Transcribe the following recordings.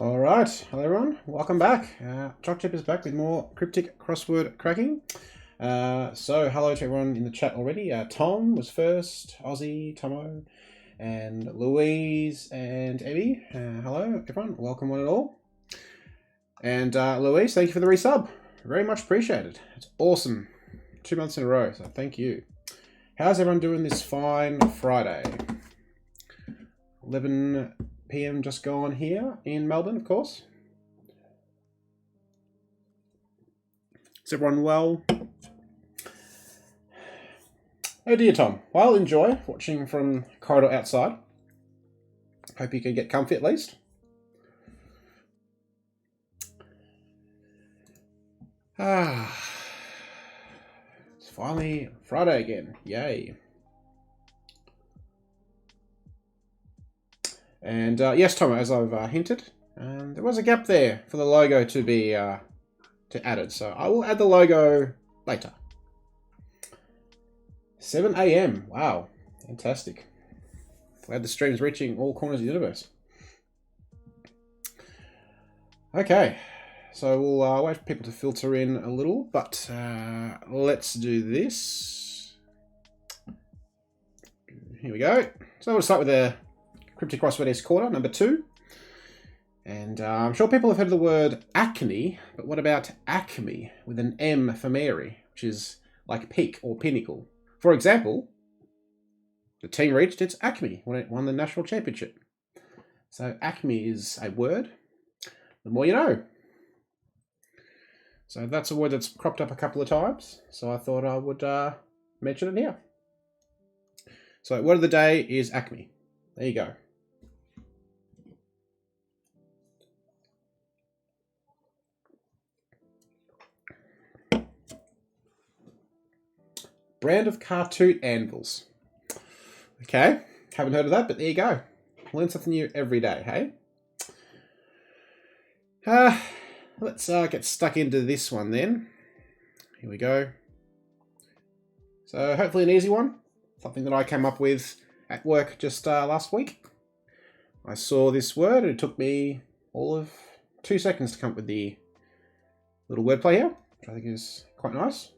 All right, hello everyone, welcome back. Chocchip is back with more cryptic crossword cracking. So hello to everyone in the chat already. Tom was first, Aussie, Tomo, and Louise and Evie. Hello everyone, welcome one and all. And Louise, thank you for the resub. Very much appreciated. It's awesome. 2 months in a row, so thank you. How's everyone doing this fine Friday? 11 PM just gone here in Melbourne, of course. Is everyone well? Oh dear, Tom. Well, enjoy watching from corridor outside. Hope you can get comfy at least. It's finally Friday again. Yay. And yes, Tom, as I've hinted, there was a gap there for the logo to be added. So I will add the logo later. 7 AM. Wow. Fantastic. Glad the stream's reaching all corners of the universe. Okay. So we'll wait for people to filter in a little, but let's do this. Here we go. So we'll start with the Cryptic Crosswords quarter, number 2. And I'm sure people have heard of the word acne, but what about acme with an M for Mary, which is like peak or pinnacle? For example, the team reached its acme when it won the national championship. So acme is a word. The more you know. So that's a word that's cropped up a couple of times. So I thought I would mention it here. So word of the day is acme. There you go. Brand of cartoon anvils. Okay, haven't heard of that, but there you go. Learn something new every day, hey? Let's get stuck into this one then. Here we go. So hopefully an easy one. Something that I came up with at work just last week. I saw this word and it took me all of 2 seconds to come up with the little wordplay here, which I think is quite nice.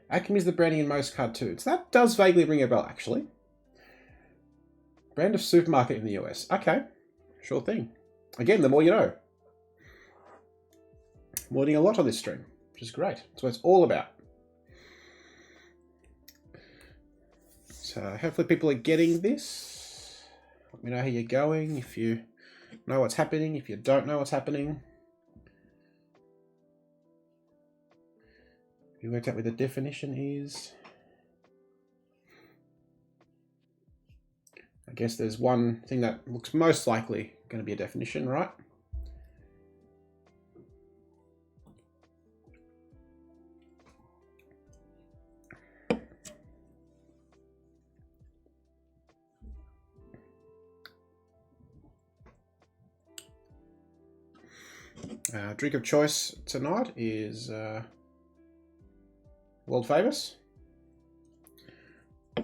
Acme is the branding in most cartoons. That does vaguely ring a bell, actually. Brand of supermarket in the US. Okay, sure thing. Again, the more you know. I'm learning a lot on this stream, which is great. That's what it's all about. So hopefully people are getting this. Let me know how you're going, if you know what's happening, if you don't know what's happening. You worked out where the definition is. I guess there's one thing that looks most likely going to be a definition, right? Drink of choice tonight is world famous. So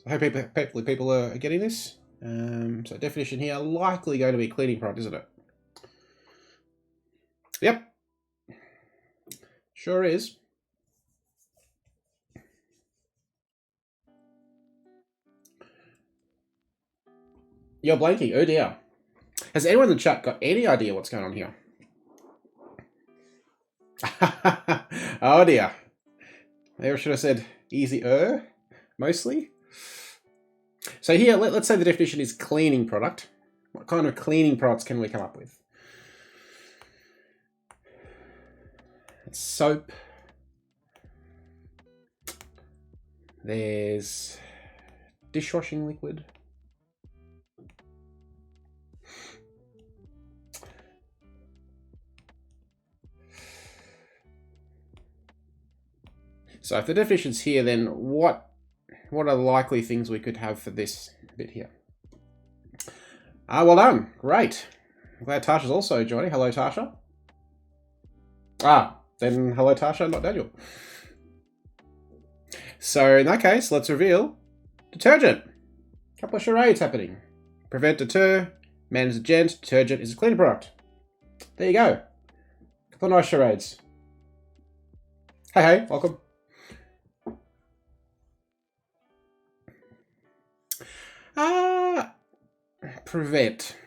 I hope people are getting this. So definition here, likely going to be cleaning product, isn't it? Yep. Sure is. You're blanking. Oh dear. Has anyone in the chat got any idea what's going on here? Oh dear. Maybe I should have said easier, mostly. So here, let's say the definition is cleaning product. What kind of cleaning products can we come up with? It's soap. There's dishwashing liquid. So if the definition's here, then what are likely things we could have for this bit here? Well done. Great. I'm glad Tasha's also joining. Hello, Tasha. Then hello, Tasha, not Daniel. So in that case, let's reveal detergent. A couple of charades happening. Prevent, deter, man is a gent, detergent is a cleaning product. There you go. A couple of nice charades. Hey, welcome. Prevent.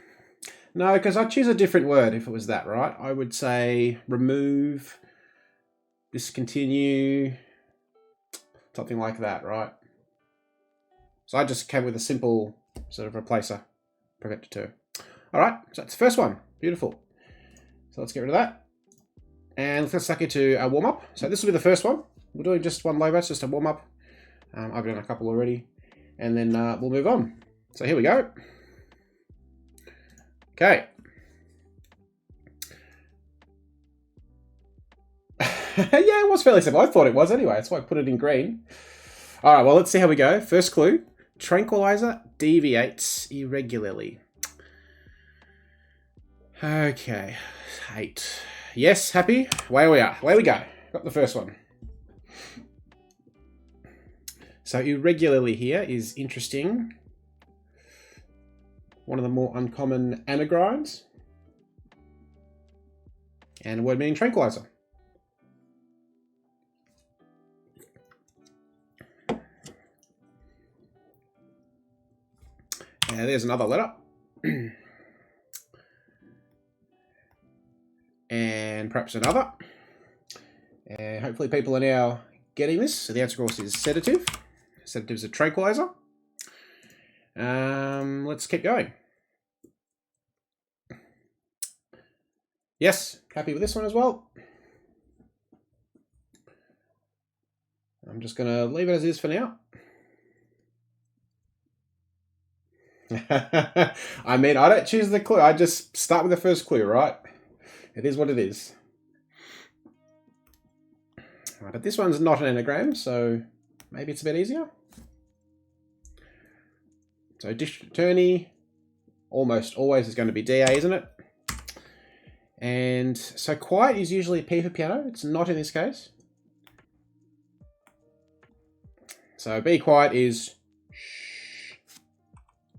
No, because I'd choose a different word if it was that, right? I would say remove, discontinue, something like that, right? So I just came with a simple sort of replacer, prevent, deter. All right, so that's the first one. Beautiful. So let's get rid of that. And let's suck into a warm-up. So this will be the first one. We're doing just one low batch, just a warm-up. I've done a couple already. And then we'll move on. So here we go. Okay. Yeah, it was fairly simple. I thought it was anyway. That's why I put it in green. All right, well, let's see how we go. First clue. Tranquilizer deviates irregularly. Okay. 8. Yes, happy? Away we are. Away we go. Got the first one. So irregularly here is interesting. One of the more uncommon anagrams. And a word meaning tranquilizer. And there's another letter. And perhaps another. And hopefully people are now getting this. So the answer, of course, is sedative. Sedative is a tranquilizer. Let's keep going. Yes, happy with this one as well. I'm just going to leave it as is for now. I mean, I don't choose the clue. I just start with the first clue, right? It is what it is. Right, but this one's not an anagram, so maybe it's a bit easier. So district attorney almost always is going to be DA, isn't it? And so quiet is usually P for piano. It's not in this case. So be quiet is shh.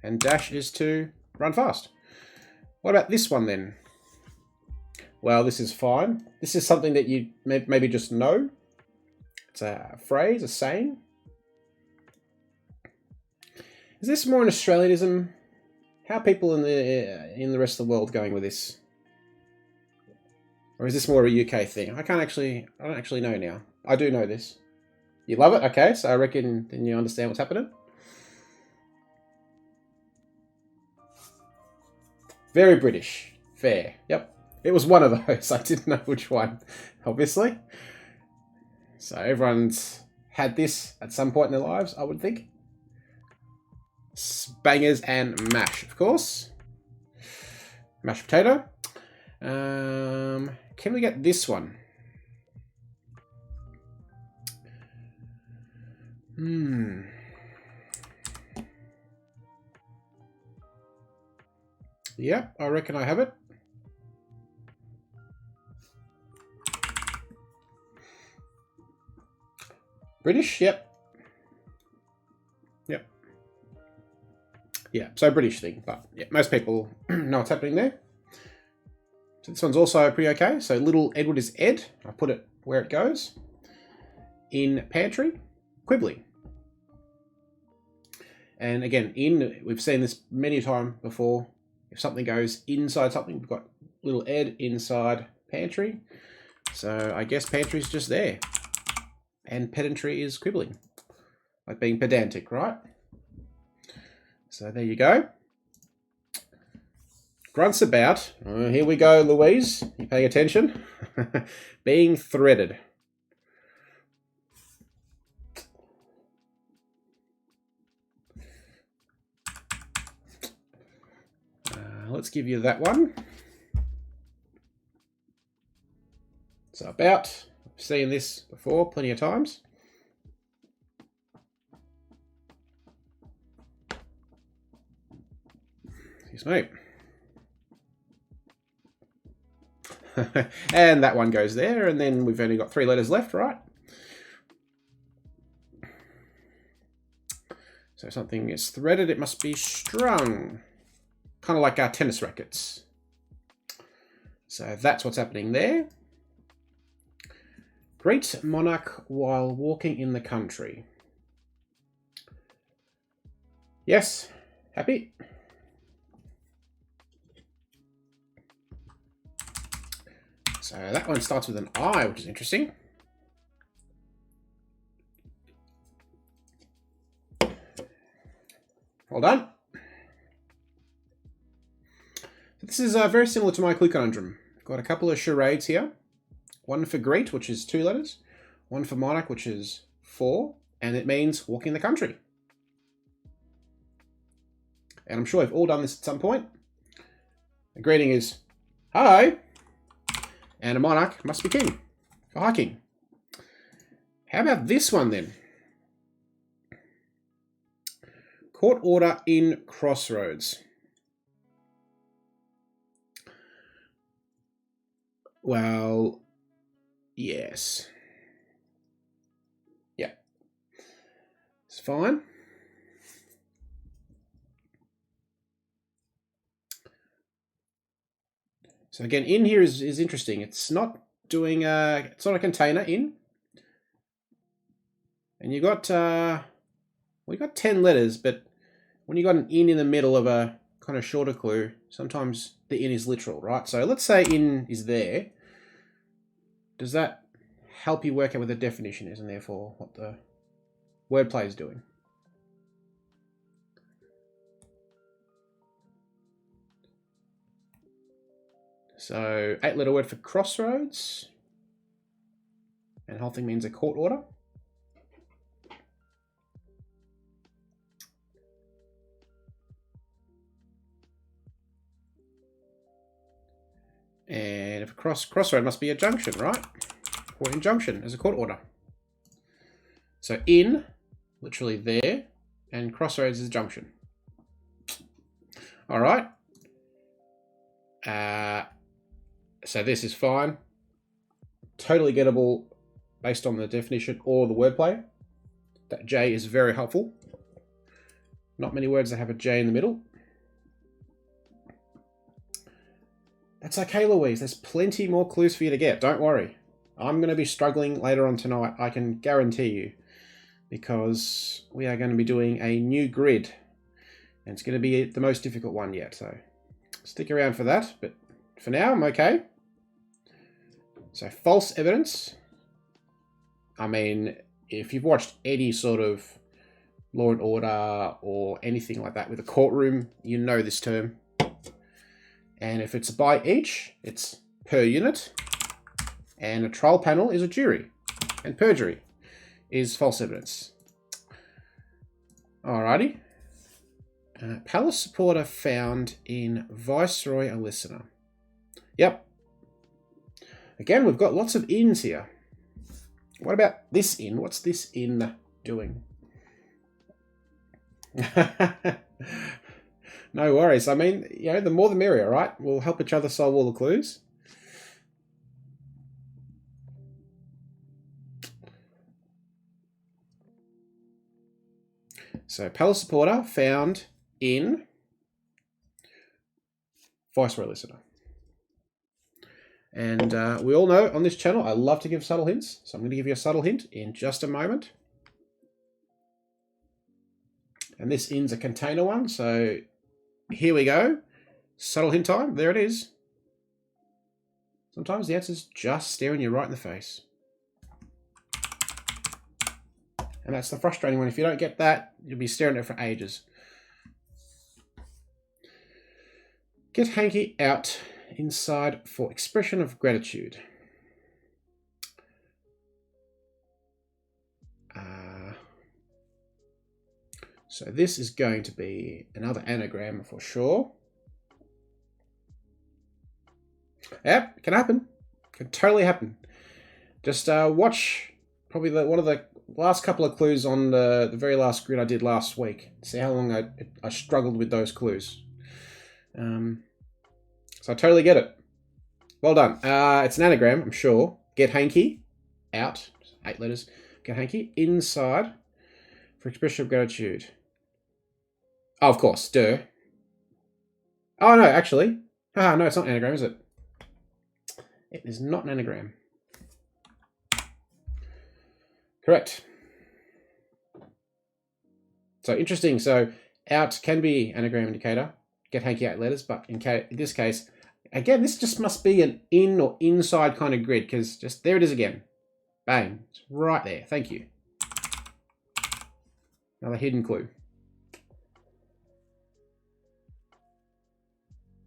And dash is to run fast. What about this one then? Well, this is fine. This is something that you maybe just know. It's a phrase, a saying. Is this more an Australianism? How are people in the rest of the world going with this? Or is this more a UK thing? I don't actually know now. I do know this. You love it? Okay, so I reckon then you understand what's happening. Very British. Fair. Yep. It was one of those. I didn't know which one, obviously. So everyone's had this at some point in their lives, I would think. Bangers and mash, of course. Mashed potato. Can we get this one? Yep, I reckon I have it. British, yep. Yep. Yeah, so British thing, but yeah, most people know what's happening there. So this one's also pretty okay. So little Edward is Ed. I put it where it goes. In pantry, quibbling. And again, we've seen this many times before. If something goes inside something, we've got little Ed inside pantry. So I guess pantry is just there. And pedantry is quibbling. Like being pedantic, right? So there you go. Grunts about. Here we go, Louise. You paying attention? Being threaded. Let's give you that one. So about. I've seen this before plenty of times. Excuse me. And that one goes there, and then we've only got 3 letters left, right? So something is threaded, it must be strung. Kind of like our tennis rackets. So that's what's happening there. Great monarch while walking in the country. Yes, happy. So that one starts with an I, which is interesting. Well done. This is very similar to my clue conundrum. Got a couple of charades here. One for great, which is 2 letters. One for monarch, which is 4. And it means walking the country. And I'm sure we've all done this at some point. A greeting is, hi. And a monarch must be king, for high king. How about this one then? Court order in Crossroads. Well, yes. Yeah. It's fine. So again, in here is interesting. It's not doing it's not a container in. And you got we got 10 letters, but when you got an in the middle of a kind of shorter clue, sometimes the in is literal, right? So let's say in is there. Does that help you work out what the definition is and therefore what the wordplay is doing? So 8-letter word for crossroads. And the whole thing means a court order. And if a crossroad must be a junction, right? Or injunction as a court order. So in, literally there, and crossroads is a junction. All right. So this is fine. Totally gettable based on the definition or the wordplay. That J is very helpful. Not many words that have a J in the middle. That's okay, Louise. There's plenty more clues for you to get. Don't worry. I'm going to be struggling later on tonight, I can guarantee you, because we are going to be doing a new grid. And it's going to be the most difficult one yet, so stick around for that. But for now, I'm okay. So false evidence. I mean, if you've watched any sort of Law and Order or anything like that with a courtroom, you know this term. And if it's by each, it's per unit. And a trial panel is a jury. And perjury is false evidence. Alrighty. Palace supporter found in Viceroy a listener. Yep. Again, we've got lots of ins here. What about this in? What's this in doing? No worries. I mean, you know, the more the merrier, right? We'll help each other solve all the clues. So, palace supporter found in Viceroy listener. And we all know on this channel, I love to give subtle hints. So I'm going to give you a subtle hint in just a moment. And this in's a container one. So here we go. Subtle hint time. There it is. Sometimes the answer's just staring you right in the face. And that's the frustrating one. If you don't get that, you'll be staring at it for ages. Get hanky out inside for expression of gratitude. So this is going to be another anagram for sure. Yep, can happen. Can totally happen. Just watch probably one of the last couple of clues on the very last grid I did last week. See how long I struggled with those clues. So I totally get it. Well done. It's an anagram, I'm sure. Get hanky, out, 8 letters. Get hanky, inside, for expression of gratitude. Oh, of course, duh. Oh, no, actually. Ah, no, it's not an anagram, is it? It is not an anagram. Correct. So interesting. So out can be anagram indicator. Get hanky 8 letters, but in this case, again, this just must be an in or inside kind of grid because just there it is again. Bang. It's right there. Thank you. Another hidden clue.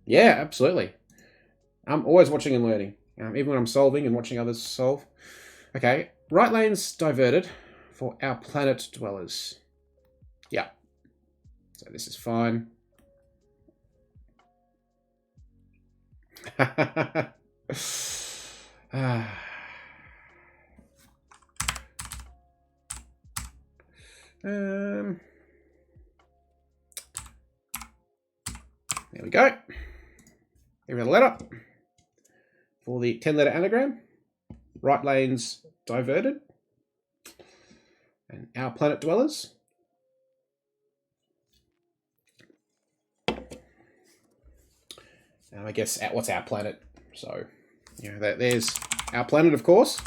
Yeah, absolutely. I'm always watching and learning, even when I'm solving and watching others solve. Okay, right lanes diverted for our planet dwellers. Yeah. So this is fine. There we go. Give it a letter for the 10-letter anagram. Right lanes diverted. And our planet dwellers. And I guess what's our planet? So, you know, there's our planet, of course.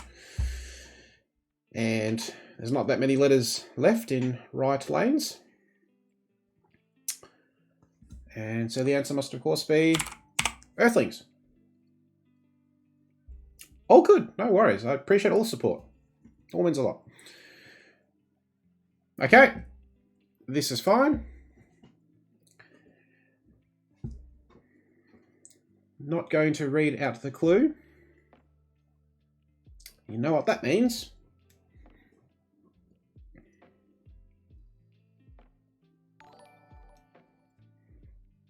And there's not that many letters left in right lanes. And so the answer must, of course, be Earthlings. All good. No worries. I appreciate all the support. All means a lot. Okay. This is fine. Not going to read out the clue. You know what that means.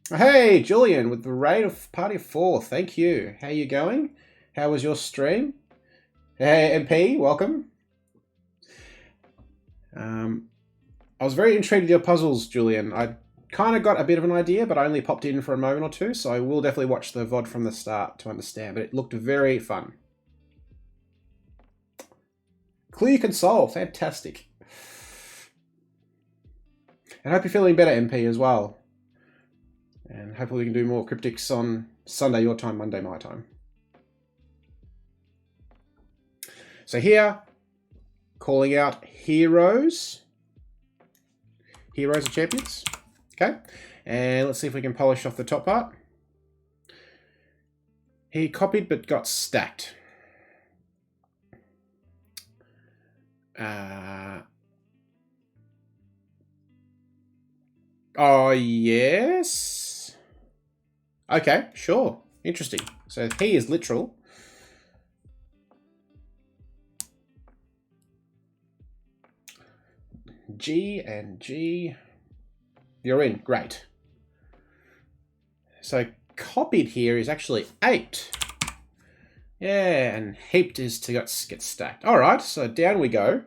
Hey, Julian, with the raid of Party of 4. Thank you. How you going? How was your stream? Hey, MP, welcome. I was very intrigued with your puzzles, Julian. I kind of got a bit of an idea, but I only popped in for a moment or two, so I will definitely watch the VOD from the start to understand, but it looked very fun. Clue you can solve. Fantastic. And I hope you're feeling better, MP, as well. And hopefully we can do more cryptics on Sunday your time, Monday my time. So here, calling out heroes. Heroes are champions. Okay. And let's see if we can polish off the top part. He copied but got stacked. Oh, yes. Okay, sure. Interesting. So he is literal. G and G. You're in. Great. So copied here is actually 8. Yeah, and heaped is to get stacked. All right, so down we go.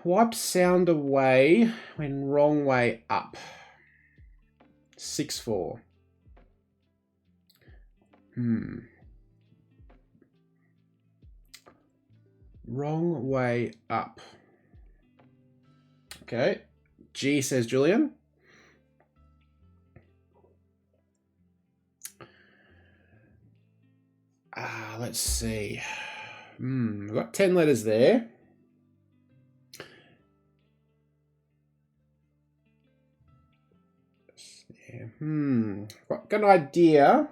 Wipe sound away when wrong way up. 6-4. Wrong way up. Okay. G says Julian. Let's see. We've got 10 letters there. Yeah. Got an idea.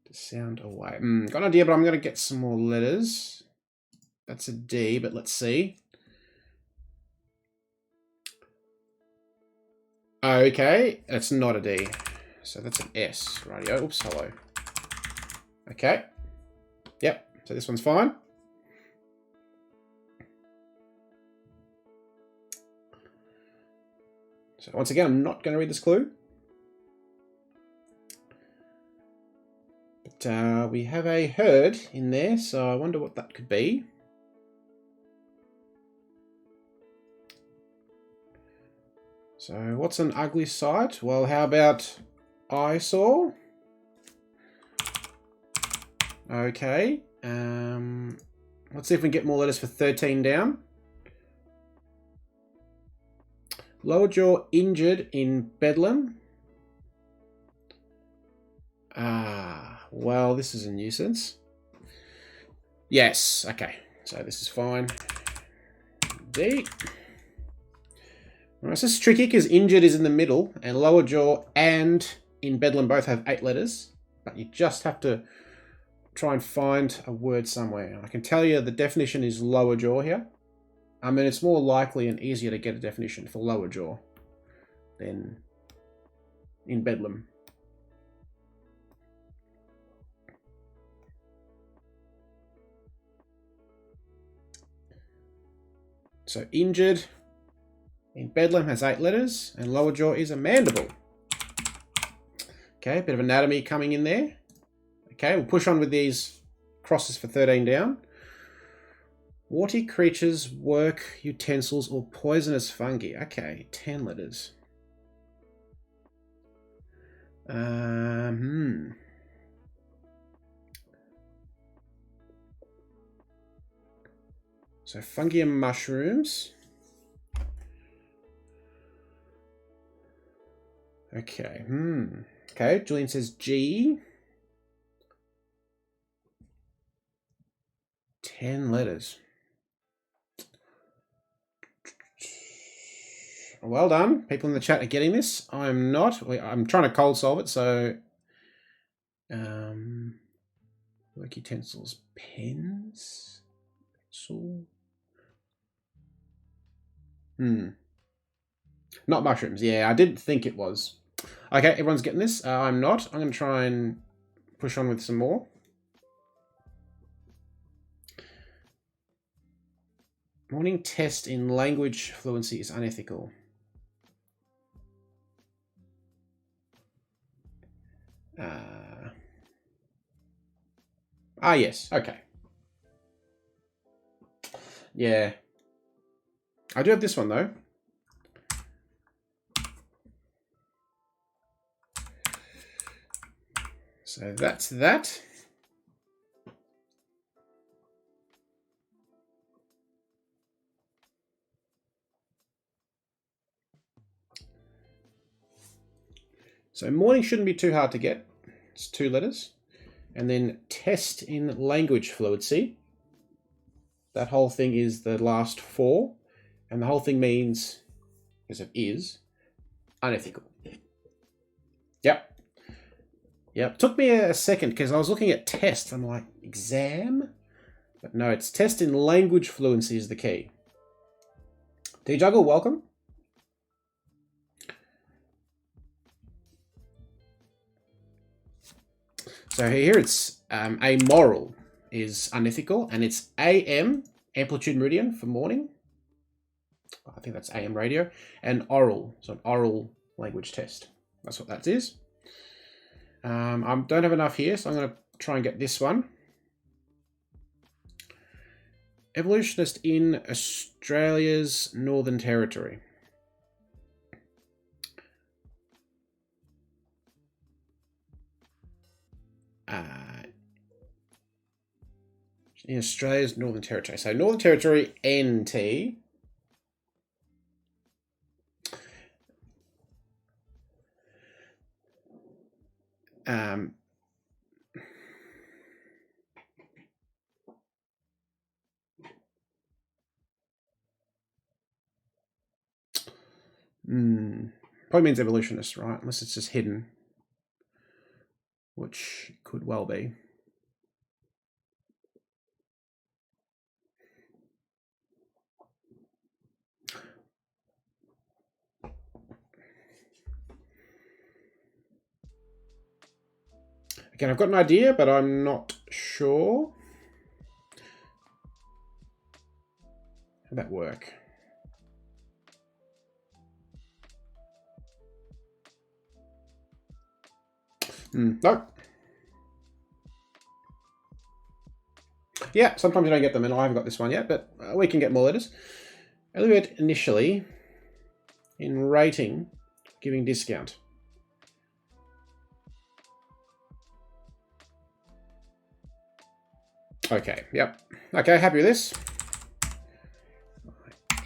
To sound away. Got an idea, but I'm going to get some more letters. That's a D, but let's see. Okay, that's not a D. So that's an S. Rightio. Oops, hello. Okay. Yep, so this one's fine. So once again, I'm not going to read this clue. But we have a herd in there, so I wonder what that could be. So what's an ugly sight? Well, how about eyesore? Okay. Let's see if we can get more letters for 13 down. Lower jaw injured in Bedlam. Well, this is a nuisance. Yes, okay. So this is fine. D. Alright, so this is tricky because injured is in the middle, and lower jaw and in Bedlam both have 8 letters, but you just have to try and find a word somewhere. I can tell you the definition is lower jaw here. I mean, it's more likely and easier to get a definition for lower jaw than in Bedlam. So injured in Bedlam has 8 letters, and lower jaw is a mandible. Okay, a bit of anatomy coming in there. Okay, we'll push on with these crosses for 13 down. Warty creatures, work, utensils, or poisonous fungi. Okay, 10 letters. So fungi and mushrooms. Okay, Okay, Julian says G. 10 letters. Well done. People in the chat are getting this. I'm not. I'm trying to cold solve it, so... work utensils. Pens? Pencil? Not mushrooms. Yeah, I did think it was. Okay, everyone's getting this. I'm not. I'm going to try and push on with some more. Morning test in language fluency is unethical. Yes. Okay. Yeah. I do have this one, though. So that's that. So morning shouldn't be too hard to get. It's 2 letters. And then test in language fluency. That whole thing is the last 4. And the whole thing means, because it is, unethical. Yep. Yep. Took me a second because I was looking at test. I'm like, exam? But no, it's test in language fluency is the key. D-Juggle, welcome. So here it's amoral is unethical, and it's AM, amplitude meridian for morning. I think that's AM radio, and oral, so an oral language test. That's what that is. I don't have enough here, so I'm going to try and get this one. Evolutionist in Australia's Northern Territory. In Australia's Northern Territory. So Northern Territory, NT. Probably means evolutionist, right? Unless it's just hidden, which could well be. Again, I've got an idea, but I'm not sure. How'd that work? Nope. Yeah, sometimes you don't get them, and I haven't got this one yet, but we can get more letters. Evaluate initially in rating, giving discount. Okay, yep. Okay, happy with this.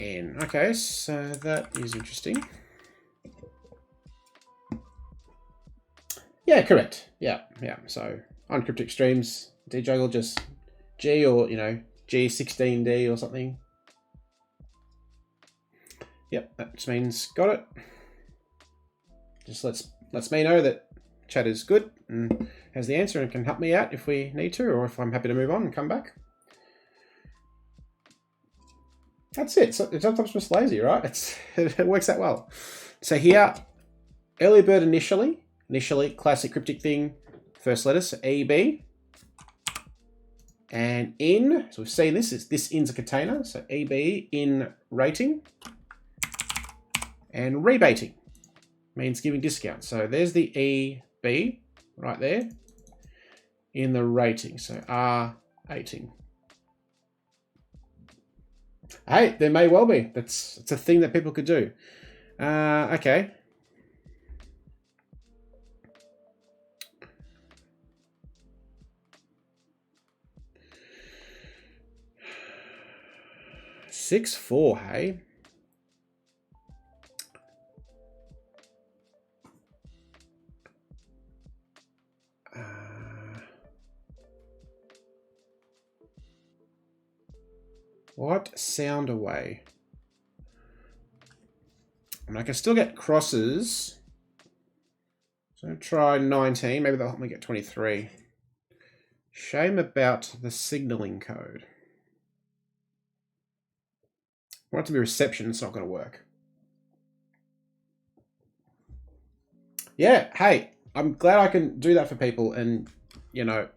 N. Okay, so that is interesting. Yeah, correct. Yeah. So on cryptic streams, djuggle just G or, you know, G16D or something. Yep, that just means got it. Just lets me know that chat is good and has the answer and can help me out if we need to, or if I'm happy to move on and come back. That's it. So it's sometimes just lazy, right? It works out well. So here, early bird initially classic cryptic thing, first letter, so EB. And in, so we've seen this, this in's a container, so EB in rating. And rebating means giving discounts. So there's the EB right there in the rating, so R18. Hey, there may well be. It's a thing that people could do. Okay. Six, 4, hey. What sound away? I mean, I can still get crosses. So try 19. Maybe they'll help me get 23. Shame about the signaling code. I want it to be reception. It's not going to work. Yeah. Hey, I'm glad I can do that for people. And, you know,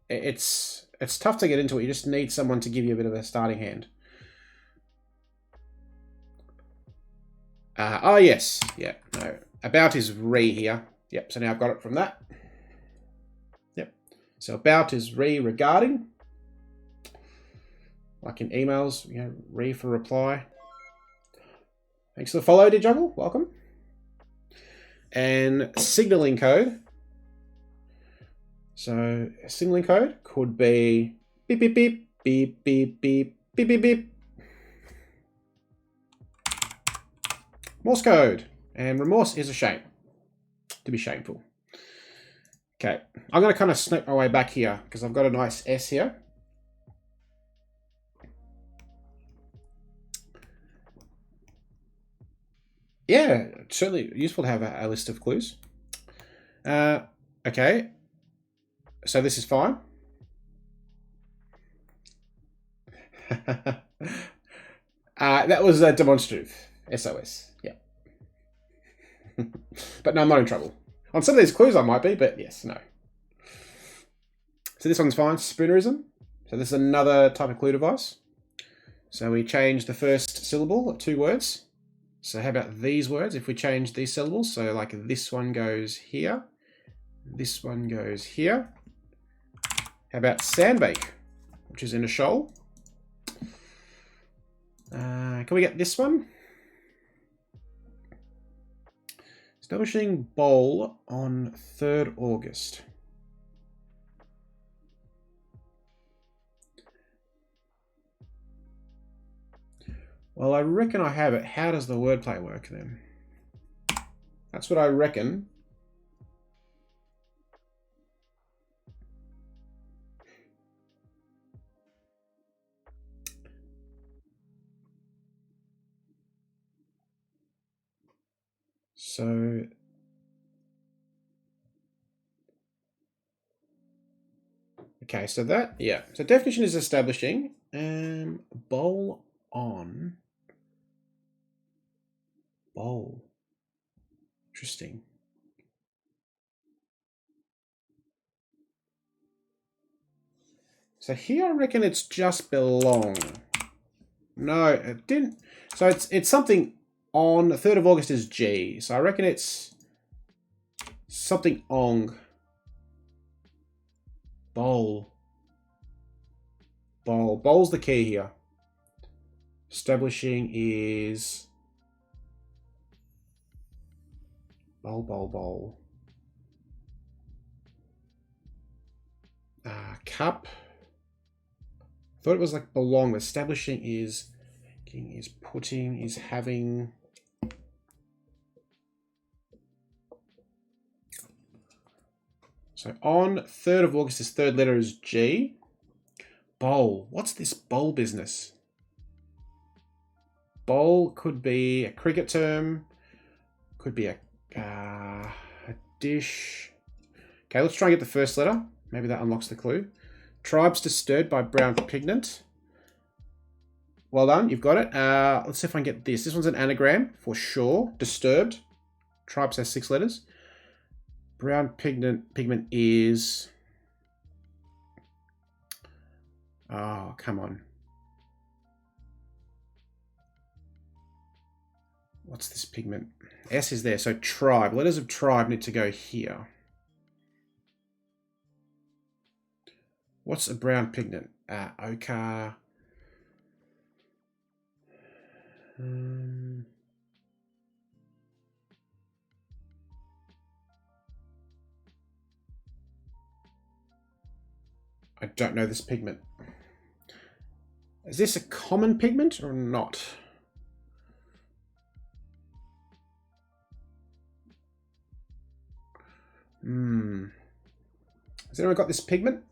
it's tough to get into it. You just need someone to give you a bit of a starting hand. Oh, yes. Yeah. No. About is re here. Yep. So now I've got it from that. Yep. So about is re regarding. Like in emails, you know, re for reply. Thanks for the follow, djuggle. Welcome. And signaling code. So signaling code could be beep, beep, beep, beep, beep, beep, beep, beep, beep. Morse code. And remorse is a shame. To be shameful. Okay. I'm going to kind of snake my way back here because I've got a nice S here. Yeah, certainly useful to have a list of clues. Okay. So this is fine. That was a demonstrative. SOS. Yeah. But no, I'm not in trouble. On some of these clues I might be, but yes, no. So this one's fine. Spoonerism. So this is another type of clue device. So we change the first syllable of 2 words. So how about these words if we change these syllables? So like this one goes here. This one goes here. How about sandbake, which is in a shoal? Can we get this one? Establishing bowl on 3rd August. Well, I reckon I have it. How does the wordplay work then? That's what I reckon. So okay, so that, yeah. So definition is establishing. Bowl on. Bowl. Interesting. So here I reckon it's just belong. No, it didn't. So it's something on. 3rd of August is G. So I reckon it's something ong. Bowl. Bowl. Bowl's the key here. Establishing is bowl, bowl, bowl. Cup. Thought it was like belong. Establishing is Taking is putting is having. So on 3rd of August, his third letter is G. Bowl. What's this bowl business? Bowl could be a cricket term. Could be a dish. Okay, let's try and get the first letter. Maybe that unlocks the clue. Tribes disturbed by brown pigment. Well done, you've got it. Let's see if I can get this. This one's an anagram for sure. Disturbed. Tribes has 6 letters. Brown pigment is... Oh, come on. What's this pigment? S is there, so tribe. Letters of tribe need to go here. What's a brown pigment? Ochre. I don't know this pigment. Is this a common pigment or not? Has anyone got this pigment?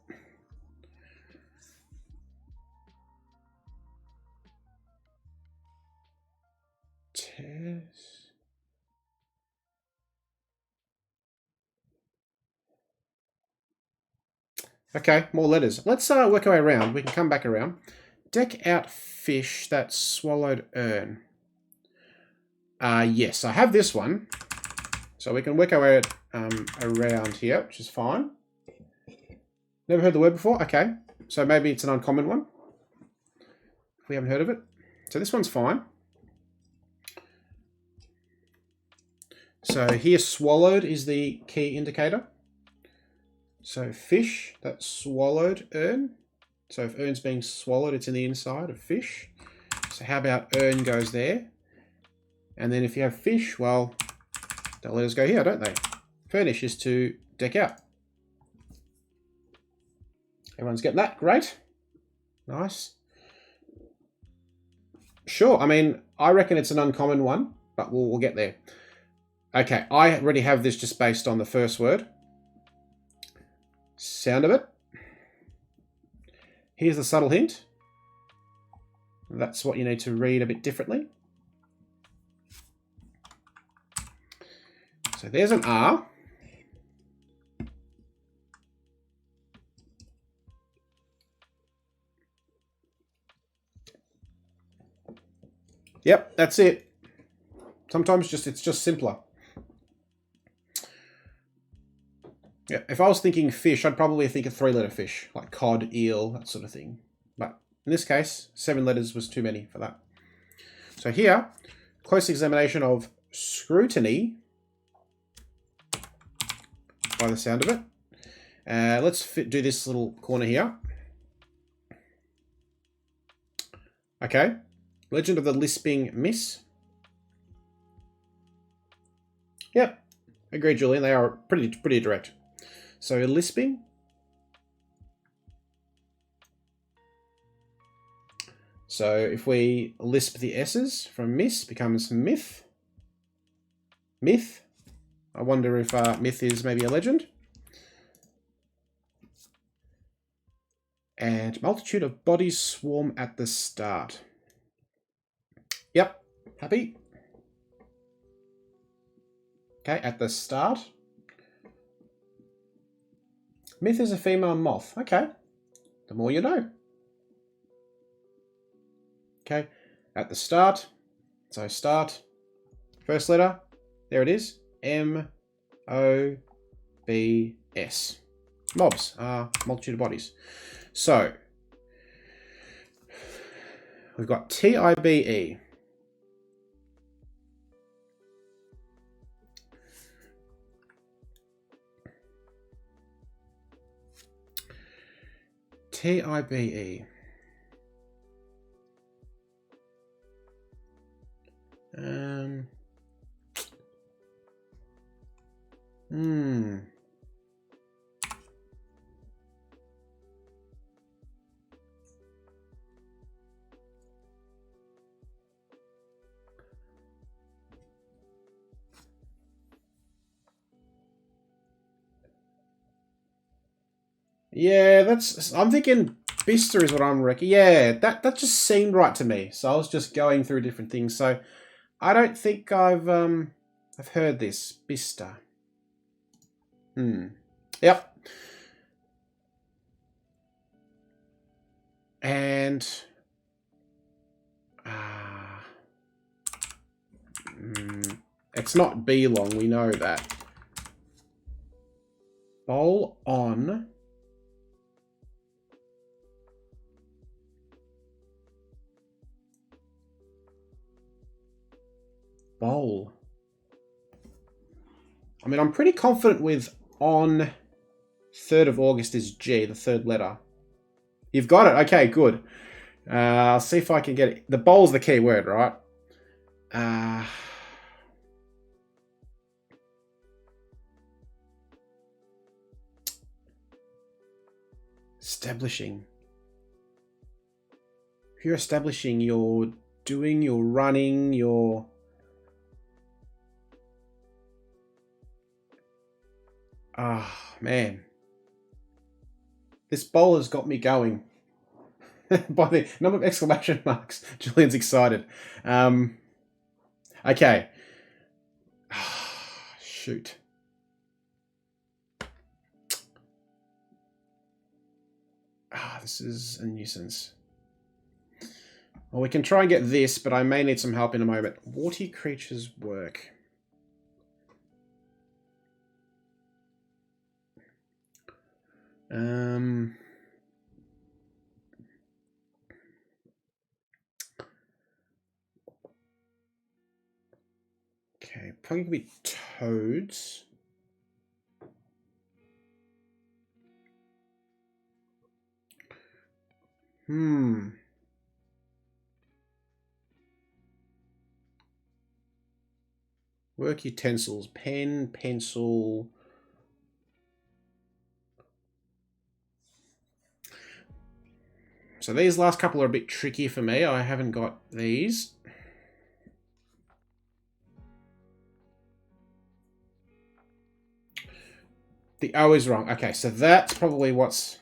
Okay, more letters. Let's work our way around. We can come back around. Deck out fish that swallowed urn. Yes, I have this one. So we can work our way around here, which is fine. Never heard the word before? Okay. So maybe it's an uncommon one. If we haven't heard of it. So this one's fine. So here swallowed is the key indicator. So fish that swallowed urn. So if urn's being swallowed, it's in the inside of fish. So how about urn goes there? And then if you have fish, well, the letters go here, don't they? Furnish is to deck out. Everyone's getting that? Great. Nice. Sure, I mean, I reckon it's an uncommon one, but we'll get there. Okay, I already have this just based on the first word. Sound of it. Here's the subtle hint. That's what you need to read a bit differently. So there's an R. Yep, that's it. Sometimes it's just simpler. Yeah, if I was thinking fish, I'd probably think a 3-letter fish, like cod, eel, that sort of thing. But in this case, 7 letters was too many for that. So here, close examination of scrutiny, by the sound of it. Let's do this little corner here. Okay, Legend of the Lisping Miss. Yep, agreed, Julian. They are pretty direct. So lisping. So if we lisp the S's from miss, becomes myth. Myth. I wonder if myth is maybe a legend. And multitude of bodies swarm at the start. Yep, happy. Okay, at the start. Myth is a female moth. Okay, the more you know. Okay, at the start. So start. First letter. There it is. M-O-B-S. Mobs are multitude of bodies. So we've got T-I-B-E. T-I-B-E. Yeah, that's... I'm thinking Bista is what I'm reckoning. Yeah, that just seemed right to me. So I was just going through different things. So I don't think I've heard this. Bista. Yep. And... it's not B long, we know that. Bowl on. Bowl. I mean, I'm pretty confident with on 3rd of August is G, the 3rd letter. You've got it. Okay, good. I'll see if I can get it. The bowl's the key word, right? Establishing. If you're establishing, you're doing, you're running, you're... man. This bowl has got me going. By the number of exclamation marks, Julian's excited. Okay. Shoot. This is a nuisance. Well, we can try and get this, but I may need some help in a moment. Warty creatures work. Okay, probably gonna be toads. Work utensils, pen, pencil. So these last couple are a bit tricky for me. I haven't got these. The O is wrong. Okay, so that's probably what's...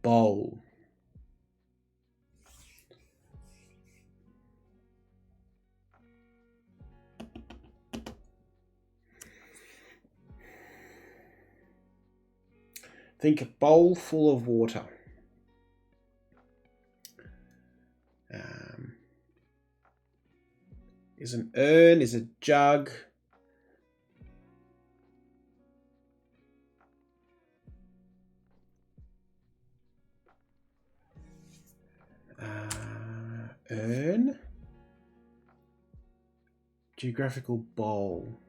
bowl. Think a bowl full of water. Is an urn, is a jug. Urn. Geographical bowl.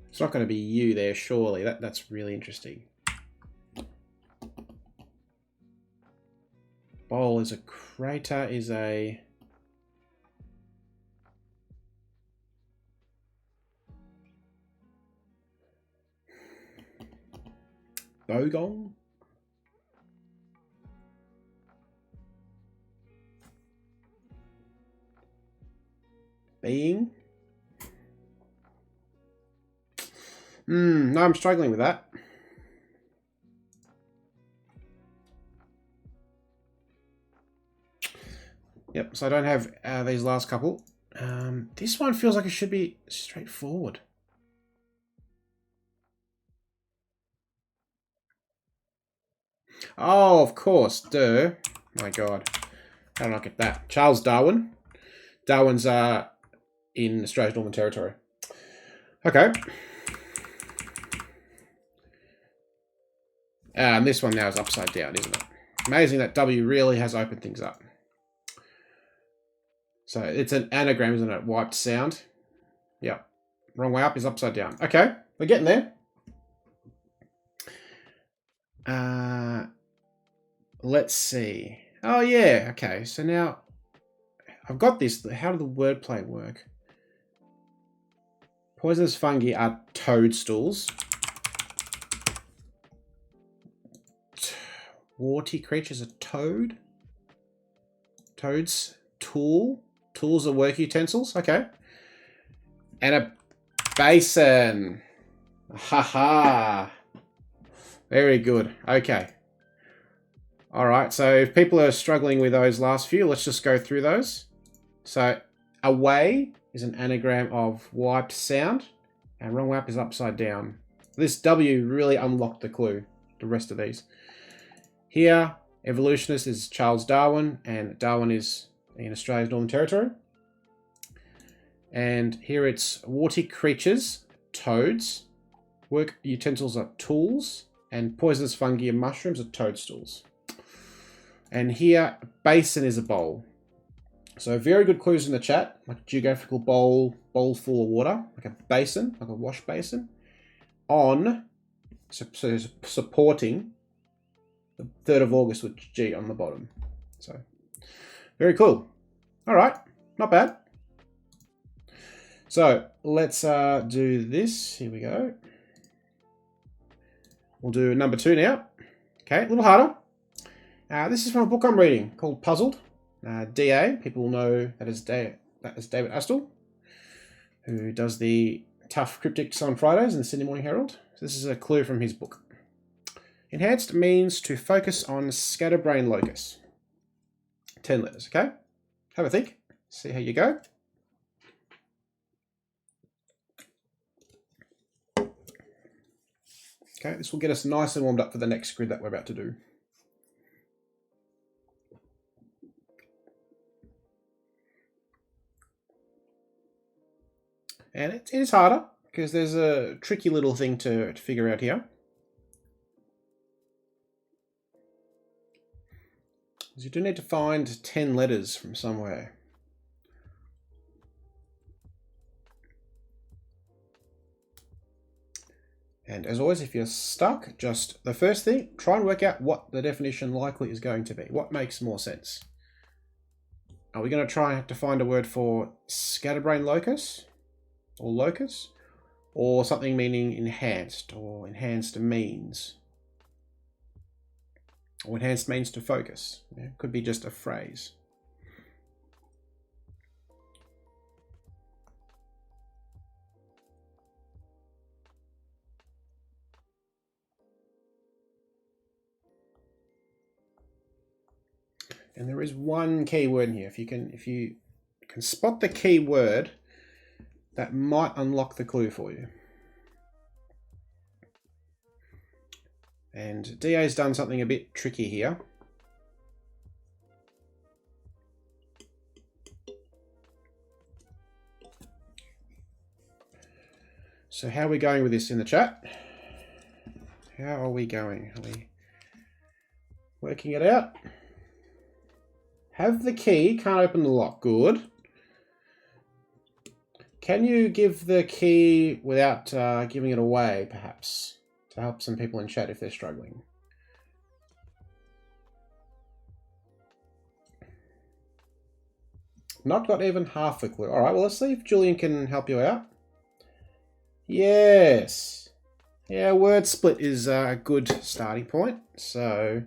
It's not going to be you there, surely. That's really interesting. Bowl is a crater, is a... bogong? Being? No, I'm struggling with that. Yep, so I don't have these last couple. This one feels like it should be straightforward. Oh, of course, duh. My God, how did I not get that? Charles Darwin. Darwin's in Australia's Northern Territory. Okay. And this one now is upside down, isn't it? Amazing that W really has opened things up. So it's an anagram, isn't it? Wiped sound. Yep. Wrong way up is upside down. Okay, we're getting there. Let's see. Oh, yeah. Okay, so now I've got this. How do the wordplay work? Poisonous fungi are toadstools. Warty creature's a toad. Toad's tool. Tools are work utensils. Okay. And a basin. Haha. Very good. Okay. All right. So if people are struggling with those last few, let's just go through those. So away is an anagram of wiped sound, and wrong wap is upside down. This W really unlocked the clue. The rest of these. Here, evolutionist is Charles Darwin, and Darwin is in Australia's Northern Territory. And here it's warty creatures, toads. Work utensils are tools, and poisonous fungi and mushrooms are toadstools. And here, basin is a bowl. So very good clues in the chat, like geographical bowl, bowl full of water, like a basin, like a wash basin, on, so supporting the 3rd of August with G on the bottom. So very cool. All right, not bad. So let's do this. Here we go. We'll do number 2 now. Okay, a little harder. This is from a book I'm reading called Puzzled. DA, people will know that is David Astle, who does the tough cryptics on Fridays in the Sydney Morning Herald. So this is a clue from his book. Enhanced means to focus on scatterbrain locus. 10 letters, okay? Have a think. See how you go. Okay, this will get us nice and warmed up for the next grid that we're about to do. And it is harder because there's a tricky little thing to figure out here. You do need to find 10 letters from somewhere. And as always, if you're stuck, just the first thing, try and work out what the definition likely is going to be. What makes more sense? Are we going to try to find a word for scatterbrain locus or locus, or something meaning enhanced or enhanced means? Or enhanced means to focus. Yeah, it could be just a phrase. And there is one key word in here. If you can spot the key word, that might unlock the clue for you. And DA's done something a bit tricky here. So how are we going with this in the chat? How are we going? Are we working it out? Have the key, can't open the lock. Good. Can you give the key without giving it away, perhaps? To help some people in chat if they're struggling. Not got even half the clue. All right, well, let's see if Julian can help you out. Yes. Yeah, word split is a good starting point. So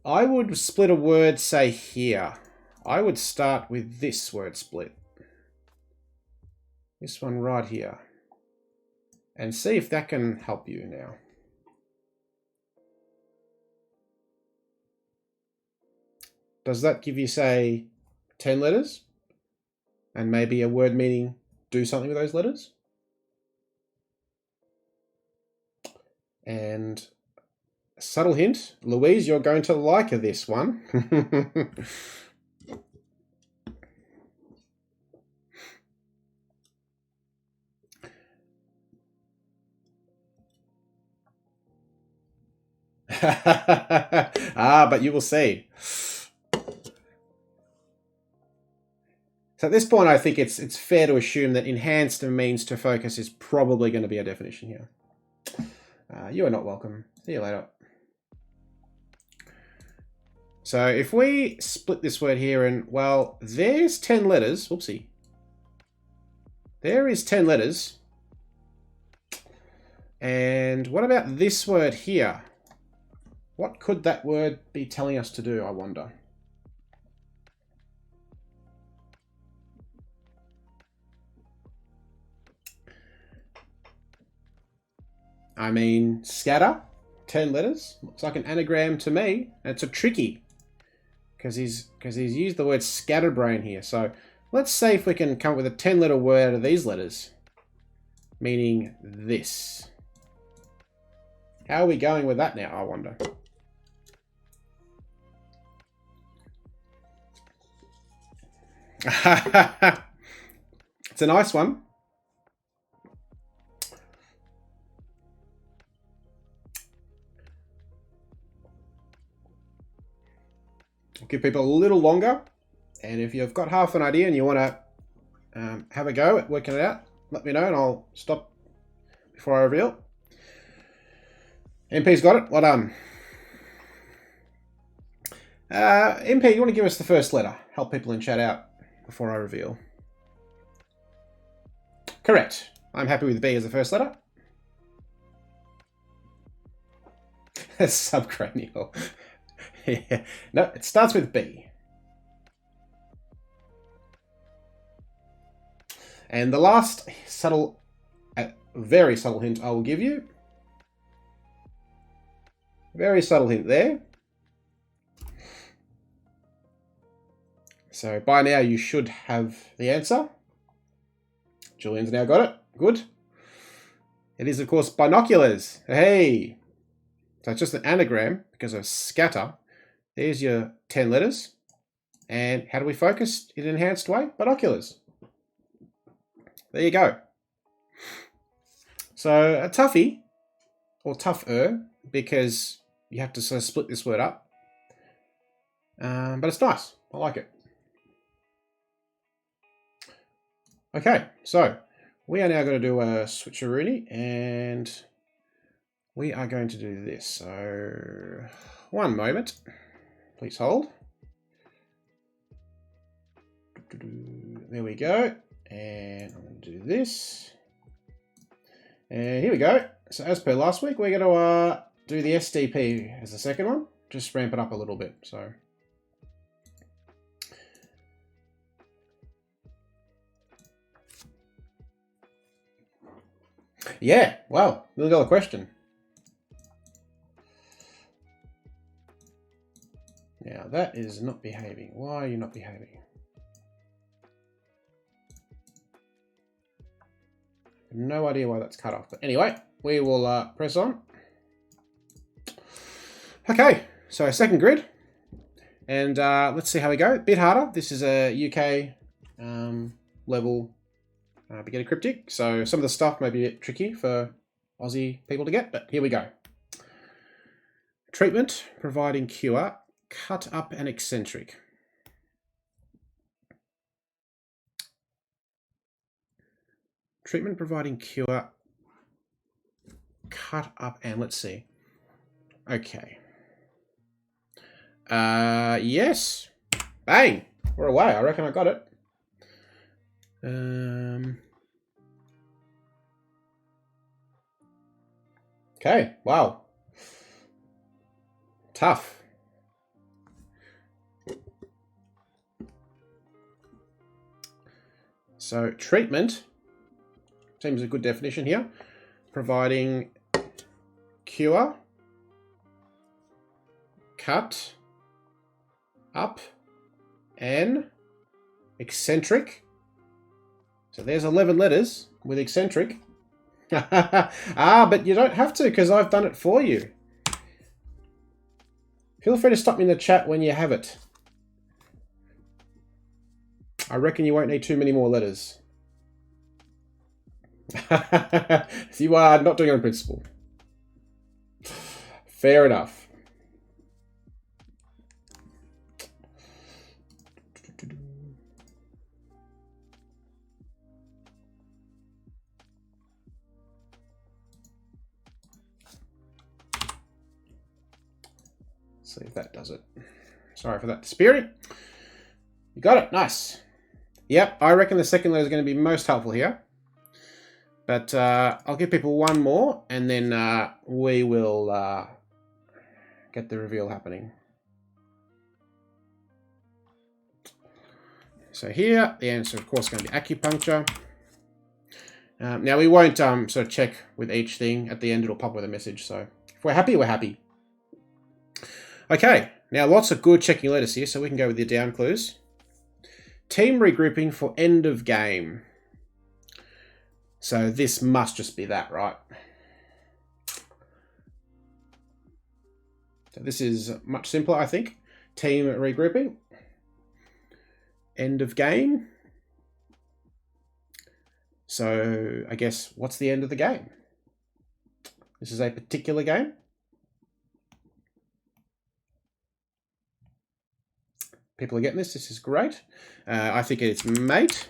I would split a word, say here. I would start with this word split. This one right here. And see if that can help you now. Does that give you, say, 10 letters? And maybe a word meaning do something with those letters? And a subtle hint, Louise, you're going to like this one. But you will see. So at this point, I think it's fair to assume that enhanced means to focus is probably going to be a definition here. You are not welcome. See you later. So if we split this word here and, well, there's 10 letters. Whoopsie. There is 10 letters. And what about this word here? What could that word be telling us to do, I wonder? I mean, scatter, 10 letters. Looks like an anagram to me. It's a tricky, because he's used the word scatterbrain here. So let's see if we can come up with a 10-letter word out of these letters, meaning this. How are we going with that now, I wonder? It's a nice one. Give people a little longer, and if you've got half an idea and you want to have a go at working it out, let me know and I'll stop before I reveal. MP's got it. Well done. MP, you want to give us the first letter? Help people in chat out before I reveal. Correct. I'm happy with B as the first letter. Subcranial. Yeah. No, it starts with B. And the last subtle, very subtle hint I will give you. Very subtle hint there. So by now you should have the answer. Julian's now got it. Good. It is, of course, binoculars. Hey. So it's just an anagram because of scatter. There's your 10 letters. And how do we focus in an enhanced way? Binoculars. There you go. So a toughie, or tougher, because you have to sort of split this word up. But it's nice. I like it. Okay, so we are now going to do a switcheroonie, and we are going to do this. So one moment. Please hold. There we go. And I'm going to do this. And here we go. So as per last week, we're going to do the SDP as the second one. Just ramp it up a little bit. So yeah, wow, $1 million question. Now that is not behaving. Why are you not behaving? No idea why that's cut off. But anyway, we will press on. Okay, so second grid. And let's see how we go. A bit harder. This is a UK level beginner cryptic. So some of the stuff may be a bit tricky for Aussie people to get, but here we go. Treatment, providing cure, cut up and eccentric. Treatment, providing cure, cut up and let's see. Okay. Yes. Bang. We're away. I reckon I got it. Okay. Wow. Tough. So treatment seems a good definition here. Providing cure, cut up and eccentric. So there's 11 letters with eccentric. But you don't have to because I've done it for you. Feel free to stop me in the chat when you have it. I reckon you won't need too many more letters. So you are not doing it on principle. Fair enough. See if that does it. Sorry for that disappearing. You got it. Nice. Yep, I reckon the second letter is going to be most helpful here. But I'll give people one more, and then we will get the reveal happening. So here, the answer, of course, is going to be acupuncture. Now, we won't sort of check with each thing. At the end, it'll pop with a message. So if we're happy, we're happy. Okay, now lots of good checking letters here, so we can go with the down clues. Team regrouping for end of game. So this must just be that, right? So this is much simpler, I think. Team regrouping. End of game. So I guess what's the end of the game? This is a particular game. People are getting this. This is great. I think it's mate,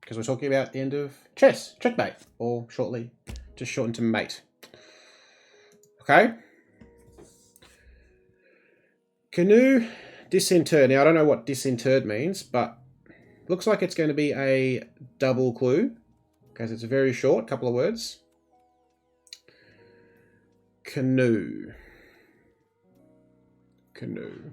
because we're talking about the end of chess. Checkmate, or shortly, just shortened to mate. Okay. Canoe disinterred. Now, I don't know what disinterred means, but looks like it's going to be a double clue, because it's a very short couple of words. Canoe. Canoe.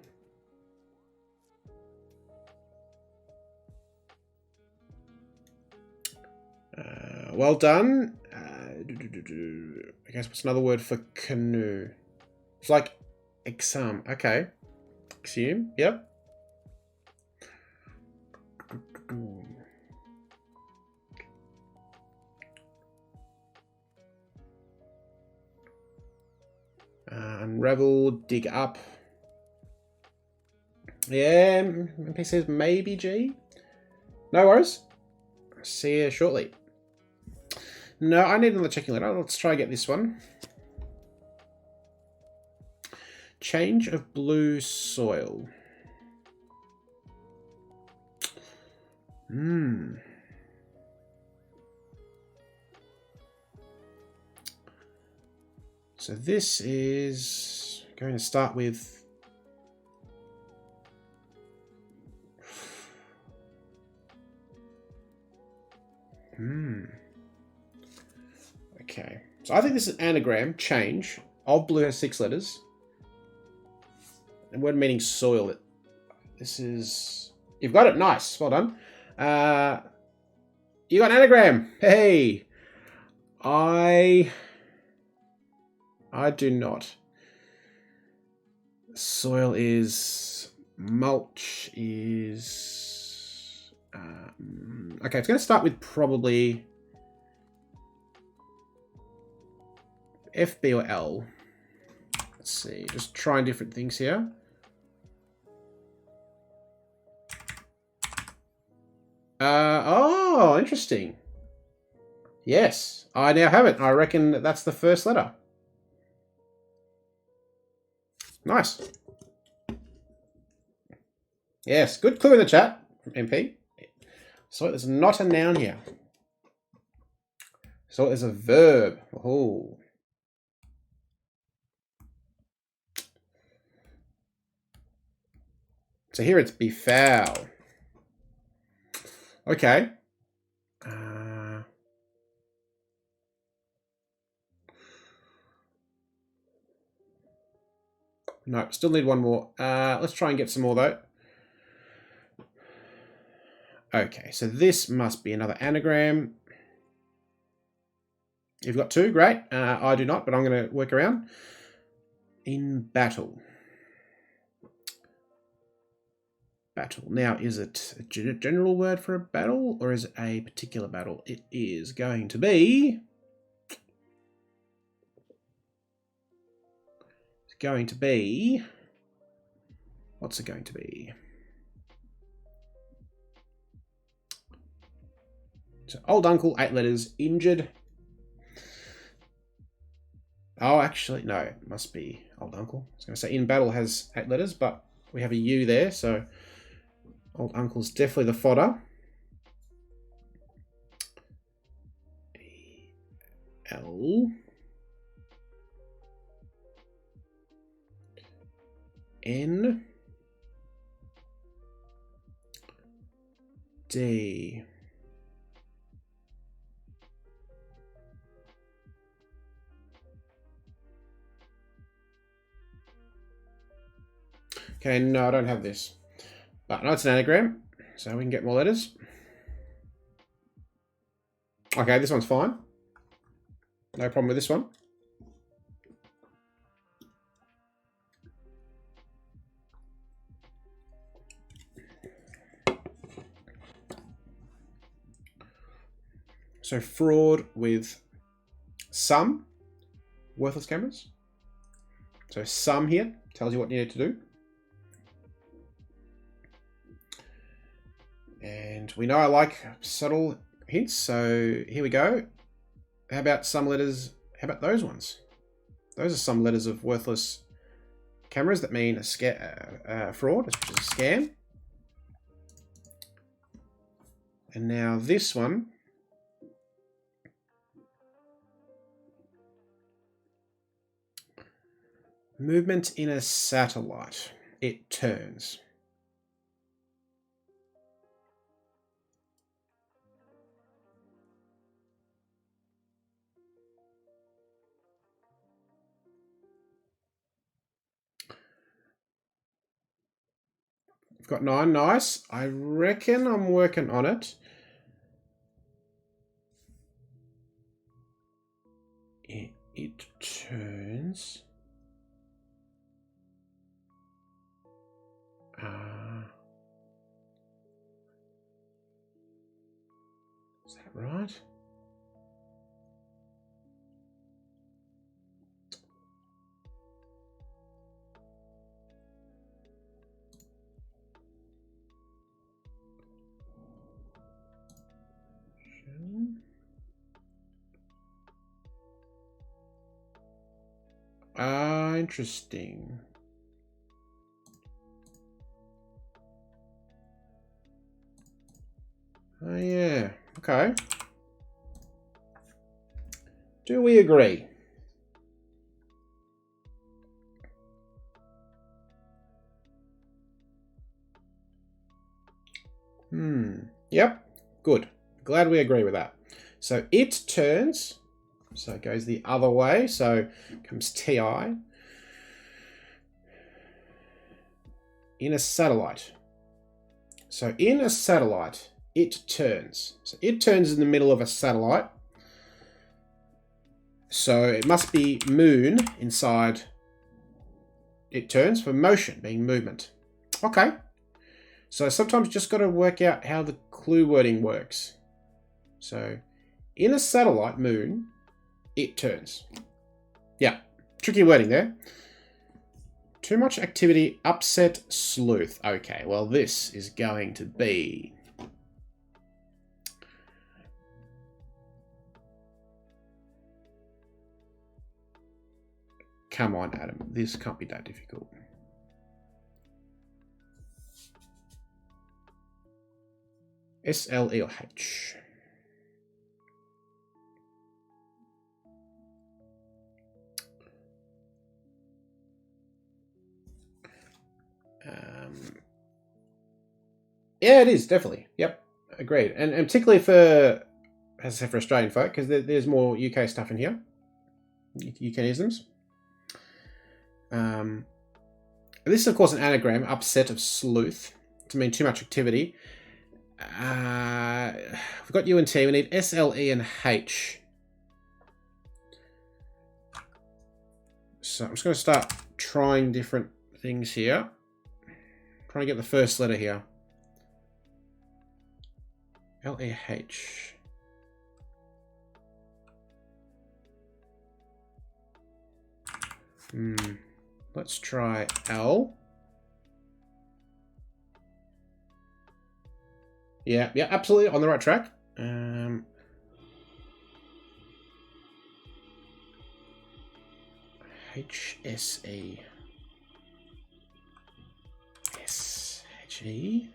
Well done. I guess what's another word for canoe? It's like exam. Okay. Exhume. Yep. Unravel. Dig up. Yeah. MP says maybe G. No worries. See you shortly. No, I need another checking letter. Let's try and get this one. Change of blue soil. So this is going to start with Okay. So I think this is an anagram, change. Of blue has 6 letters. And word meaning soil. This is... You've got it. Nice. Well done. You got an anagram. Hey. I do not. Soil is... Mulch is... okay, it's going to start with probably... F, B, or L. Let's see. Just trying different things here. Oh, interesting. Yes, I now have it. I reckon that's the first letter. Nice. Yes, good clue in the chat from MP. So there's not a noun here. So there's a verb. Oh. So here it's befoul. Okay. No, still need one more. Let's try and get some more though. Okay, so this must be another anagram. You've got 2, great. I do not, but I'm going to work around. In battle. Battle. Now, is it a general word for a battle, or is it a particular battle? It is going to be... It's going to be... What's it going to be? So, old uncle, 8 letters, injured. Oh, actually, no, it must be old uncle. I was going to say in battle has 8 letters, but we have a U there, so old uncle's definitely the fodder. L. N. D. Okay, no, I don't have this. But no, it's an anagram, so we can get more letters. Okay, this one's fine. No problem with this one. So fraud with some worthless cameras. So some here tells you what you need to do. And we know I like subtle hints, so here we go. How about some letters? How about those ones? Those are some letters of worthless cameras that mean a fraud, which is a scam. And now this one. Movement in a satellite. It turns. I've got 9. Nice. I reckon I'm working on it. It turns. Is that right? Interesting. Oh, yeah. Okay. Do we agree? Yep. Good. Glad we agree with that. So it turns. So it goes the other way. So comes TI. In a satellite. So in a satellite, it turns. So it turns in the middle of a satellite. So it must be moon inside it turns for motion, being movement. Okay. So sometimes you just got to work out how the clue wording works. So in a satellite moon, it turns. Yeah, tricky wording there. Too much activity, upset, sleuth. Okay, well this is going to be... Come on, Adam. This can't be that difficult. S-L-E or H. Yeah, it is, definitely. Yep, agreed. And particularly for, as I said, for Australian folk, because there's more UK stuff in here. UKisms. This is, of course, an anagram, upset of sleuth, to mean too much activity. We've got U and T. We need S, L, E, and H. So I'm just going to start trying different things here. Trying to get the first letter here. L, E, H. Let's try L. Yeah, absolutely on the right track. H, S, E. S, H, E.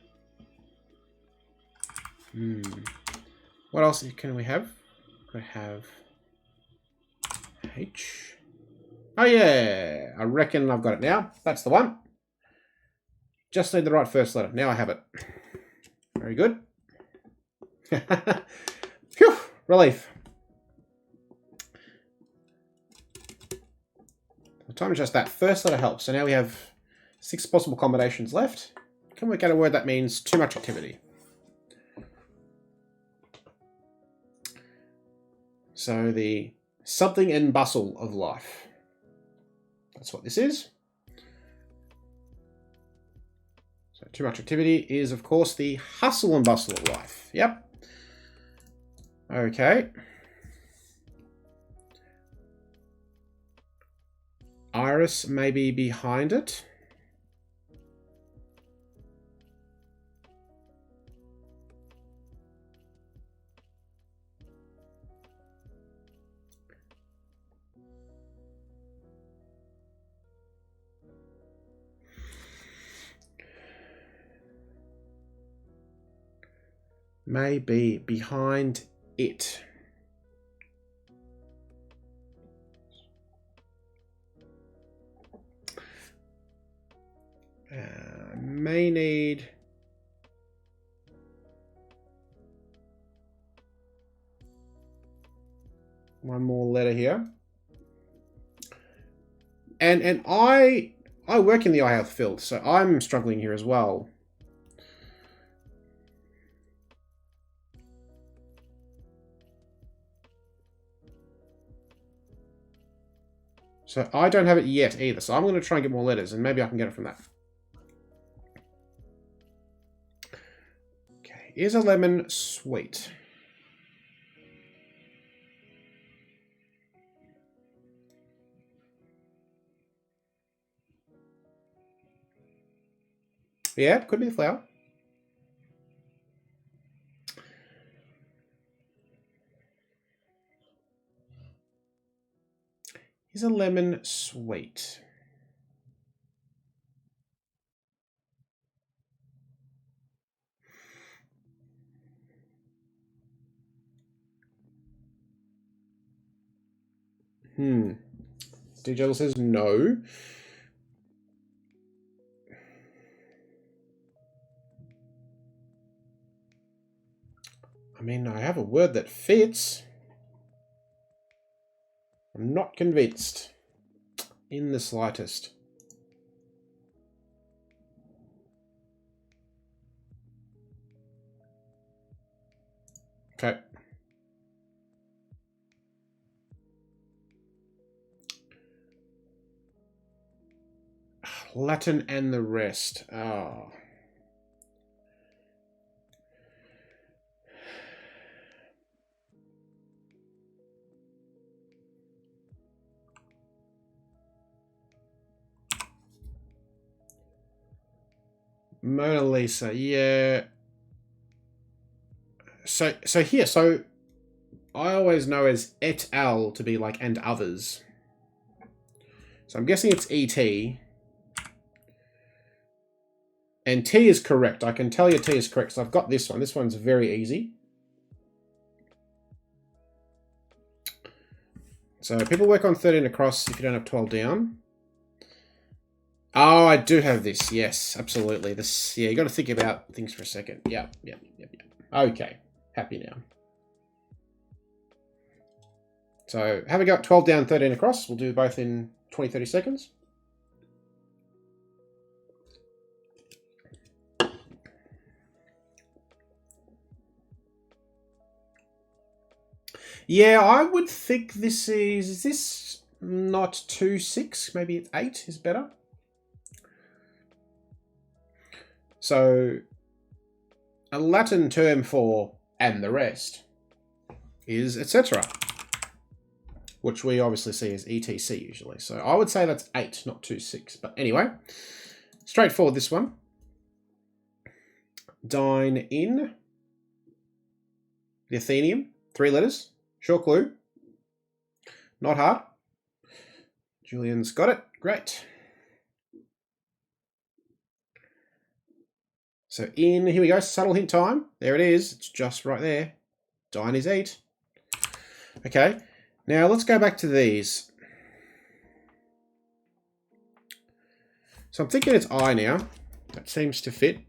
What else can we have? Could have H. Oh yeah, I reckon I've got it now. That's the one. Just need the right first letter. Now I have it. Very good. Phew, relief. The time is just that first letter helps. So now we have 6 possible combinations left. Can we get a word that means too much activity? So the something and bustle of life. That's what this is. So too much activity is, of course, the hustle and bustle of life. Yep. Okay. Iris may be behind it. May be behind it. May need one more letter here. And I work in the iHealth field, so I'm struggling here as well. So I don't have it yet either, so I'm going to try and get more letters, and maybe I can get it from that. Okay, is a lemon sweet? Yeah, could be the flower. Is a lemon sweet? DJ says no. I mean, I have a word that fits. I'm not convinced in the slightest. Okay. Latin and the rest. Oh. Mona Lisa, yeah. So I always know as et al to be like and others. So I'm guessing it's et. And T is correct. I can tell you T is correct. So I've got this one. This one's very easy. So people work on 13 across if you don't have 12 down. Oh, I do have this. Yes, absolutely. This, yeah, you got to think about things for a second. Yeah. Okay, happy now. So have a go at 12 down, 13 across. We'll do both in 20, 30 seconds. Yeah, I would think this is this not 2, 6? Maybe it's 8 is better. So a Latin term for and the rest is etc., which we obviously see as etc usually. So I would say that's 8, not 2, 6. But anyway, straightforward this one. Dine in. The Athenium, 3 letters. Short clue. Not hard. Julian's got it. Great. So in, here we go, subtle hint time. There it is. It's just right there. Dine is eat. Okay. Now let's go back to these. So I'm thinking it's I now. That seems to fit.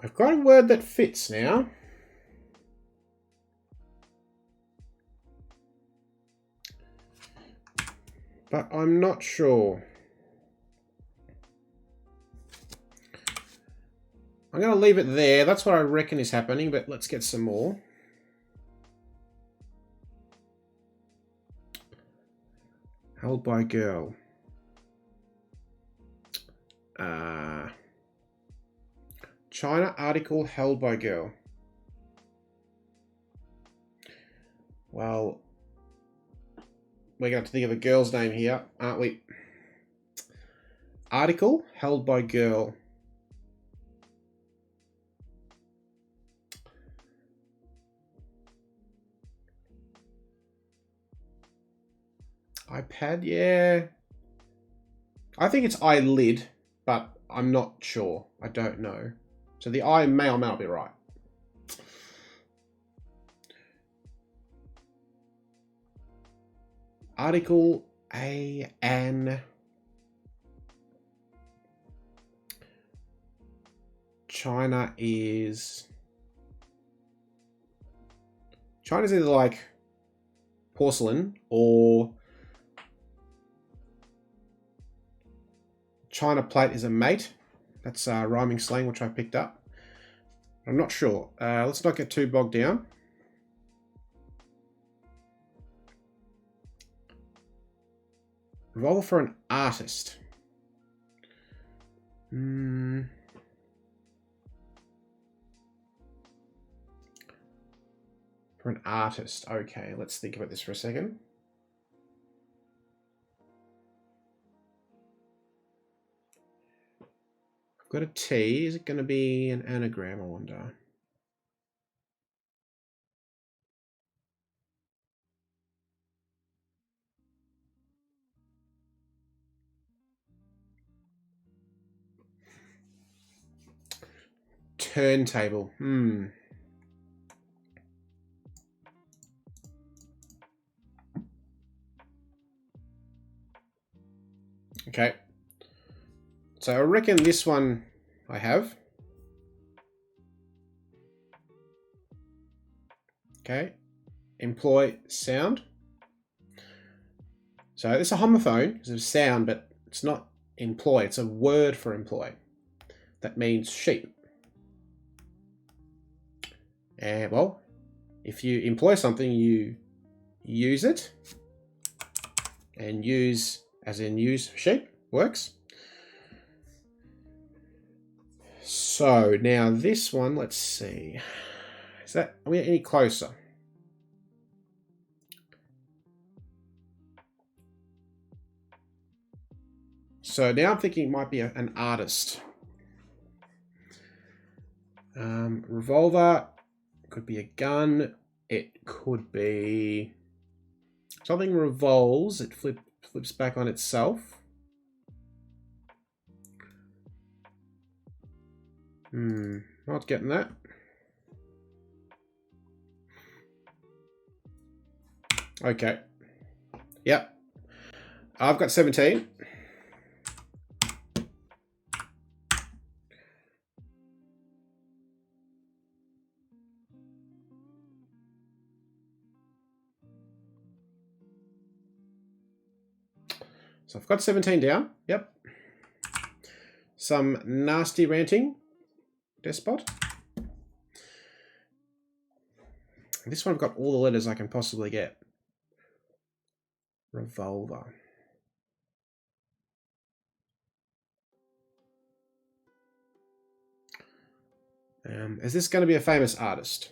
I've got a word that fits now. But I'm not sure. I'm going to leave it there. That's what I reckon is happening, but let's get some more. Held by girl. China article held by girl. Well, we're going to have to think of a girl's name here, aren't we? Article held by girl. iPad, yeah. I think it's eyelid, but I'm not sure. I don't know. So the I may or may not be right. Article an. China is... China's either like porcelain or China plate is a mate. That's rhyming slang, which I picked up. I'm not sure. Let's not get too bogged down. Revolver for an artist. For an artist. Okay, let's think about this for a second. I've got a T. Is it going to be an anagram, I wonder? Turntable. Okay. So I reckon this one I have. Okay. Employ sound. So it's a homophone because of sound, but it's not employ. It's a word for employ. That means sheep. And well, if you employ something, you use it. And use, as in use for sheep, works. So now this one, let's see. Are we any closer? So now I'm thinking it might be an artist. Revolver, could be a gun. It could be something revolves. It flips back on itself. Not getting that. Okay. Yep. I've got 17. So I've got 17 down. Yep. Some nasty ranting. Despot. This one I've got all the letters I can possibly get. Revolver. Is this going to be a famous artist?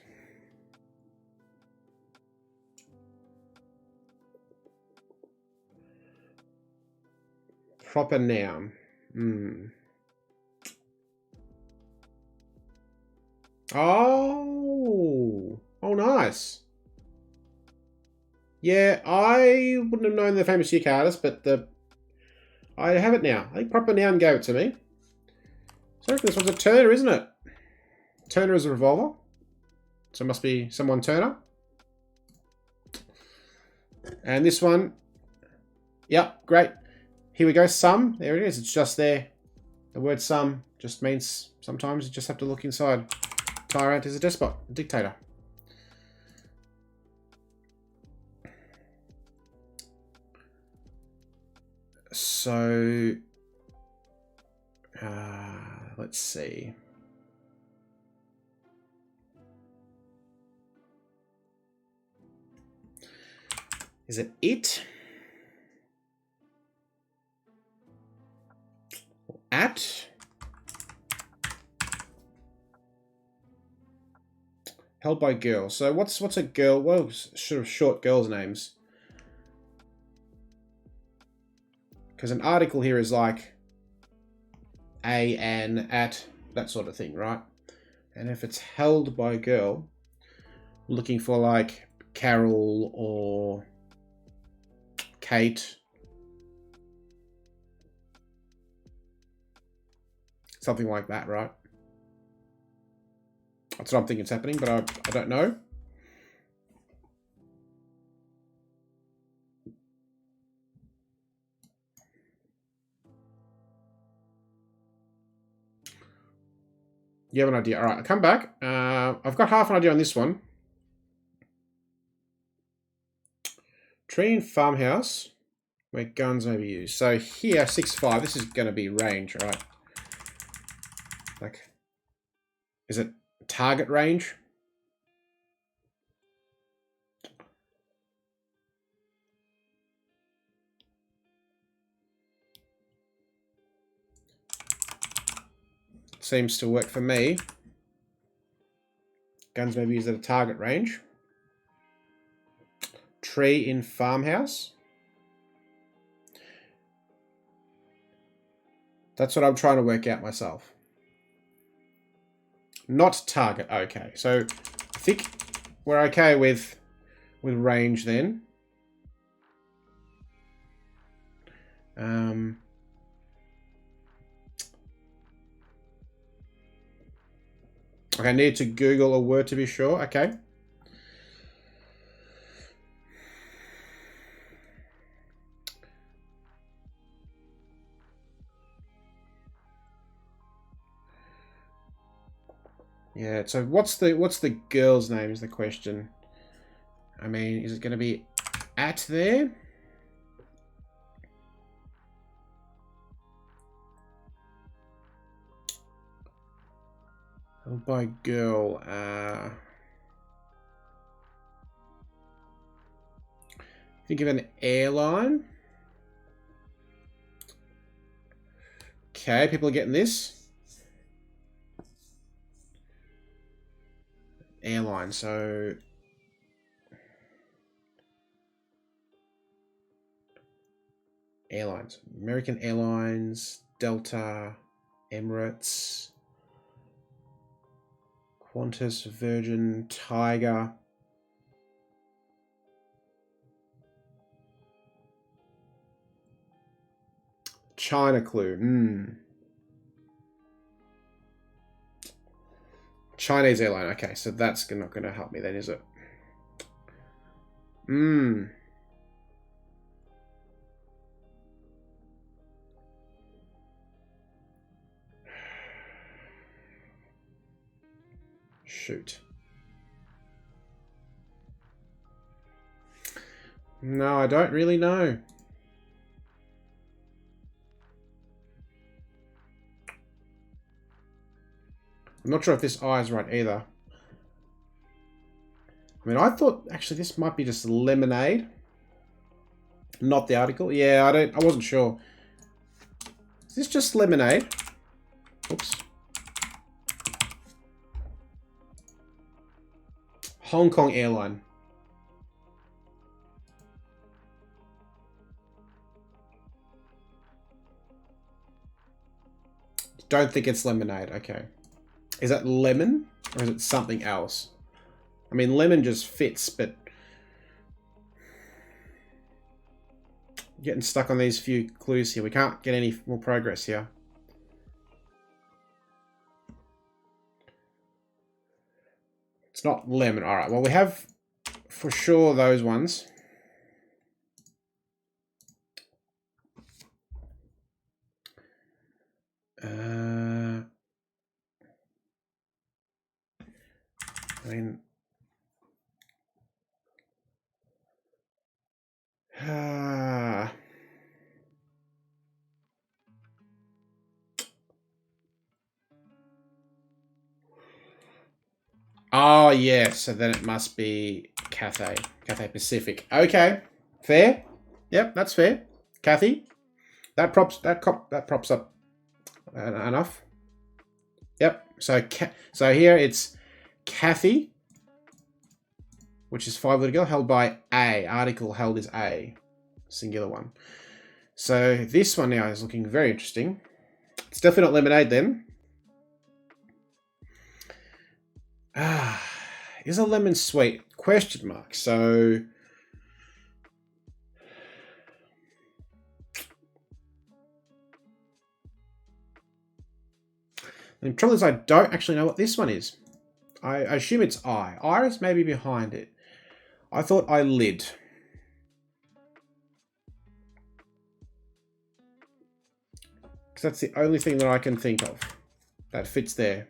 Proper noun. Oh, nice. Yeah, I wouldn't have known the famous UK artist, but I have it now. I think proper noun gave it to me. So I reckon this one's a Turner, isn't it? Turner is a revolver. So it must be someone Turner. And this one, yep, great. Here we go, some. There it is. It's just there. The word some Just means sometimes you just have to look inside. Tyrant is a despot, a dictator. So, let's see. Is it it? At? Held by girl. So what's a girl? Well, sort of short girls' names. Because an article here is like a, an, at, that sort of thing, right? And if it's held by a girl, looking for like Carol or Kate, something like that, right? That's what I'm thinking is happening, but I don't know. You have an idea. All right, I'll come back. I've got half an idea on this one. Tree and farmhouse where guns may be used. So here, 6-5. This is going to be range, right? Like, is it target range? Seems to work for me. Guns may be used at a target range. Tree in farmhouse. That's what I'm trying to work out myself. Not target. Okay, so I think we're okay with range then. Okay, I need to Google a word to be sure. Okay. Yeah, so what's the girl's name is the question. I mean, is it going to be at there? Oh, by girl. Think of an airline. Okay, people are getting this. Airline, so airlines. American Airlines, Delta, Emirates, Qantas, Virgin, Tiger. China clue. Chinese airline. Okay, so that's not going to help me then, is it? Shoot. No, I don't really know. I'm not sure if this I is right either. I mean, I thought actually this might be just lemonade, not the article. Yeah, I wasn't sure. Is this just lemonade? Oops. Hong Kong airline. Don't think it's lemonade. Okay. Is that lemon or is it something else? I mean, lemon just fits, but getting stuck on these few clues here. We can't get any more progress here. It's not lemon. All right. Well, we have for sure those ones. I mean, oh, yeah, so then it must be Cathay Pacific. Okay, fair. Yep, that's fair. Cathay. That props up enough. Yep. So here it's Cathay, which is 5 letter girl, held by A. Article held is A, singular one. So this one now is looking very interesting. It's definitely not lemonade then. Is a lemon sweet? Question mark. So the trouble is I don't actually know what this one is. I assume it's I. Iris may be behind it. I thought eyelid. Because that's the only thing that I can think of that fits there.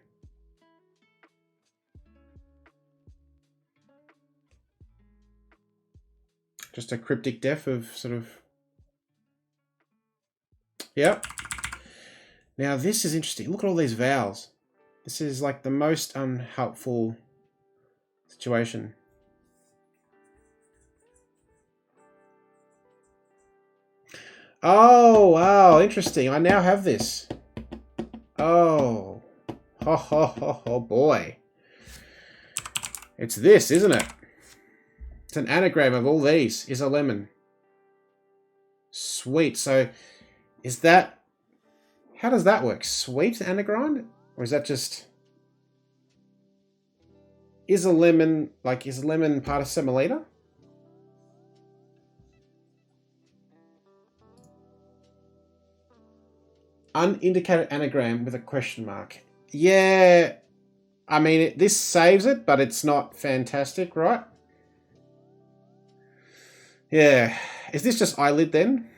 Just a cryptic def of sort of... Yep. Now this is interesting. Look at all these vowels. This is like the most unhelpful situation. Oh, wow, interesting. I now have this. Oh. Ho, ho, ho, ho, boy. It's this, isn't it? It's an anagram of all these. Is a lemon. Sweet. So, is that... How does that work? Sweet anagram? Or is that just... Is a lemon... Like, is a lemon part of semolina? Unindicated anagram with a question mark. Yeah, I mean, this saves it, but it's not fantastic, right? Yeah. Is this just eyelid then?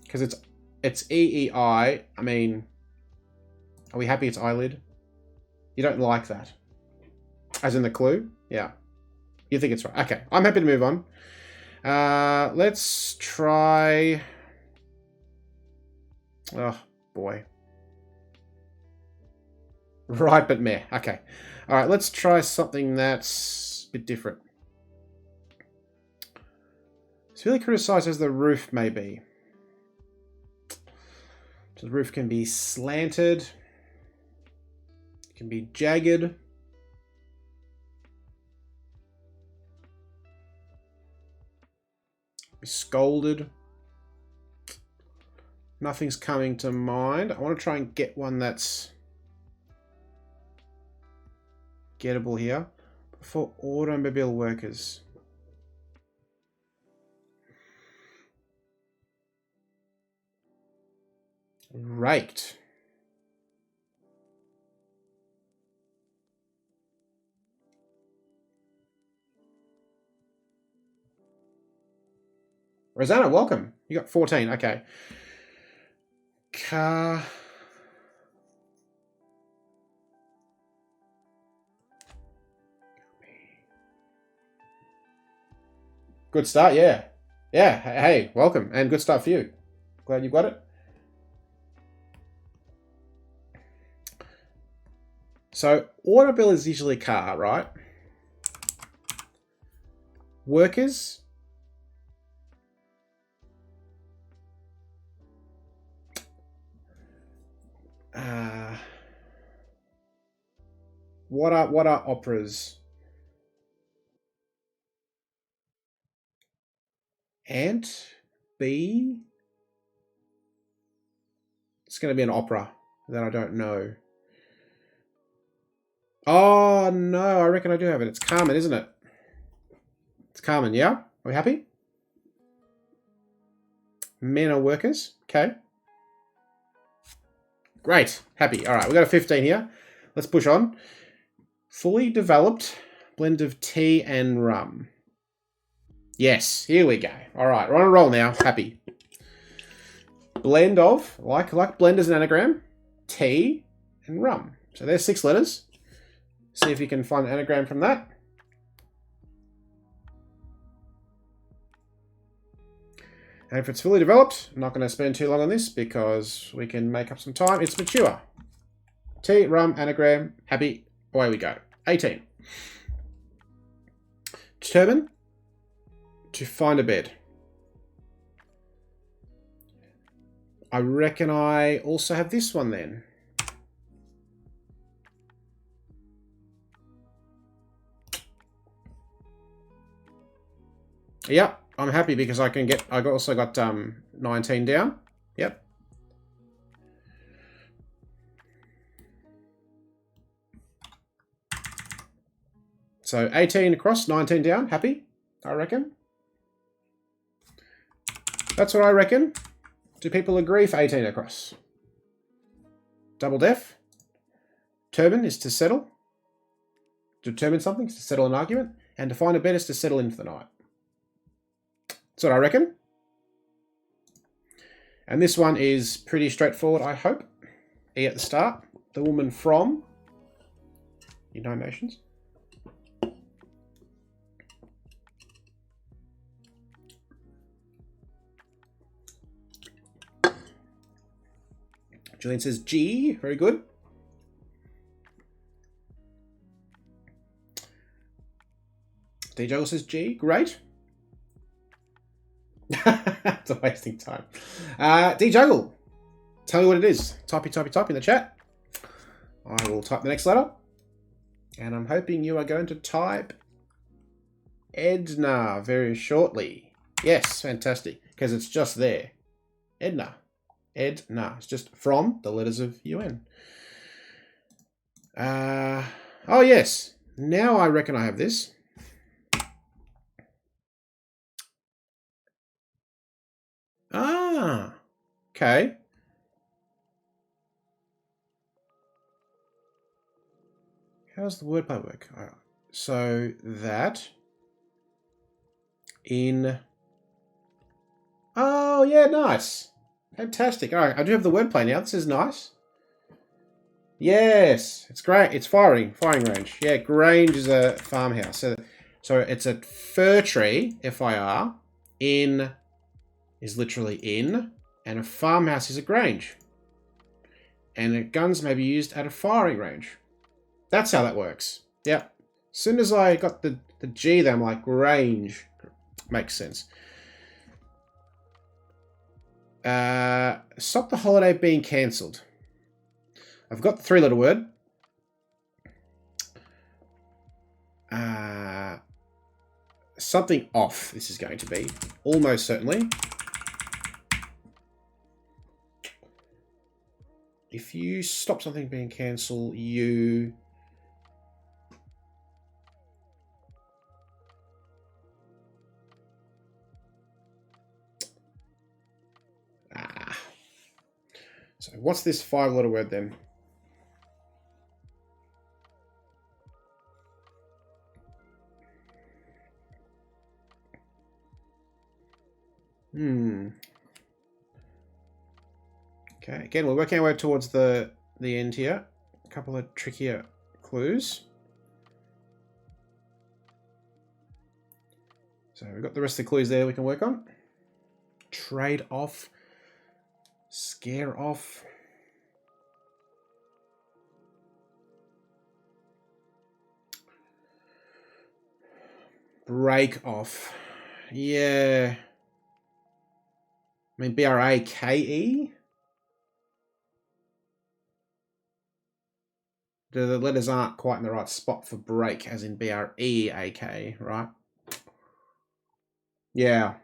Because it's EEI. I mean, are we happy it's eyelid? You don't like that? As in the clue? Yeah. You think it's right. Okay, I'm happy to move on. Let's try... Oh, boy. Right, but meh. Okay. All right, let's try something that's a bit different. It's really criticised as the roof may be. So the roof can be slanted. It can be jagged. Be scolded. Nothing's coming to mind. I want to try and get one that's gettable here. For automobile workers. Raked. Rosanna, welcome. You got 14. Okay. Car. Good start, yeah. Yeah, hey, welcome. And good start for you. Glad you got it. So, automobile is usually car, right? Workers. What are operas? Ant? Bee? It's going to be an opera that I don't know. Oh, no, I reckon I do have it. It's Carmen, isn't it? It's Carmen, yeah? Are we happy? Men are workers. Okay. Great. Happy. All right, we've got a 15 here. Let's push on. Fully developed blend of tea and rum. Yes, here we go. All right, we're on a roll now. Happy. Blend of, like blend as an anagram, tea and rum. So there's 6 letters. See if you can find an anagram from that. And if it's fully developed, I'm not going to spend too long on this because we can make up some time. It's mature. Tea, rum, anagram, happy, away we go. 18. Determine to find a bed. I reckon I also have this one then. Yep, I'm happy because I also got 19 down. Yep. So 18 across, 19 down, happy, I reckon. That's what I reckon. Do people agree for 18 across? Double def. Determine is to settle. Determine something is to settle an argument. And to find a bed is to settle in for the night. That's what I reckon. And this one is pretty straightforward, I hope. E at the start. The woman from United Nations. Julian says G. Very good. D Juggle says G. Great. It's a wasting time. D Juggle. Tell me what it is. Type in the chat. I will type the next letter. And I'm hoping you are going to type Edna very shortly. Yes, fantastic. Because it's just there. Edna. Edna. It's just from the letters of UN. Oh, yes. Now I reckon I have this. Ah, okay. How does the wordplay work? So that in... Oh, yeah, nice. Fantastic. All right, I do have the wordplay now. This is nice. Yes, it's great. It's firing range. Yeah, Grange is a farmhouse. So it's a fir tree, FIR. In is literally in, and a farmhouse is a grange. And guns may be used at a firing range. That's how that works. Yep. As soon as I got the G there, I'm like, range. Makes sense. Stop the holiday being cancelled. I've got the 3-letter word. Something off, this is going to be. Almost certainly. If you stop something being cancelled, you... So what's this 5-letter word then? Okay, again, we're working our way towards the end here. A couple of trickier clues. So we've got the rest of the clues there we can work on. Trade off. Scare off. Break off. Yeah. I mean, B-R-A-K-E? The letters aren't quite in the right spot for break, as in B-R-E-A-K, right? Yeah.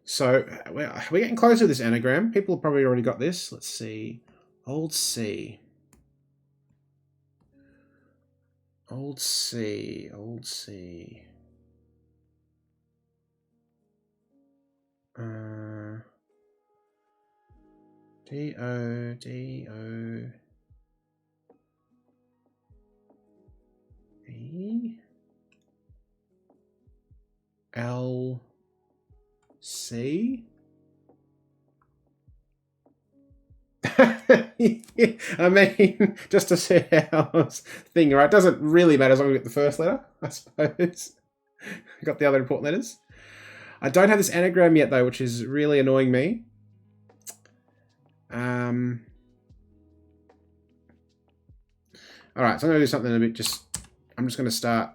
So, we're getting close to this anagram. People have probably already got this. Let's see. Old C. Old C. Old C. D-O, D-O, E, L, C. I mean, just to see how I was thinking, right? Doesn't really matter as long as we get the first letter, I suppose. Got the other important letters. I don't have this anagram yet, though, which is really annoying me. All right, so I'm going to do something a bit I'm just going to start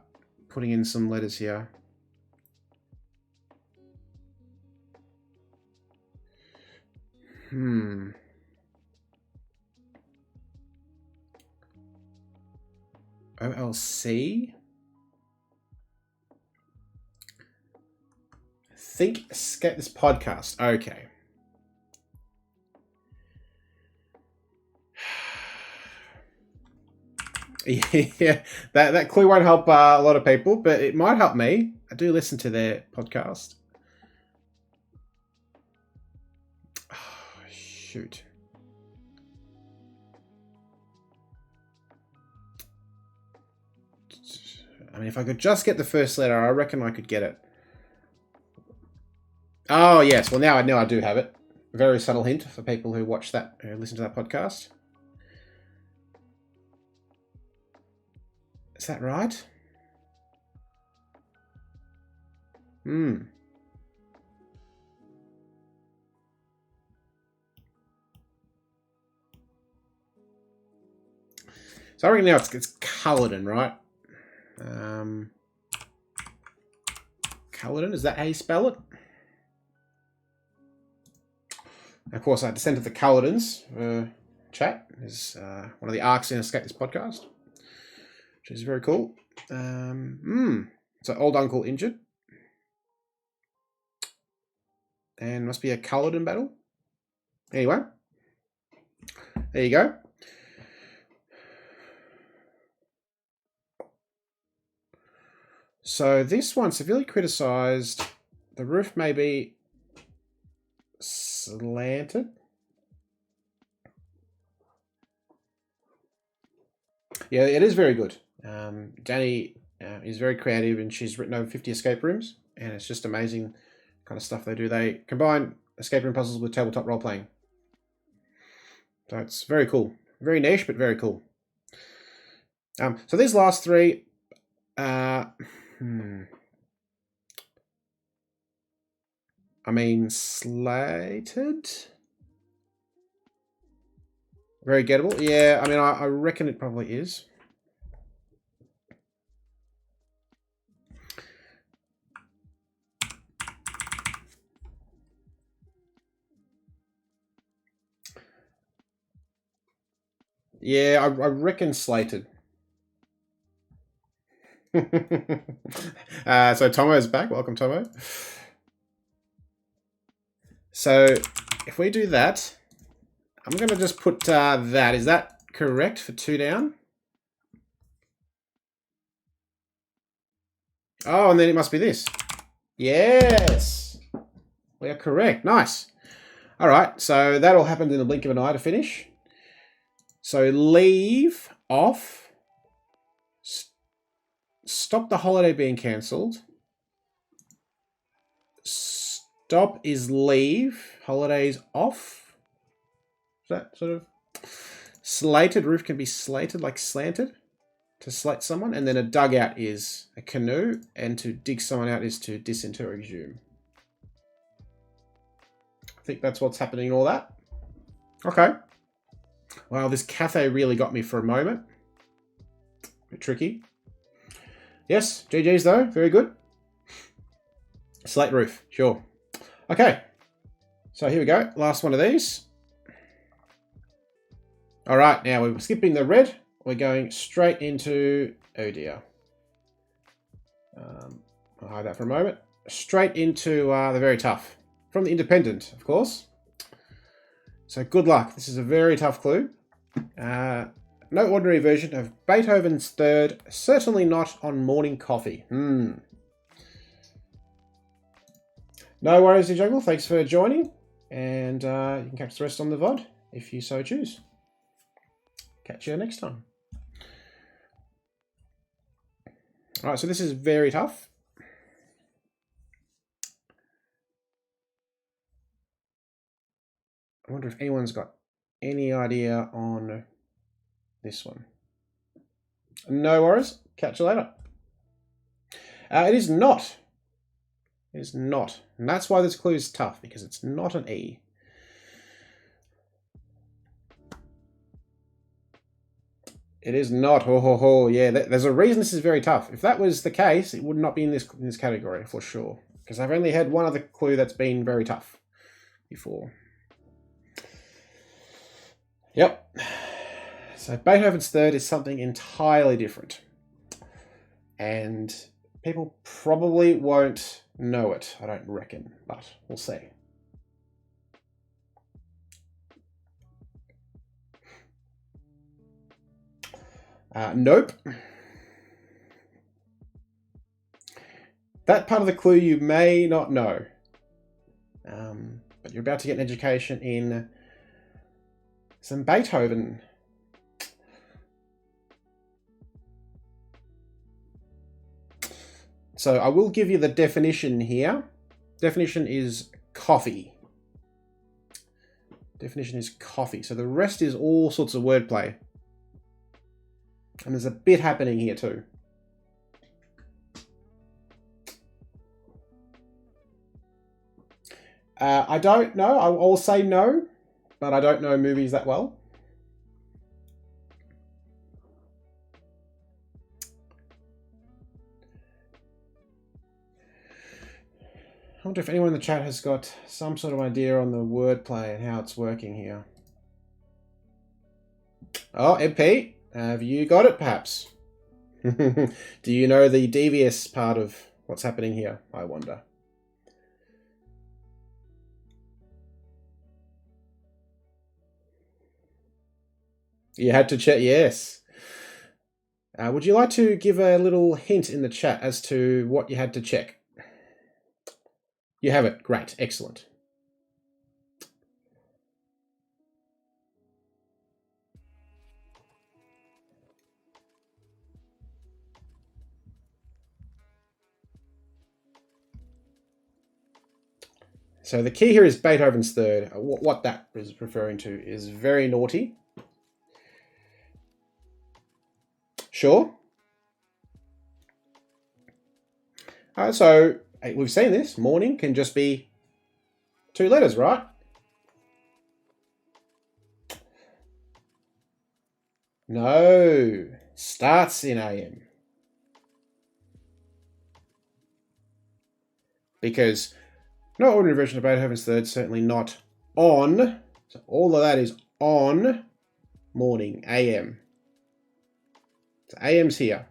putting in some letters here. OLC? Think Escape This Podcast. Okay. Yeah, that clue won't help a lot of people, but it might help me. I do listen to their podcast. Oh, shoot. I mean, if I could just get the first letter, I reckon I could get it. Oh, yes. Well, now I know I do have it. Very subtle hint for people who watch that, who listen to that podcast. Is that right? So I reckon now it's Culloden, right? Culloden, is that how you spell it? Of course, I descend to the Cullodens. Chat is one of the arcs in Escape This Podcast, which is very cool. So old uncle injured, and must be a Culloden battle. Anyway, there you go. So this one severely criticised. The roof may be slanted. Yeah, it is very good. Danny is very creative, and she's written over 50 escape rooms, and it's just amazing kind of stuff they do. They combine escape room puzzles with tabletop role playing. So it's very cool. Very niche, but very cool. So these last three, I mean, slated. Very gettable. Yeah, I mean, I reckon it probably is. Yeah, I reckon slated. So Tomo's back. Welcome, Tomo. So if we do that, I'm going to just put that. Is that correct for 2 down? Oh, and then it must be this. Yes. We are correct. Nice. All right. So that all happened in the blink of an eye to finish. So leave off. Stop the holiday being cancelled. Stop is leave. Holidays off. Is that sort of slated? Roof can be slated, like slanted, to slate someone. And then a dugout is a canoe. And to dig someone out is to disinter or exhume. I think that's what's happening in all that. Okay. Wow, this cafe really got me for a moment. A bit tricky. Yes, GG's though. Very good. Slate roof. Sure. Okay. So here we go. Last one of these. All right. Now we're skipping the red. We're going straight into... Oh dear. I'll hide that for a moment. Straight into the very tough. From the Independent, of course. So good luck. This is a very tough clue. No ordinary version of Beethoven's Third. Certainly not on morning coffee. No worries, the Jungle. Thanks for joining. And you can catch the rest on the VOD if you so choose. Catch you next time. All right, so this is very tough. I wonder if anyone's got any idea on this one? No worries. Catch you later. It is not. It is not. And that's why this clue is tough, because it's not an E. It is not. Ho, ho, ho. Yeah, there's a reason this is very tough. If that was the case, it would not be in this category, for sure. Because I've only had one other clue that's been very tough before. Yep. So Beethoven's Third is something entirely different. And people probably won't know it, I don't reckon, but we'll see. Nope. That part of the clue you may not know. But you're about to get an education in some Beethoven. So I will give you the definition here. Definition is coffee. Definition is coffee. So the rest is all sorts of wordplay. And there's a bit happening here too. I don't know. I'll say no, but I don't know movies that well. I wonder if anyone in the chat has got some sort of idea on the wordplay and how it's working here. Oh, MP, have you got it perhaps? Do you know the devious part of what's happening here, I wonder? You had to check, yes. Would you like to give a little hint in the chat as to what you had to check? You have it. Great. Excellent. So the key here is Beethoven's Third. What that is referring to is very naughty. Sure. So we've seen this. Morning can just be 2 letters, right? No. Starts in AM. Because no ordinary version of Beethoven's Third, certainly not on. So all of that is on morning, AM. So AM's here.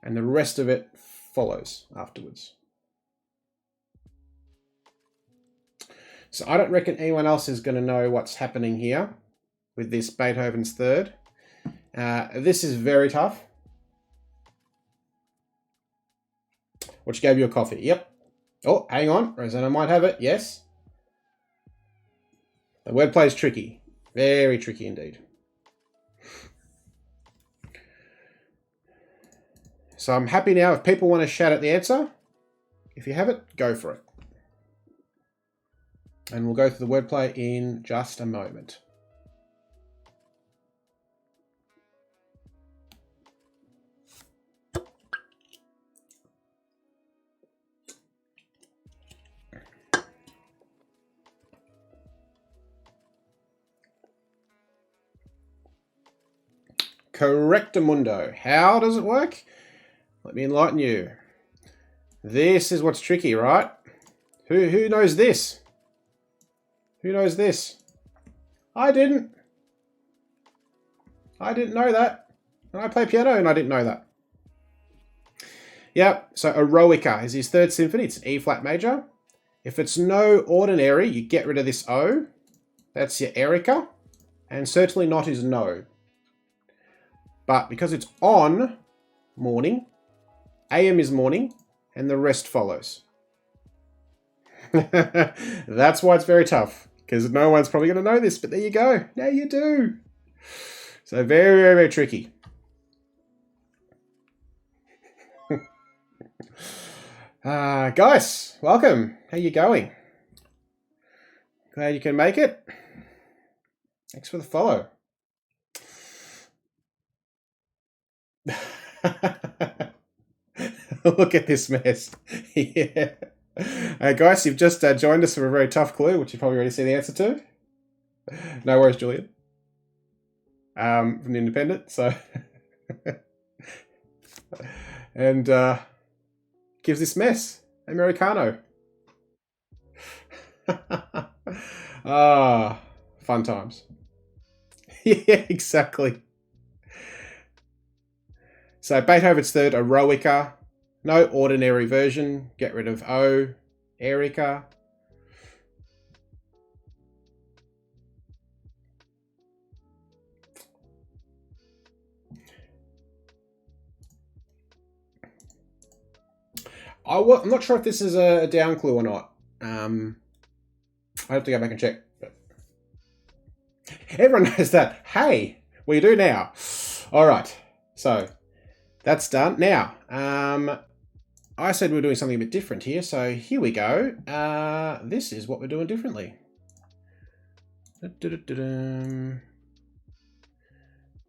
And the rest of it follows afterwards. So I don't reckon anyone else is going to know what's happening here with this Beethoven's Third. This is very tough. Which gave you a coffee. Yep. Oh, hang on. Rosanna might have it. Yes. The wordplay is tricky. Very tricky indeed. So I'm happy now if people want to shout out the answer. If you have it, go for it. And we'll go through the wordplay in just a moment. Correctamundo. How does it work? Let me enlighten you. This is what's tricky, right? Who knows this? Who knows this? I didn't. I didn't know that. And I play piano and I didn't know that. Yep, so Eroica is his Third Symphony. It's an E flat major. If it's no ordinary, you get rid of this O. That's your Erica. And certainly not is no. But because it's on morning, AM is morning, and the rest follows. That's why it's very tough, because no one's probably going to know this, but there you go. Now you do. So very, very, very tricky. Guys, welcome. How you going? Glad you can make it. Thanks for the follow. Look at this mess. Yeah. Guys, you've just joined us for a very tough clue, which you probably already see the answer to. No worries, Julian. From the Independent, so... and gives this mess. Americano. Fun times. Yeah, exactly. So Beethoven's third, Eroica. No ordinary version. Get rid of O. Erica. I'm not sure if this is a down clue or not. I have to go back and check. But everyone knows that. Hey, we do now. All right. So that's done. Now, I said we are doing something a bit different here. So here we go. This is what we're doing differently.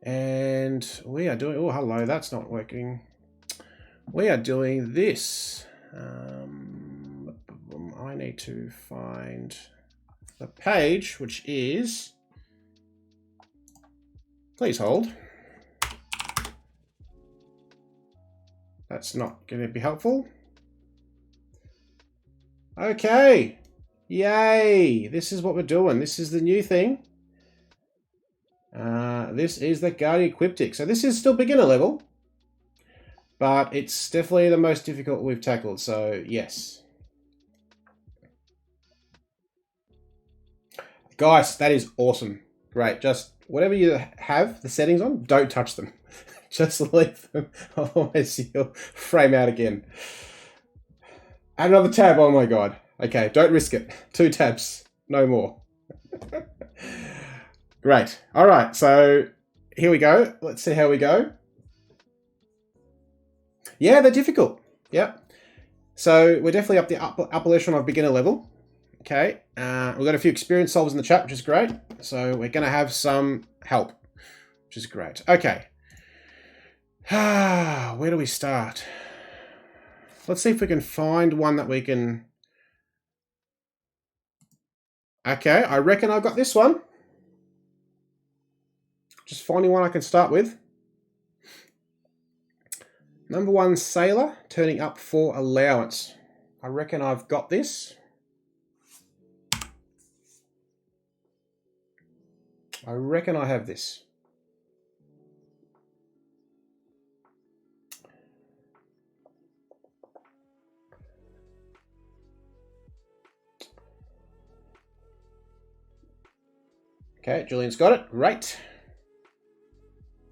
And we are doing... Oh, hello. That's not working. We are doing this. I need to find the page, which is... Please hold. That's not going to be helpful. Okay. Yay. This is what we're doing. This is the new thing. This is the Guardian Cryptic. So this is still beginner level, but it's definitely the most difficult we've tackled. So yes. Guys, that is awesome. Great. Just whatever you have the settings on, don't touch them. Just leave them, otherwise you'll frame out again. Add another tab, oh my god. Okay, don't risk it. 2 tabs, no more. Great. All right, so here we go. Let's see how we go. Yeah, they're difficult. Yep. So we're definitely up the upper echelon of beginner level. Okay, we've got a few experienced solvers in the chat, which is great. So we're going to have some help, which is great. Okay. Where do we start? Let's see if we can find one that we can... Okay, I reckon I've got this one. Just finding one I can start with. Number 1, Sailor, turning up for allowance. I reckon I've got this. I reckon I have this. Okay, Julian's got it. Great.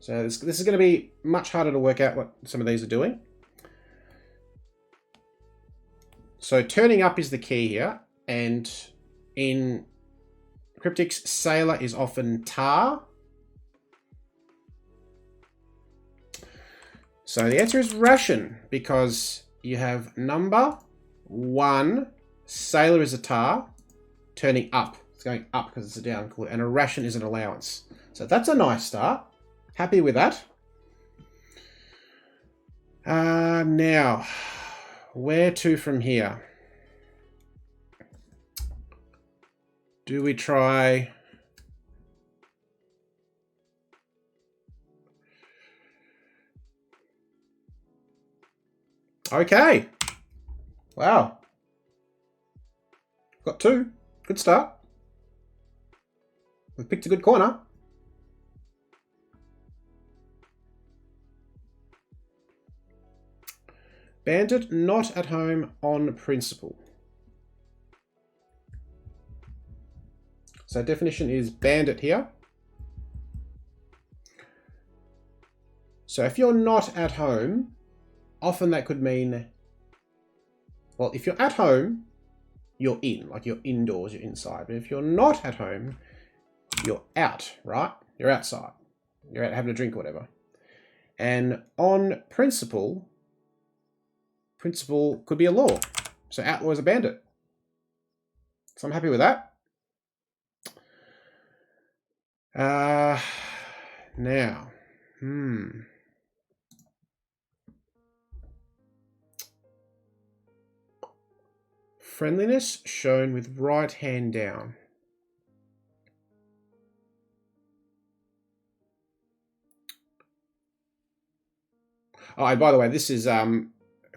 So this is going to be much harder to work out what some of these are doing. So turning up is the key here. And in Cryptics, Sailor is often tar. So the answer is ration, because you have number 1, Sailor is a tar, turning up. It's going up because it's a down clue, and a ration is an allowance. So that's a nice start. Happy with that. Now, where to from here? Do we try... Okay. Wow. Got 2. Good start. We've picked a good corner. Bandit not at home on principle. So definition is bandit here. So if you're not at home, often that could mean, well, if you're at home, you're in, like you're indoors, you're inside. But if you're not at home, you're out, right? You're outside. You're out having a drink or whatever. And on principle, principle could be a law. So outlaw is a bandit. So I'm happy with that. Now, friendliness shown with right hand down. Oh, and by the way, this is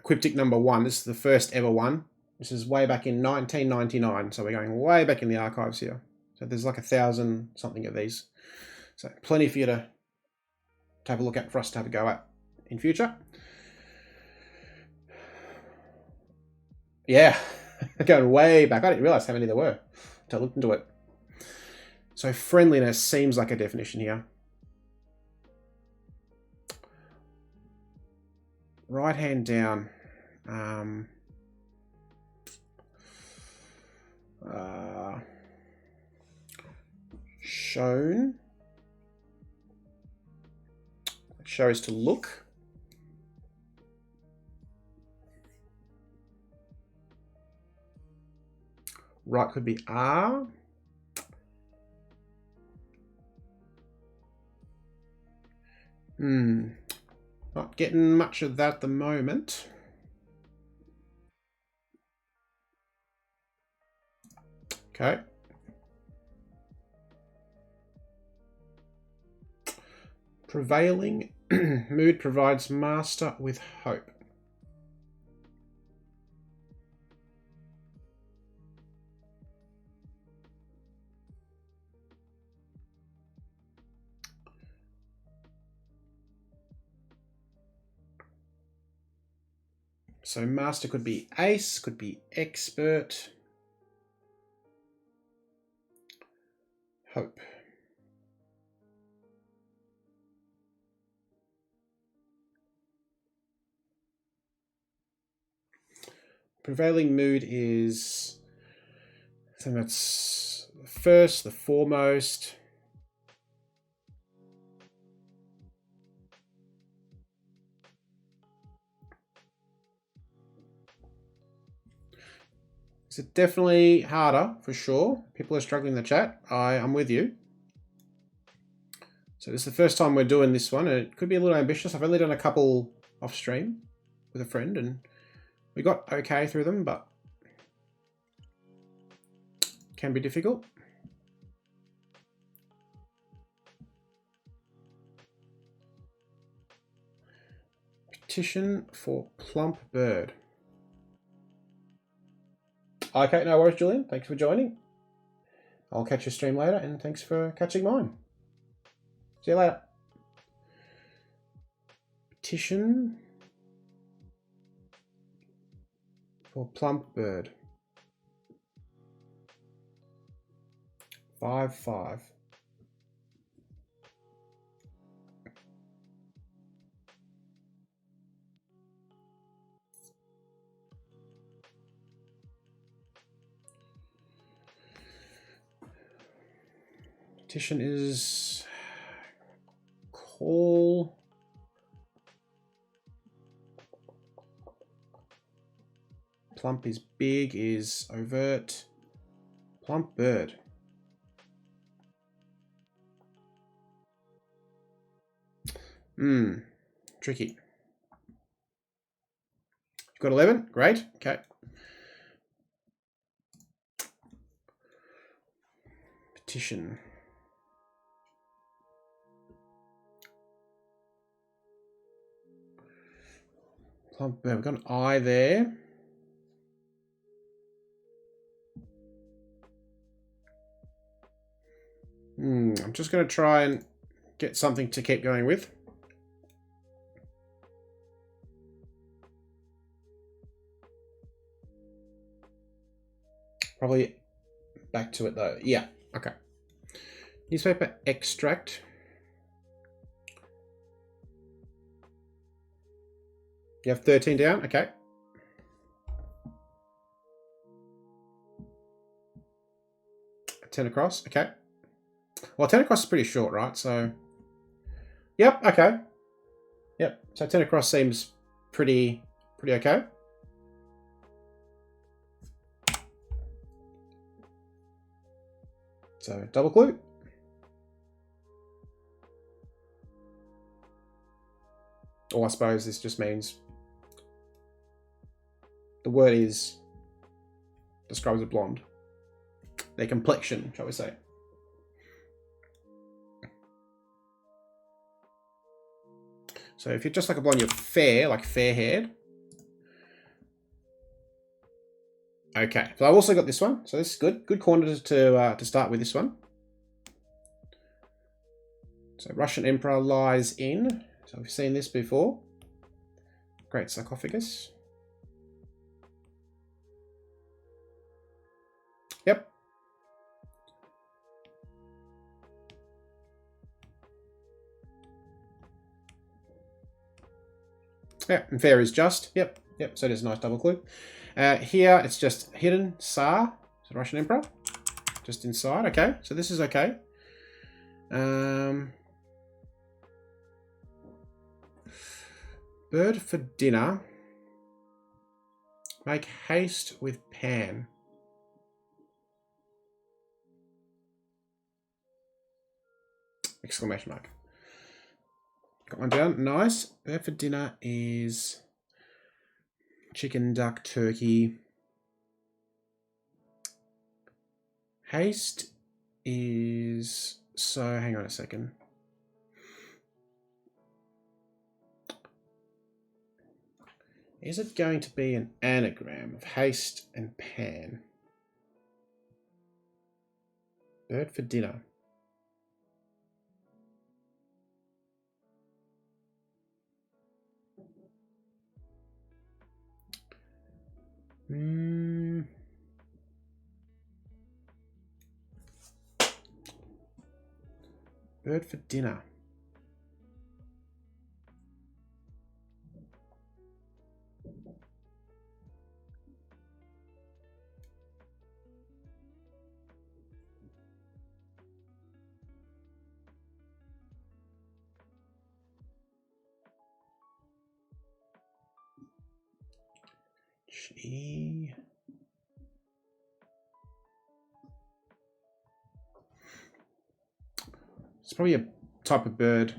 Cryptic number 1. This is the first ever one. This is way back in 1999, so we're going way back in the archives here. So there's like 1,000 something of these. So plenty for you to have a look at, for us to have a go at in future. Yeah, going way back. I didn't realize how many there were until I looked into it. So friendliness seems like a definition here. Right hand down. Shown. Shows to look. Right could be R. Not getting much of that at the moment. Okay. Prevailing mood provides master with hope. So master could be ace, could be expert. Hope. Prevailing mood is, I think that's the first, the foremost. It's definitely harder, for sure. People are struggling in the chat. I'm with you. So this is the first time we're doing this one, and it could be a little ambitious. I've only done a couple off stream with a friend, and we got okay through them, but can be difficult. Petition for plump bird. Okay, no worries, Julian. Thanks for joining. I'll catch your stream later, and thanks for catching mine. See you later. Petition for plump bird. 5-5. Petition is call. Plump is big, is overt. Plump bird. Tricky. You've got 11? Great. Okay. Petition. Plump bird. We've got an I there. I'm just going to try and get something to keep going with. Probably back to it though. Yeah, okay. Newspaper extract. You have 13 down? Okay. A 10 across, okay. Well, 10 across is pretty short, right? So, yep, okay. Yep, so 10 across seems pretty okay. So, double clue. Or I suppose this just means the word is describes a blonde. Their complexion, shall we say. So if you're just like a blonde, you're fair, like fair-haired. Okay, so I've also got this one. So this is good. Good corner to start with this one. So Russian Emperor lies in. So we've seen this before. Great sarcophagus. Yep. Yeah, and fair is just. Yep. Yep. So there's a nice double clue. Here it's just hidden Tsar, so Russian Emperor, just inside. Okay, so this is okay. Bird for dinner. Make haste with pan. Exclamation mark. Got one down. Nice. Bird for dinner is chicken, duck, turkey. Haste is... So, hang on a second. Is it going to be an anagram of haste and pan? Bird for dinner. Bird for dinner. Gee. It's probably a type of bird.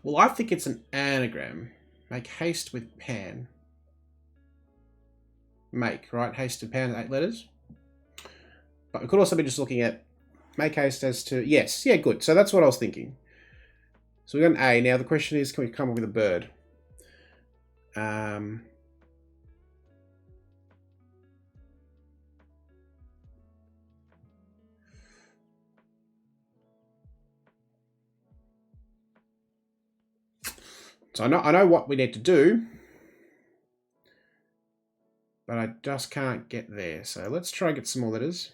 Well, I think it's an anagram. Make haste with pan. Make, right? Haste with pan, 8 letters. But we could also be just looking at make haste as to... Yes, yeah, good. So that's what I was thinking. So we got an A. Now the question is, can we come up with a bird? So I know what we need to do, but I just can't get there. So let's try and get some more letters.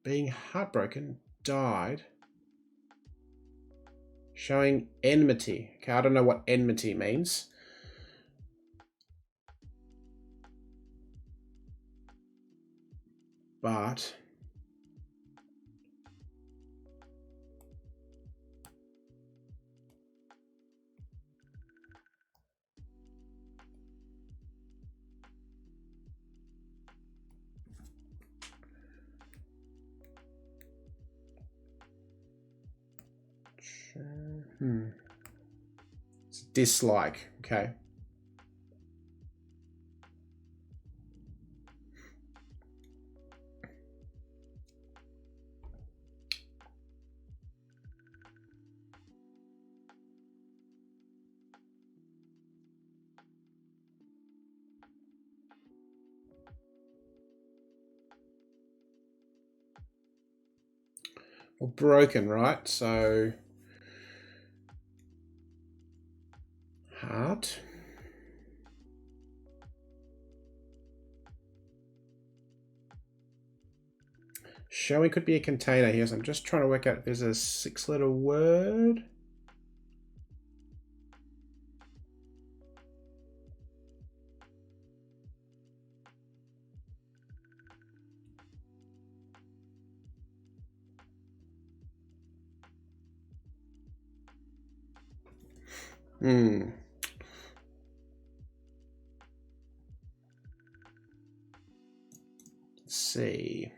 Being heartbroken, died. Showing enmity. Okay, I don't know what enmity means. But... It's dislike. Okay. Well, broken, right? So heart. Showing could be a container here, so I'm just trying to work out if there's a 6-letter word. Let's see.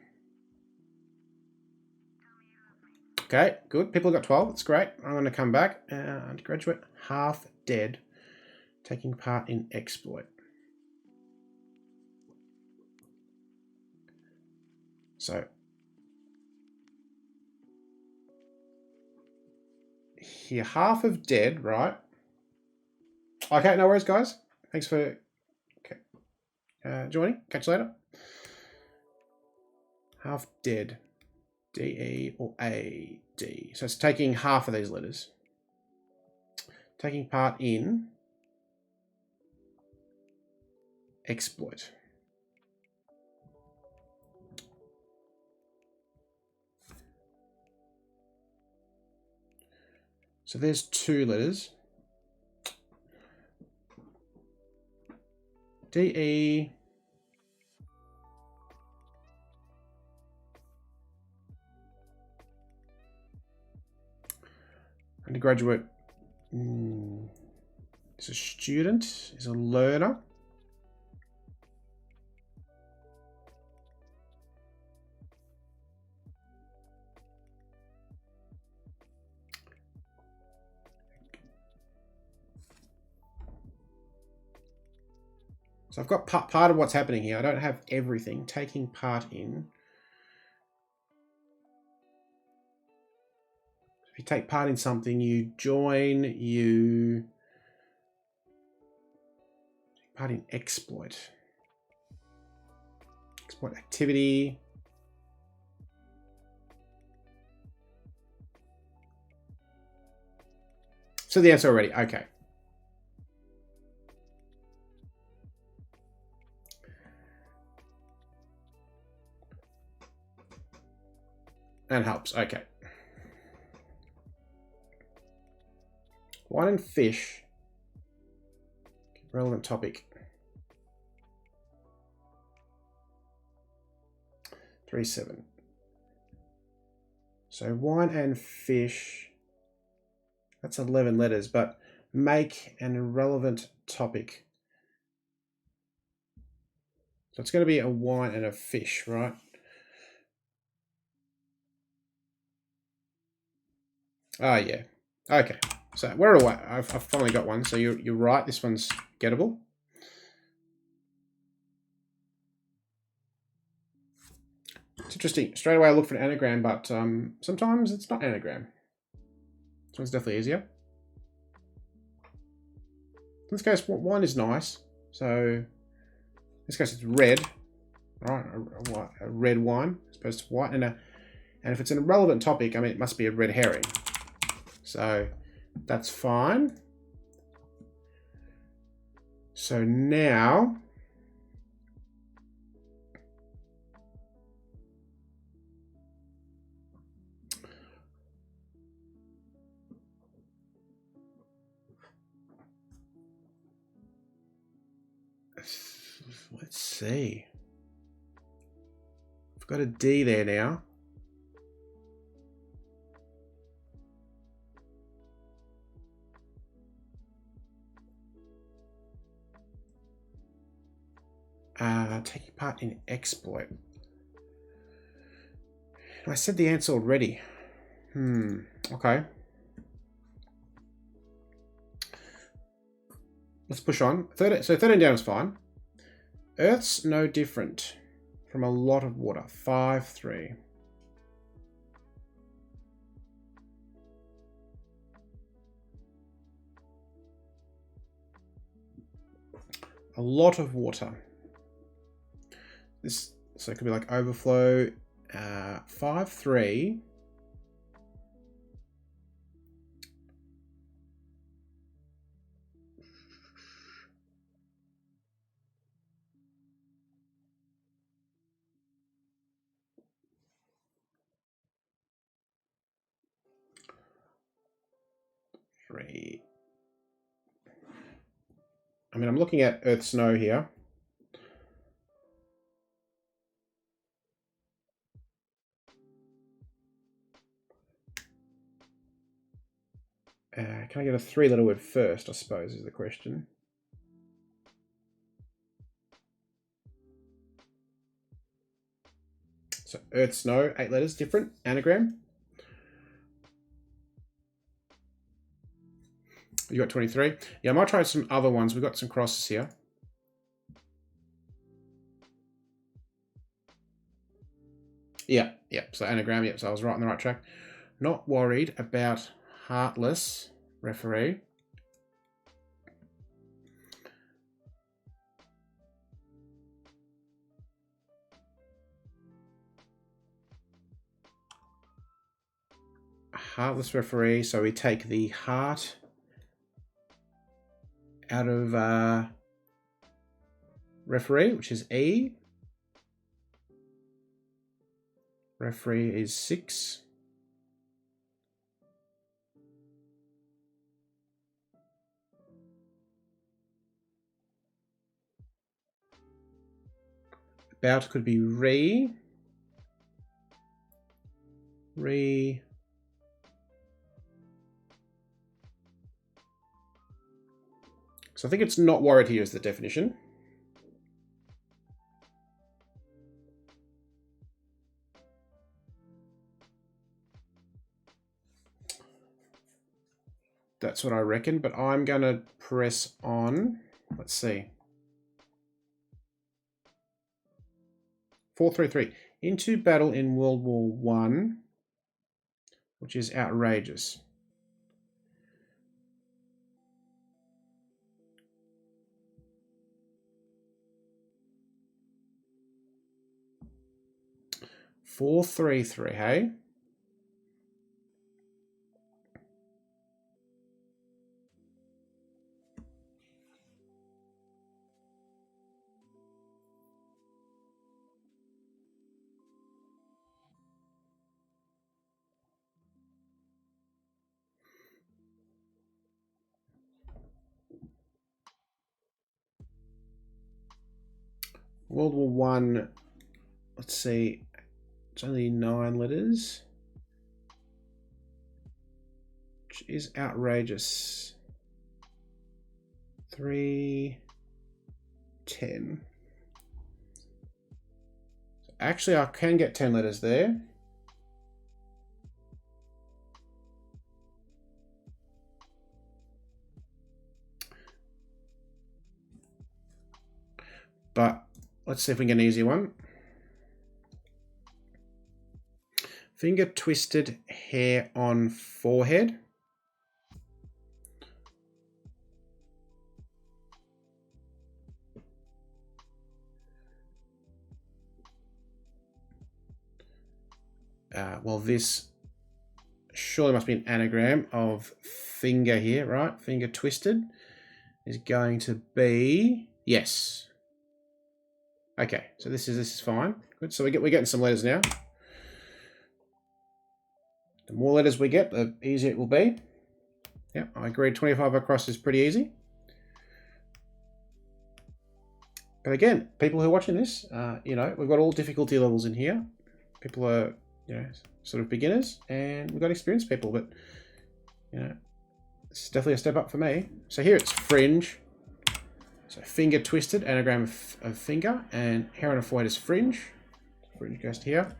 Okay, good. People got 12. That's great. I'm going to come back. Undergraduate, half dead, taking part in exploit. So here, half of dead, right? Okay, no worries, guys. Thanks for joining. Catch you later. Half dead. D-E or A-D. So it's taking half of these letters. Taking part in exploit. So there's 2 letters. D-E. Undergraduate is a student, is a learner. So I've got part of what's happening here. I don't have everything. Taking part in. If you take part in something, you join, you take part in exploit. Exploit activity. So the answer already. Okay. That helps. Okay. Wine and fish. Relevant topic. 3-7. So wine and fish. That's 11 letters, but make an irrelevant topic. So it's going to be a wine and a fish, right? Oh, yeah. Okay. So we're away. I've finally got one. So you're right. This one's gettable. It's interesting. Straight away I look for an anagram, but sometimes it's not anagram. This one's definitely easier. In this case, wine is nice. So in this case, it's red. All right, a red wine as opposed to white. And if it's an irrelevant topic, I mean, it must be a red herring. So that's fine. So now let's see. I've got a D there now. Taking part in exploit. I said the answer already. Okay. Let's push on. So 13 down is fine. Earth's no different from a lot of water. 5-3. A lot of water. So it could be like overflow. 5-3. I mean, I'm looking at Earth snow here. Can I get a 3-letter word first, I suppose, is the question. So earth, snow, 8 letters, different. Anagram. You got 23. Yeah, I might try some other ones. We've got some crosses here. Yeah. So anagram, yep. So I was right on the right track. Not worried about heartless referee. Heartless referee. So we take the heart out of referee, which is E. Referee is 6. About could be re. So I think it's not worried here is the definition. That's what I reckon, but I'm going to press on. Let's see. 433. Into battle in World War One, which is outrageous. "433, hey? World War One, let's see, it's only 9 letters, which is outrageous. 310. Actually, I can get 10 letters there. But let's see if we can get an easy one. Finger twisted, hair on forehead. Well, this surely must be an anagram of finger here, right? Finger twisted is going to be, yes. Okay, so this is fine. Good. So we're getting some letters now. The more letters we get, the easier it will be. Yeah, I agree. 25 across is pretty easy. But again, people who are watching this, we've got all difficulty levels in here. People are, sort of beginners, and we've got experienced people, but, it's definitely a step up for me. So here it's fringe. So finger twisted, anagram of finger, and hair on a forehead is fringe. Fringe goes to here.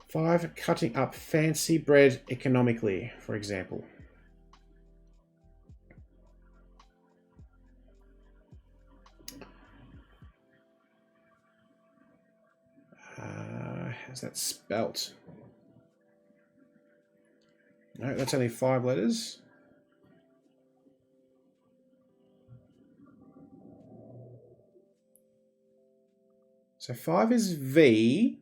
5, cutting up fancy bread economically, for example. How's that spelt? No, that's only 5 letters. So 5 is V.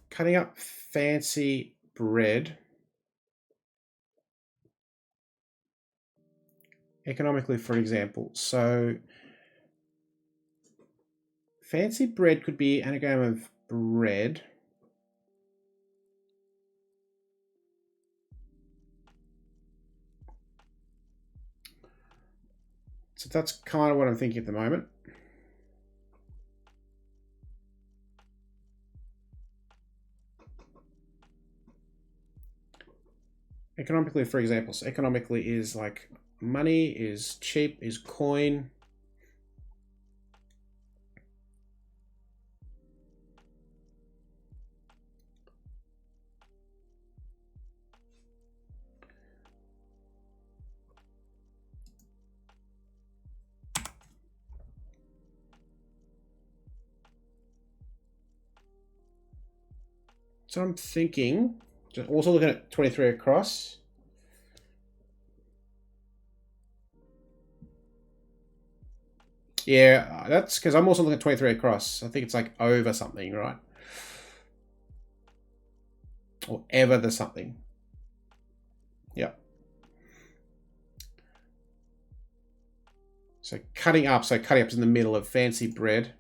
Cutting up fancy bread. Economically, for example. So fancy bread could be anagram of bread. So that's kind of what I'm thinking at the moment. Economically, for example, so economically is like money, is cheap, is coin. So I'm thinking, just also looking at 23 across. Yeah, that's because I'm also looking at 23 across. I think it's like over something, right? Or ever the something. Yep. So cutting up. So cutting up's in the middle of fancy bread.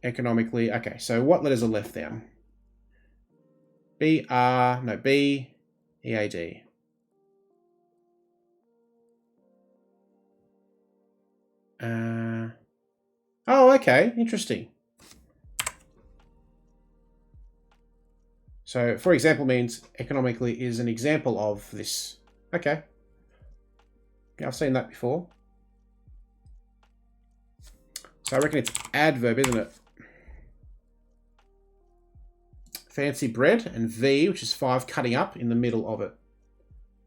Economically. Okay, so what letters are left down? B, R, no, B, E, A, D. Oh, okay, interesting. So, for example means economically is an example of this. Okay. Yeah, I've seen that before. So I reckon it's adverb, isn't it? Fancy bread, and V, which is 5, cutting up in the middle of it,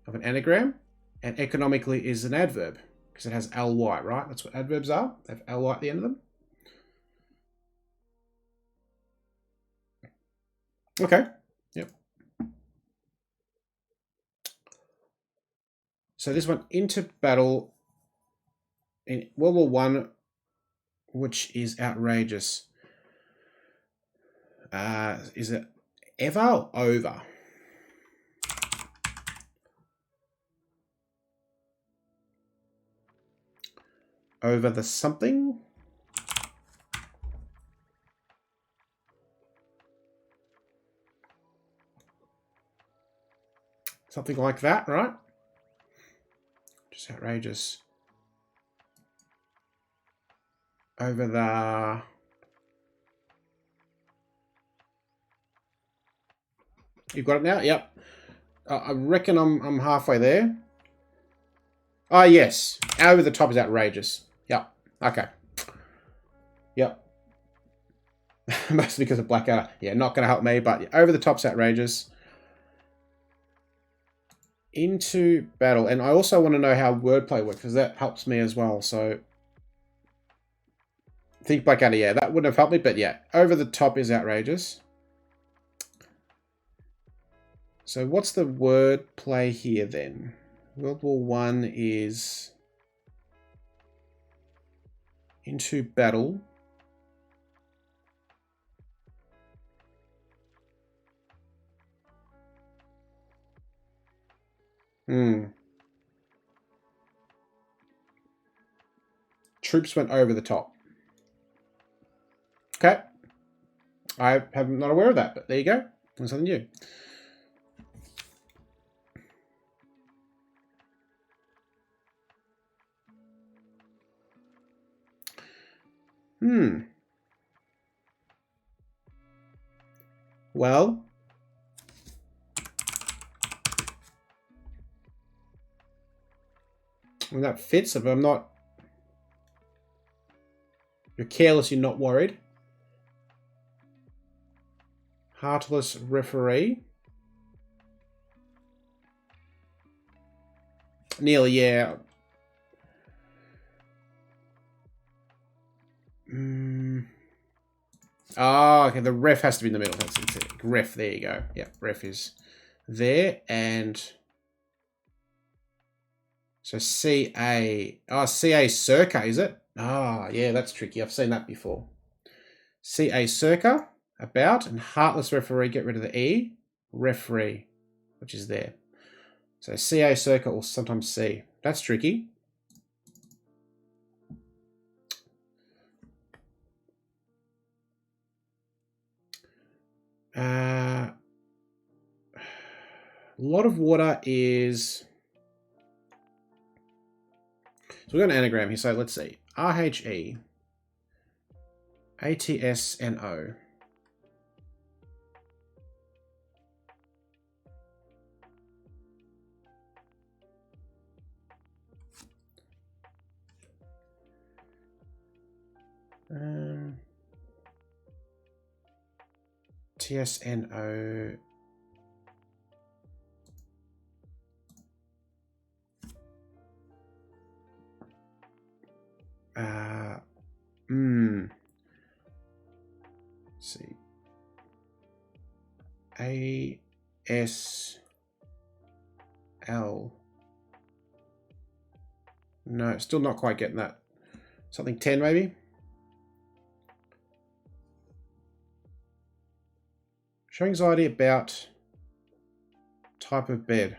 of an anagram. And economically is an adverb, because it has ly, right? That's what adverbs are. They have ly at the end of them. Okay. Yep. So this one, into battle in World War One, which is outrageous. Is it ever or over? Over the something? Something like that, right? Just outrageous. Over the... You've got it now? Yep. I reckon I'm halfway there. Oh, yes. Over the top is outrageous. Yep. Okay. Yep. Mostly because of Blackadder. Yeah, not going to help me, but over the top's outrageous. Into battle. And I also want to know how wordplay works, because that helps me as well. So, think Blackadder, yeah, that wouldn't have helped me, but yeah, over the top is outrageous. So what's the word play here then? World War One is into battle. Troops went over the top. Okay. I'm not aware of that, but there you go. That's something new. Well, that fits, but I'm not... You're careless, you're not worried. Heartless referee. Nearly, yeah. Oh, okay, the ref has to be in the middle. That's it. Ref, there you go. Yeah, ref is there. And so CA. Oh, CA circa, is it? Ah, yeah, that's tricky. I've seen that before. CA circa, about, and heartless referee, get rid of the E. Referee, which is there. So CA circa or sometimes C. That's tricky. A lot of water is... So we've got an anagram here. So let's see. RHE. ATSNO. TSNO. Let's see. ASL. No, still not quite getting that. Something 10 maybe? Show anxiety about type of bed.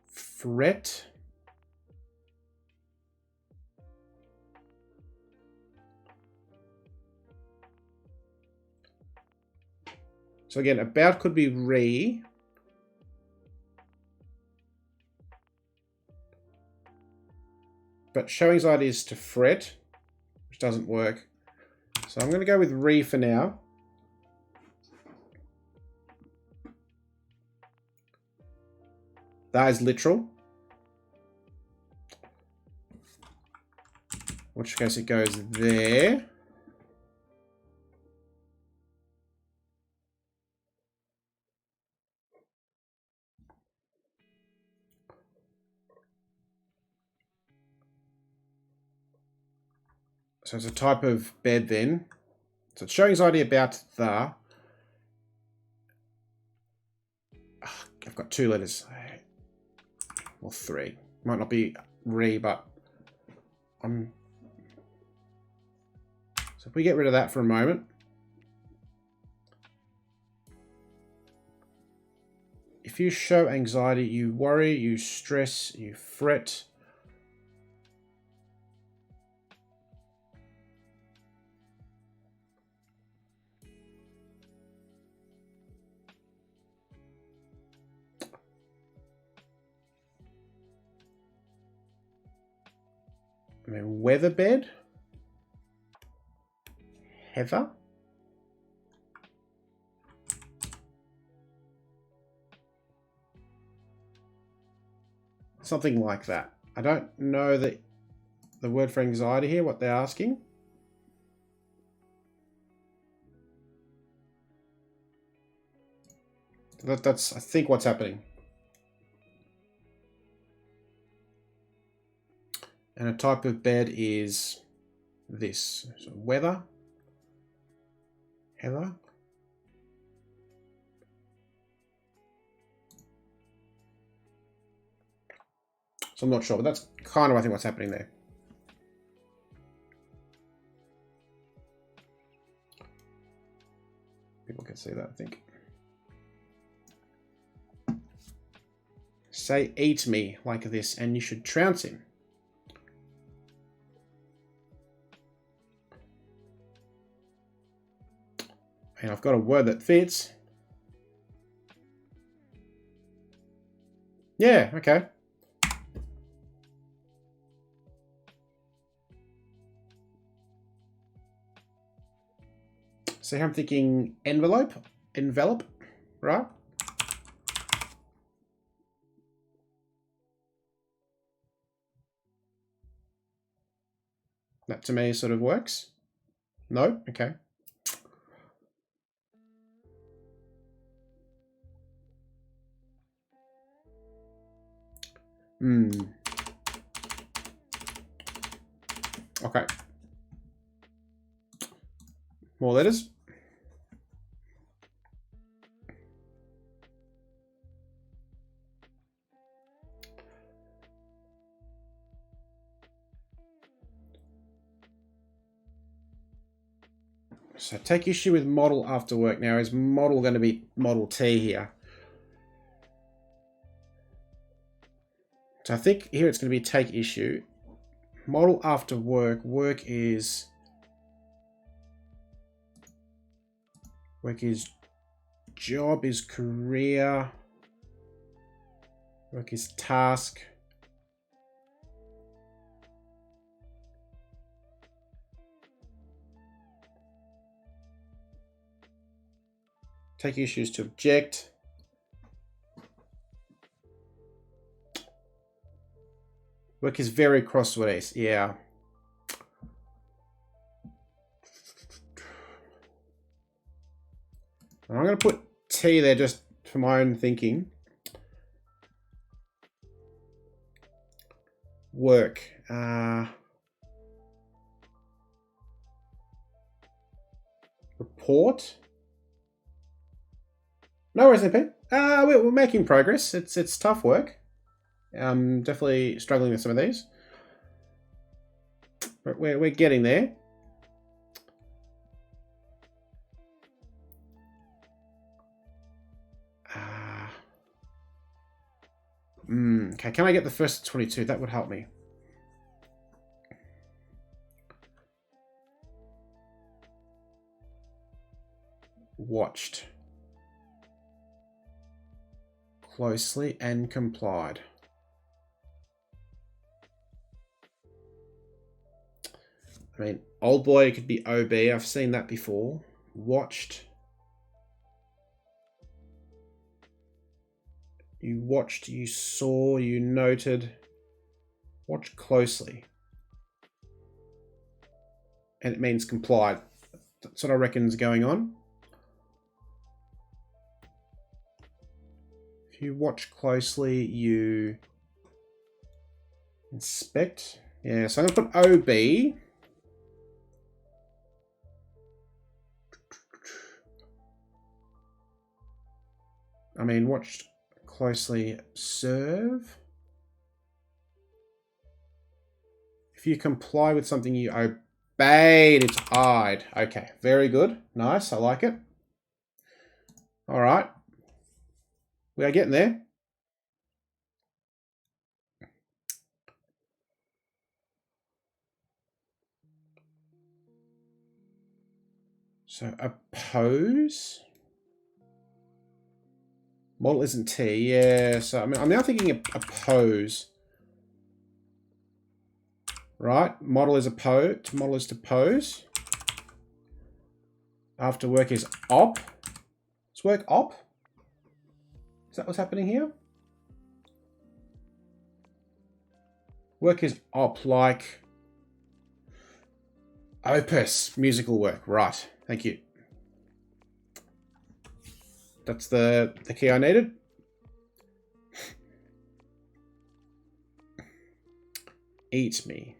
Fret. So again, about could be re. But show anxiety is to fret, which doesn't work. So I'm going to go with re for now. That is literal. In which case it goes there. So it's a type of bed then. So it's showing anxiety about the. I've got 2 letters. Or 3. Might not be re, but I'm. So if we get rid of that for a moment. If you show anxiety, you worry, you stress, you fret. I mean, weatherbed, heather, something like that. I don't know the word for anxiety here, what they're asking. That's I think what's happening. And a type of bed is this. So weather, heather. So I'm not sure, but that's kind of I think what's happening there. People can see that, I think. Say eat me like this and you should trounce him. And I've got a word that fits. Yeah, okay. So I'm thinking envelope, right? That to me sort of works. No? Okay. Okay. More letters. So take issue with model after work. Now, is model going to be Model T here? So I think here it's going to be take issue. Model after work. Work is job, is career. Work is task. Take issues to object. Work is very crosswordy. Yeah. And I'm going to put T there just for my own thinking. Work. Report. No worries, MP. We're making progress. It's tough work. I'm definitely struggling with some of these. But we're getting there. Okay, can I get the first 22? That would help me. Watched closely and complied. I mean, old boy could be OB. I've seen that before. Watched. You watched, you saw, you noted. Watch closely. And it means complied. That's what I reckon is going on. If you watch closely, you inspect. Yeah, so I'm going to put OB. I mean, watched closely, serve. If you comply with something you obeyed, it's eyed. Okay, very good. Nice, I like it. All right. We are getting there. So oppose. Model isn't T, yeah. So I mean, I'm now thinking oppose. Right? Model is oppose. Model is to pose. After work is op. Is work op? Is that what's happening here? Work is op, like opus, musical work. Right. Thank you. That's the key I needed. Eat me.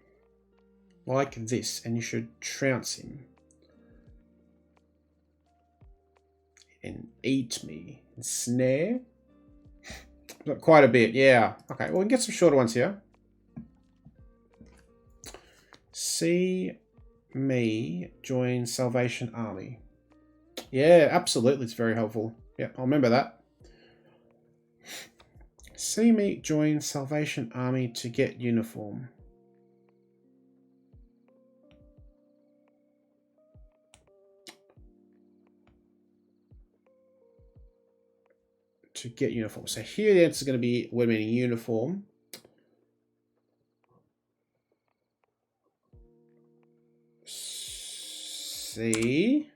Like this, and you should trounce him. And eat me. And snare. Quite a bit, yeah. Okay, well, we can get some shorter ones here. See me join Salvation Army. Yeah, absolutely. It's very helpful. Yeah, I'll remember that. See me join Salvation Army to get uniform. To get uniform. So here the answer is going to be word meaning uniform. See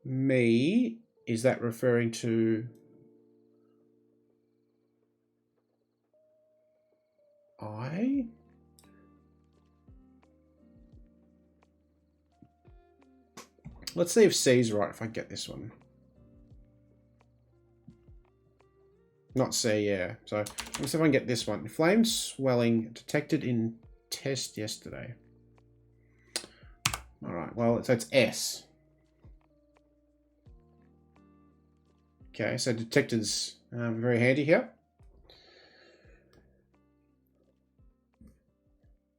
me, is that referring to I? Let's see if C is right, if I get this one. Not C, yeah. So let's see if I can get this one. Flame swelling detected in test yesterday. All right, well, so it's S. Okay, so detected's very handy here.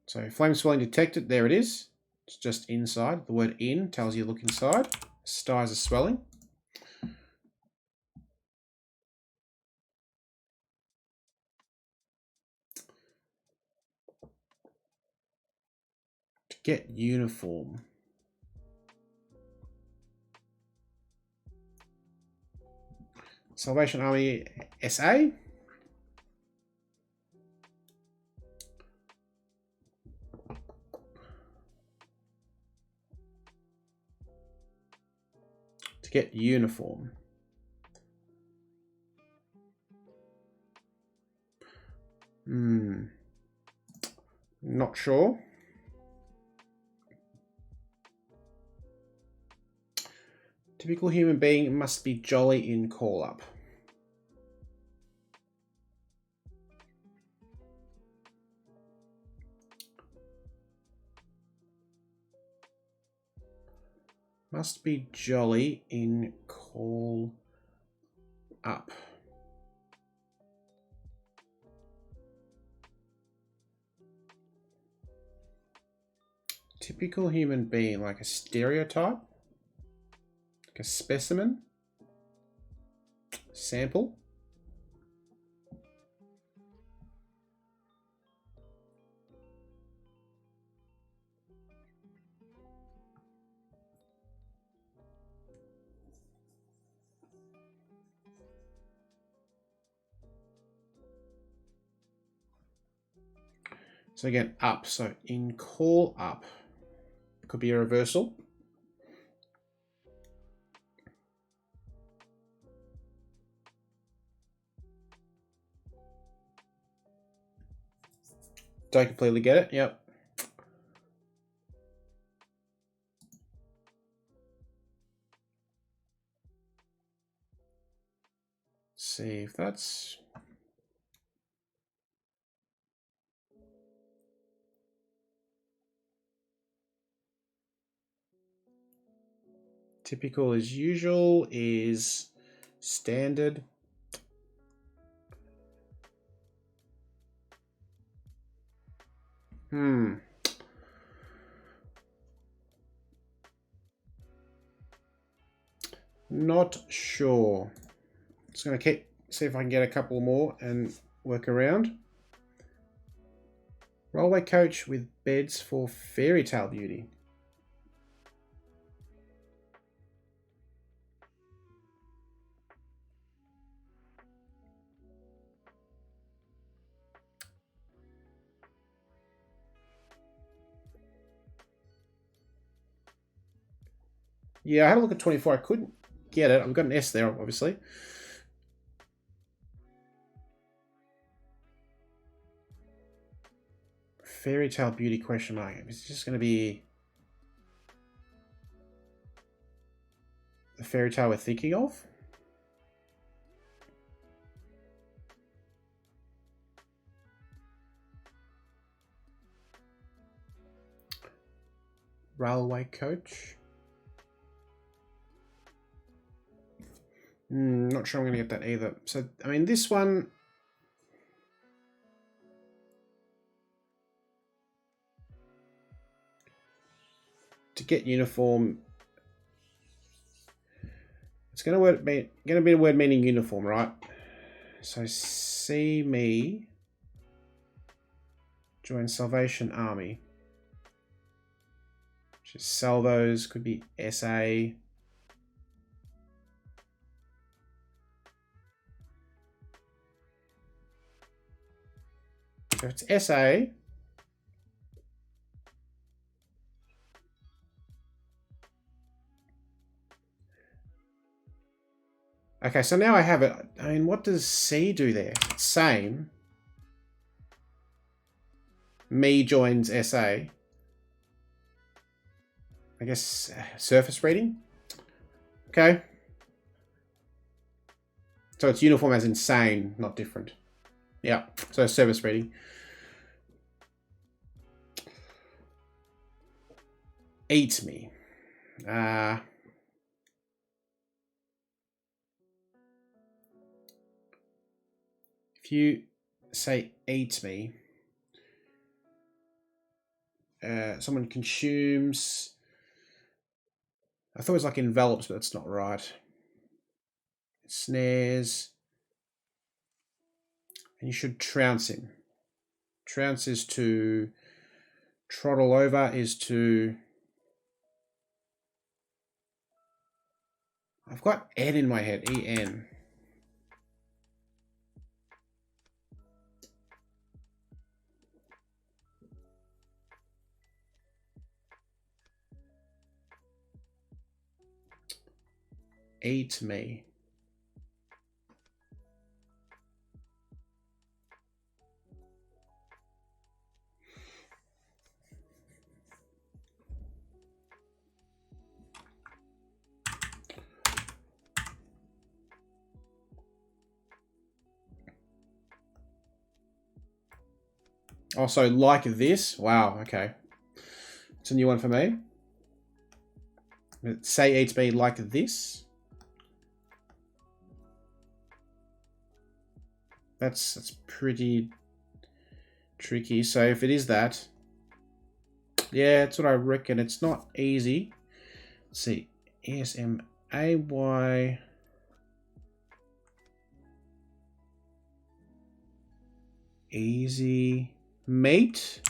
So flame swelling detected, there it is. It's just inside. The word in tells you look inside. Styes are swelling. get uniform. Salvation Army SA. To get uniform. Not sure. Typical human being must be jolly in call-up. Must be jolly in call-up. Typical human being, like a stereotype, like a specimen, sample. So again, up. So in call up, could be a reversal. Don't completely get it. Yep. See if that's... Typical as usual is standard. Not sure. Just going to see if I can get a couple more and work around. Railway coach with beds for fairy tale beauty. Yeah, I had a look at 24. I couldn't get it. I've got an S there, obviously. Fairy tale beauty question mark. It's just going to be the fairy tale we're thinking of. Railway coach. Not sure I'm going to get that either. So, I mean, this one... To get uniform... It's going to be a word meaning uniform, right? So, see me join Salvation Army. Just salvos, could be SA. So it's SA. Okay, so now I have it. I mean, what does C do there? Same. Me joins SA. I guess surface reading. Okay. So it's uniform as insane, not different. Yeah, so surface reading. Eat me. If you say eat me, someone consumes... I thought it was like envelops, but that's not right. Snares. And you should trounce him. Trounce is to Trottle over is to... I've got N in my head, E-N. Eat me. Also, like this. Wow, okay. It's a new one for me. Say eats me like this. That's pretty tricky. So if it is that, yeah, that's what I reckon. It's not easy. Let's see. ESMAY. Easy meat.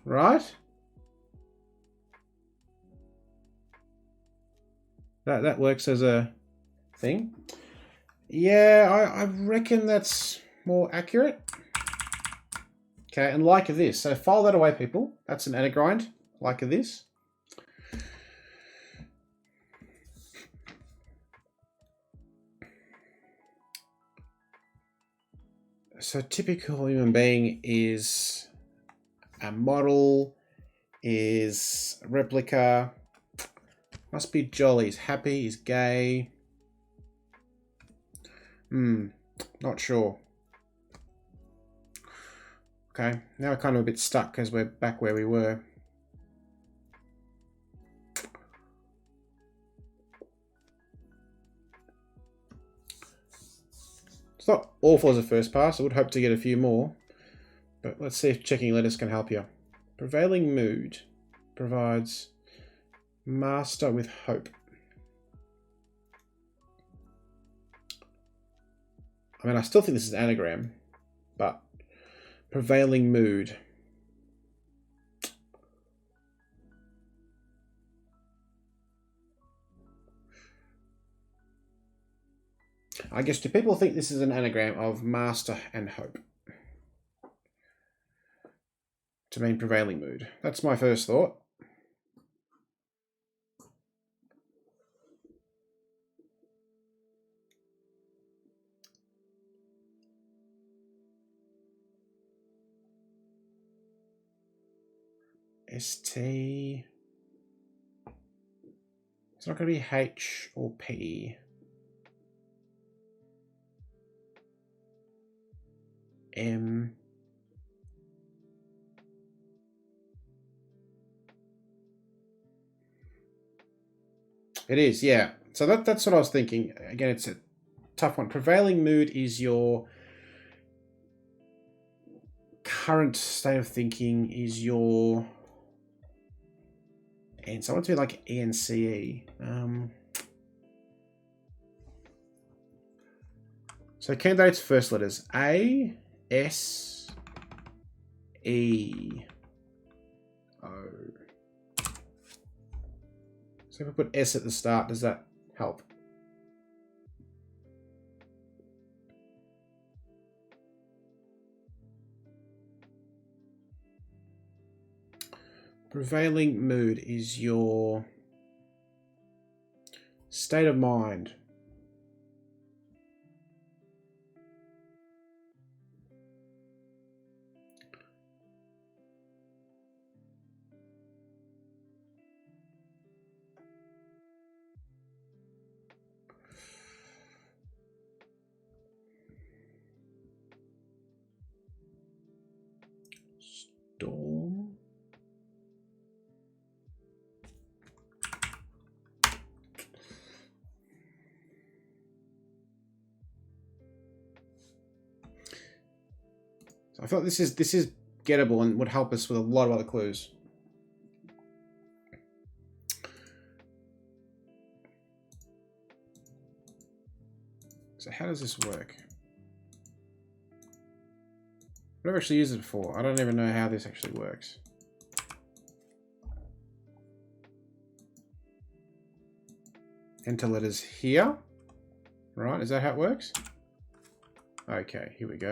Right? That works as a thing. Yeah, I reckon that's more accurate. Okay, and like this. So file that away, people. That's an anagrind, like this. So typical human being is a model, is a replica, must be jolly, he's happy, he's gay. Not sure. Okay, now we're kind of a bit stuck because we're back where we were. It's not awful as a first pass. I would hope to get a few more. But let's see if checking letters can help you. Prevailing mood provides master with hope. I mean, I still think this is an anagram, but prevailing mood. I guess, do people think this is an anagram of master and hope to mean prevailing mood? That's my first thought. ST. It's not going to be H or P. M. It is, yeah. So that's what I was thinking. Again, it's a tough one. Prevailing mood is your current state of thinking, is your... And so I want to be like ENCE. So candidates' first letters. A, S, E, O. So if I put S at the start, does that help? Prevailing mood is your state of mind. Storm. So I feel like this is gettable and would help us with a lot of other clues. So how does this work? I've never actually used it before. I don't even know how this actually works. enter letters here. Right, is that how it works? Okay, here we go.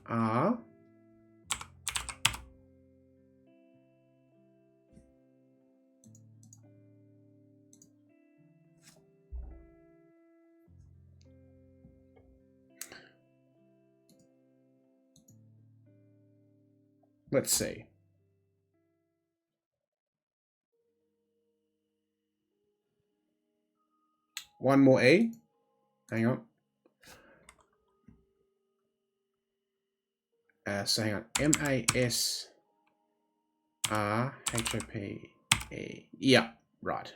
R. Let's see. One more E. Hang on. So hang on. M-A-S-R-H-O-P-E. Yeah, right.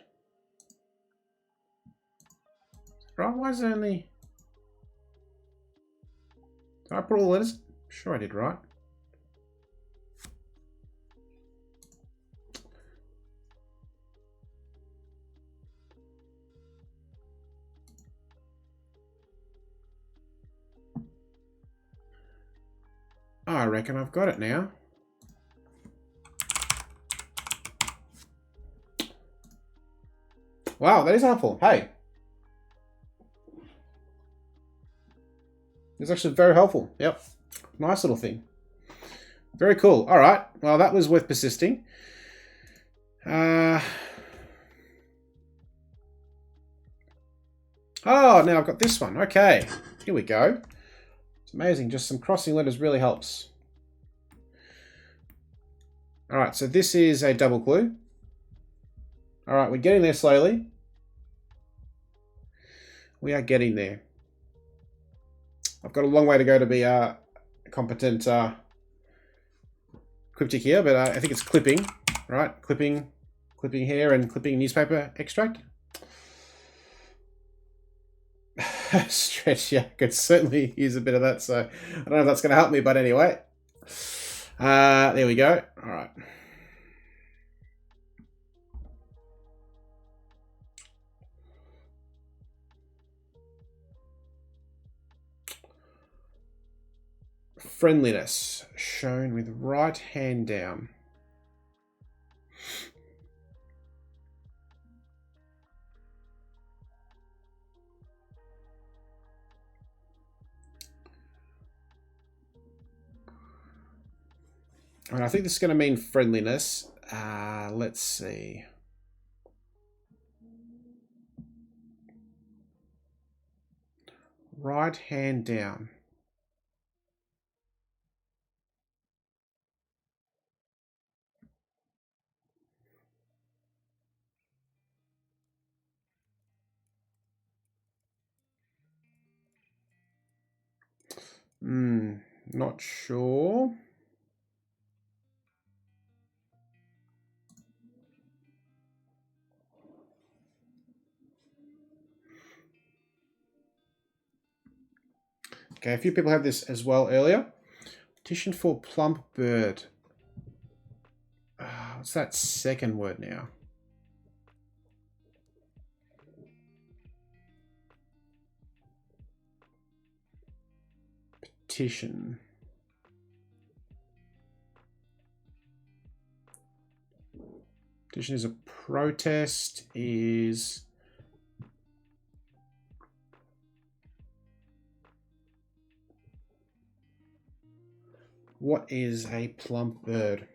Right, why is it only... Did I put all the letters? Sure I did, right? Oh, I reckon I've got it now. Wow, that is helpful. Hey. It's actually very helpful. Yep. Nice little thing. Very cool. All right. Well, that was worth persisting. Oh, now I've got this one. Okay. Here we go. It's amazing. Just some crossing letters really helps. All right. So this is a double clue. All right. We're getting there slowly. We are getting there. I've got a long way to go to be a competent cryptic here, but I think it's clipping, right? Clipping hair and clipping newspaper extract. Stretch, yeah, could certainly use a bit of that, so I don't know if that's going to help me, but anyway. There we go. All right. Friendliness shown with right hand down. And I think this is going to mean friendliness. Let's see. Right hand down. Not sure. Okay, a few people had this as well earlier. Petition for plump bird. What's that second word now? Petition. Petition is a protest, is... What is a plump bird?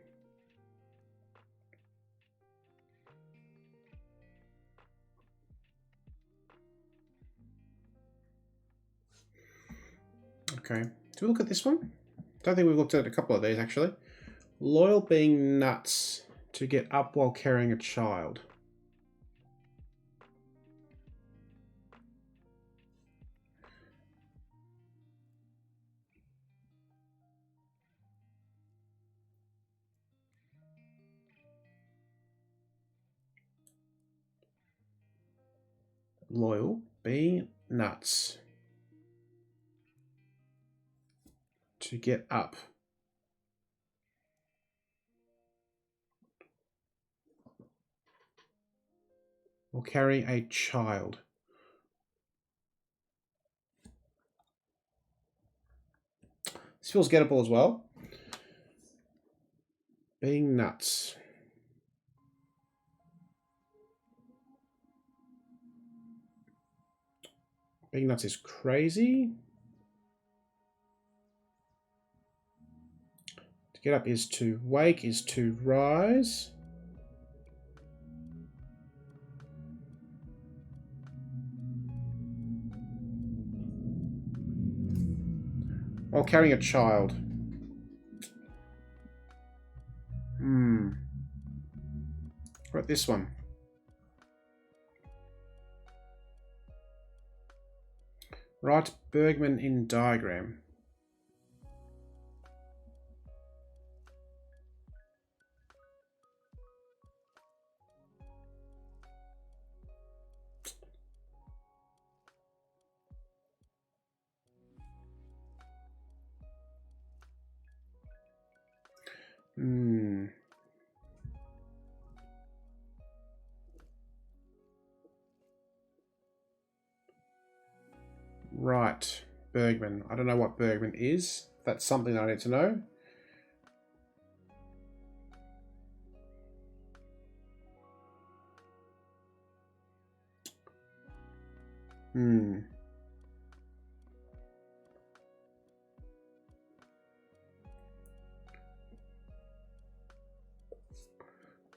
Okay, do we look at this one? Don't think we've looked at a couple of these actually. Loyal being nuts to get up while carrying a child. Loyal being nuts to get up. Or carry a child. This feels gettable as well. Being nuts. Being nuts is crazy. To get up is to wake, is to rise. While carrying a child. What about this one? Write Bergman in diagram. Right, Bergman. I don't know what Bergman is. That's something I need to know.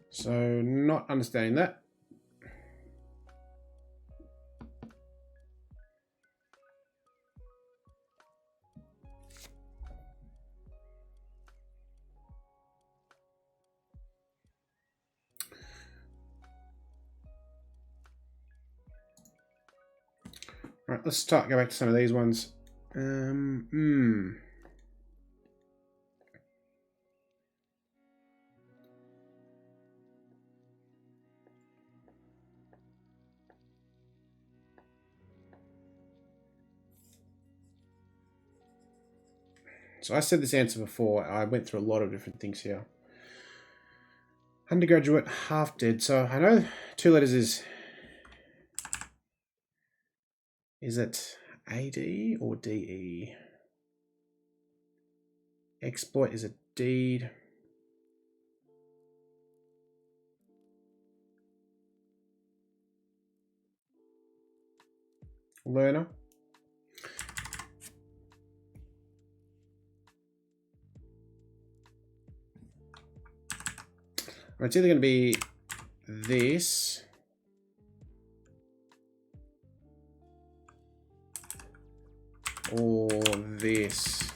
So, not understanding that. Right, let's go back to some of these ones. So I said this answer before. I went through a lot of different things here. Undergraduate, half dead. So I know 2 letters is it AD or DE? Exploit is a deed. Learner. It's either going to be this or this.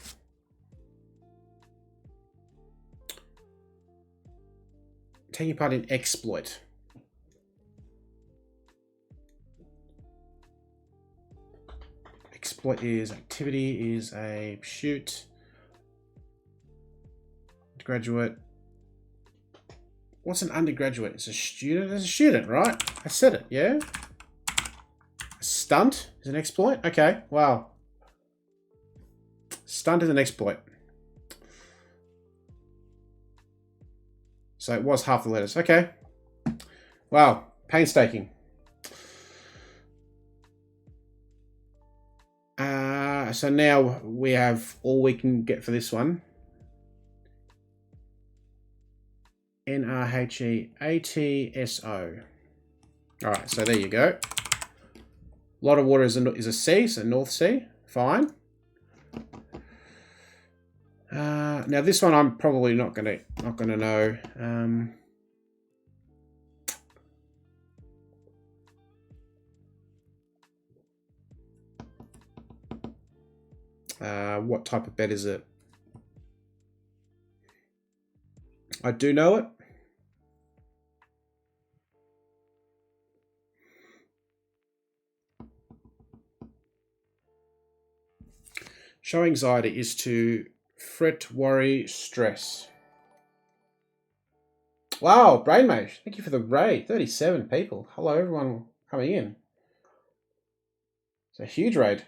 Taking part in exploit. Exploit is activity, is a shoot. Graduate. What's an undergraduate? It's a student. It's a student, right? I said it, yeah? A stunt is an exploit? Okay, wow. Stunt is an exploit. So it was half the letters. Okay. Wow, painstaking. So now we have all we can get for this one. NRHEATSO. All right, so there you go. A lot of water is a sea, so North Sea. Fine. Now this one I'm probably not gonna know. What type of bet is it? I do know it. Show anxiety is to fret, worry, stress. Wow, Brain Mage, thank you for the raid. 37 people. Hello, everyone coming in. It's a huge raid.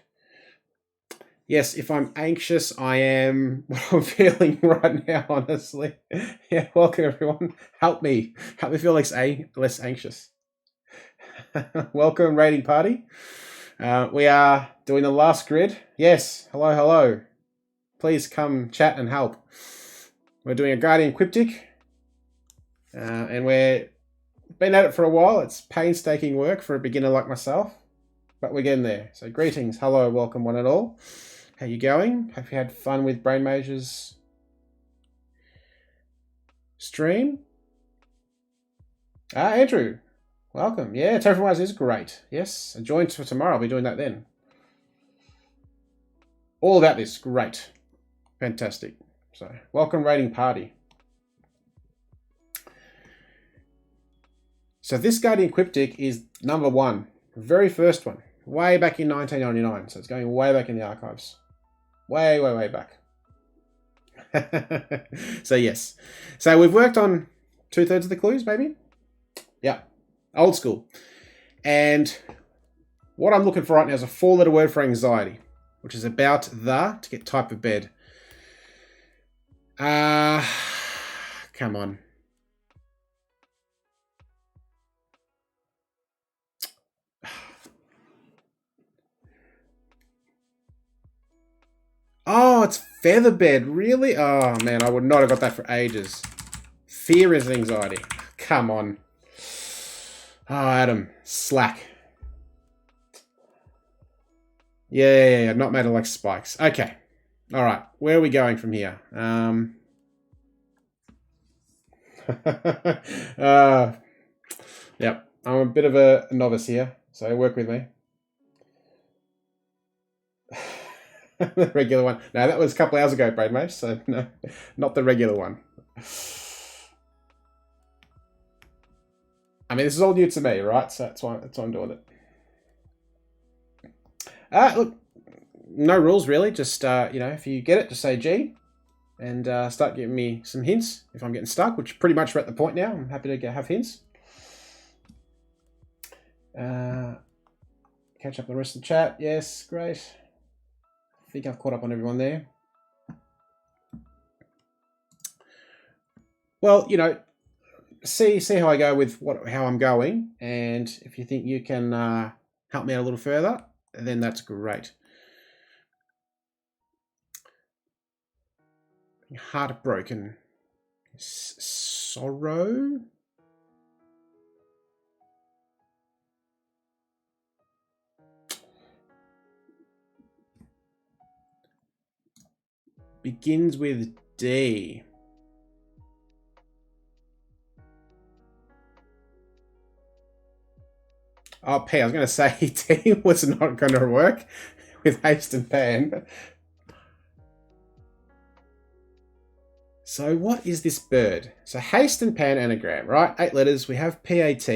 Yes, if I'm anxious, I am what I'm feeling right now, honestly. Yeah, welcome everyone. Help me feel less anxious. Welcome, raiding party. We are doing the last grid. Yes, hello. Please come chat and help. We're doing a Guardian Cryptic. And we've been at it for a while. It's painstaking work for a beginner like myself. but we're getting there. So greetings, hello, welcome one and all. How you going? Have you had fun with Brain Mage's stream? Andrew, welcome. Yeah, Terraformers is great. Yes, a join for tomorrow. I'll be doing that then. All about this. Great. Fantastic. So, welcome raiding party. So this Guardian Cryptic is number 1. Very first one. Way back in 1999. So it's going way back in the archives. Way, way, way back. So yes. So we've worked on 2/3 of the clues, maybe? Yeah. Old school. And what I'm looking for right now is a 4-letter word for anxiety, which is about to get type of bed. Come on. Oh, it's featherbed. Really? Oh, man, I would not have got that for ages. Fear is anxiety. Come on. Oh, Adam. Slack. Yeah. Not made of like spikes. Okay. All right. Where are we going from here? Yep. I'm a bit of a novice here, so work with me. The regular one. No, that was a couple hours ago, Brain Mage, so no, not the regular one. I mean, this is all new to me, right? So that's why I'm doing it. Look, no rules really. Just if you get it, just say G, and start giving me some hints if I'm getting stuck. Which pretty much we're at the point now. I'm happy to have hints. Catch up on the rest of the chat. Yes, great. I think I've caught up on everyone there. Well, see how I go with how I'm going, and if you think you can help me out a little further, then that's great. Heartbroken. Sorrow. Begins with D. Oh, P. I was going to say T was not going to work with haste and pan. So what is this bird? So haste and pan anagram, right? 8 letters. We have PAT,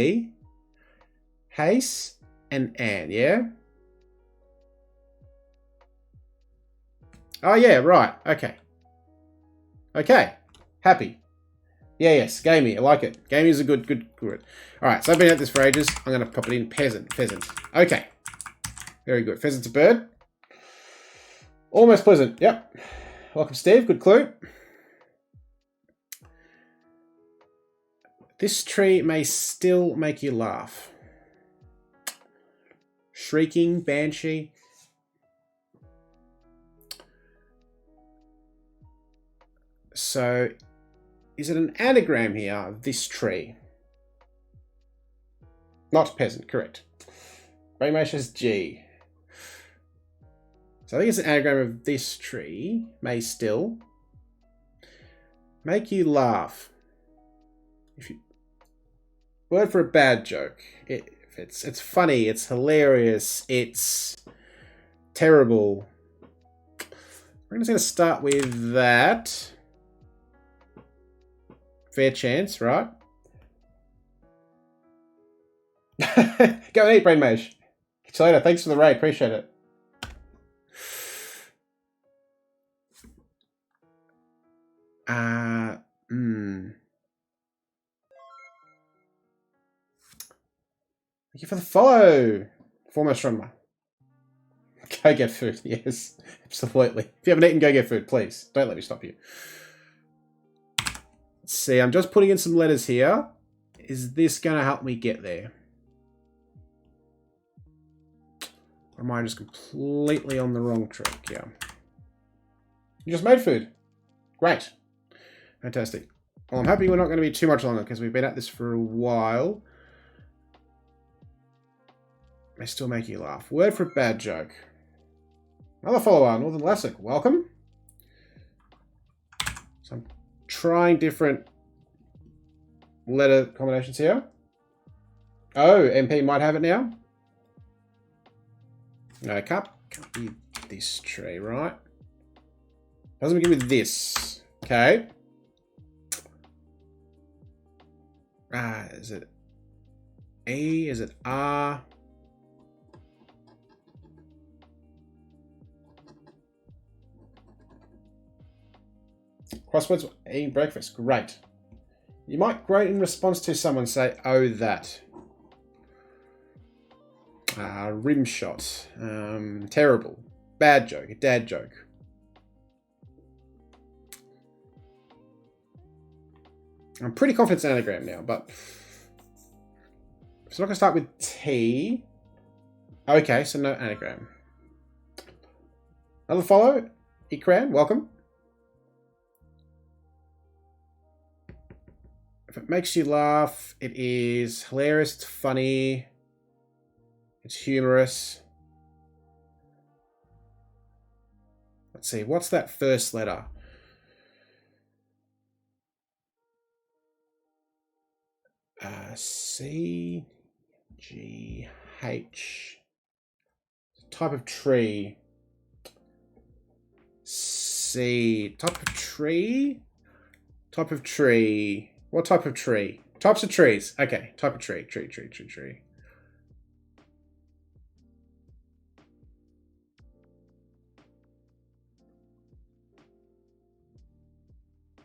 haste, and an, yeah? Oh, yeah, right. Okay. Okay. Happy. Yeah, yes. Gamey. I like it. Gamey is a good word. All right, so I've been at this for ages. I'm going to pop it in. Pheasant. Okay. Very good. Pheasant's a bird. Almost pleasant. Yep. Welcome, Steve. Good clue. This tree may still make you laugh. Shrieking, banshee. So, is it an anagram here of this tree? Not peasant, correct. Brainmash is G. So I think it's an anagram of this tree. May still make you laugh. Word for a bad joke. It's funny, it's hilarious, it's terrible. We're just going to start with that. Fair chance, right? Go and eat, Brain Mage. Catch you later. Thanks for the raid. Appreciate it. Thank you for the follow. Foremost runner. Go get food. Yes, absolutely. If you haven't eaten, go get food, please. Don't let me stop you. Let's see, I'm just putting in some letters here. Is this going to help me get there? Or am I just completely on the wrong track? Yeah. You just made food. Great. Fantastic. Well, I'm happy we're not going to be too much longer because we've been at this for a while. may still make you laugh. Word for a bad joke. Another follower, Northern Lassic. Welcome. So I'm trying different letter combinations here. Oh, MP might have it now. No, it can't be this tree, right? Doesn't begin with this. Okay. Is it E? Is it R? Crosswords eating breakfast. Great. You might great in response to someone say, oh, that. Rim shot. Terrible. Bad joke. A dad joke. I'm pretty confident it's an anagram now, but it's not going to start with T. Okay, so no anagram. Another follow. Ikran, welcome. If it makes you laugh, it is hilarious, it's funny, it's humorous. Let's see, what's that first letter? C, G, H. Type of tree. C, type of tree? Type of tree. What type of tree? Types of trees. Okay, type of tree. Tree.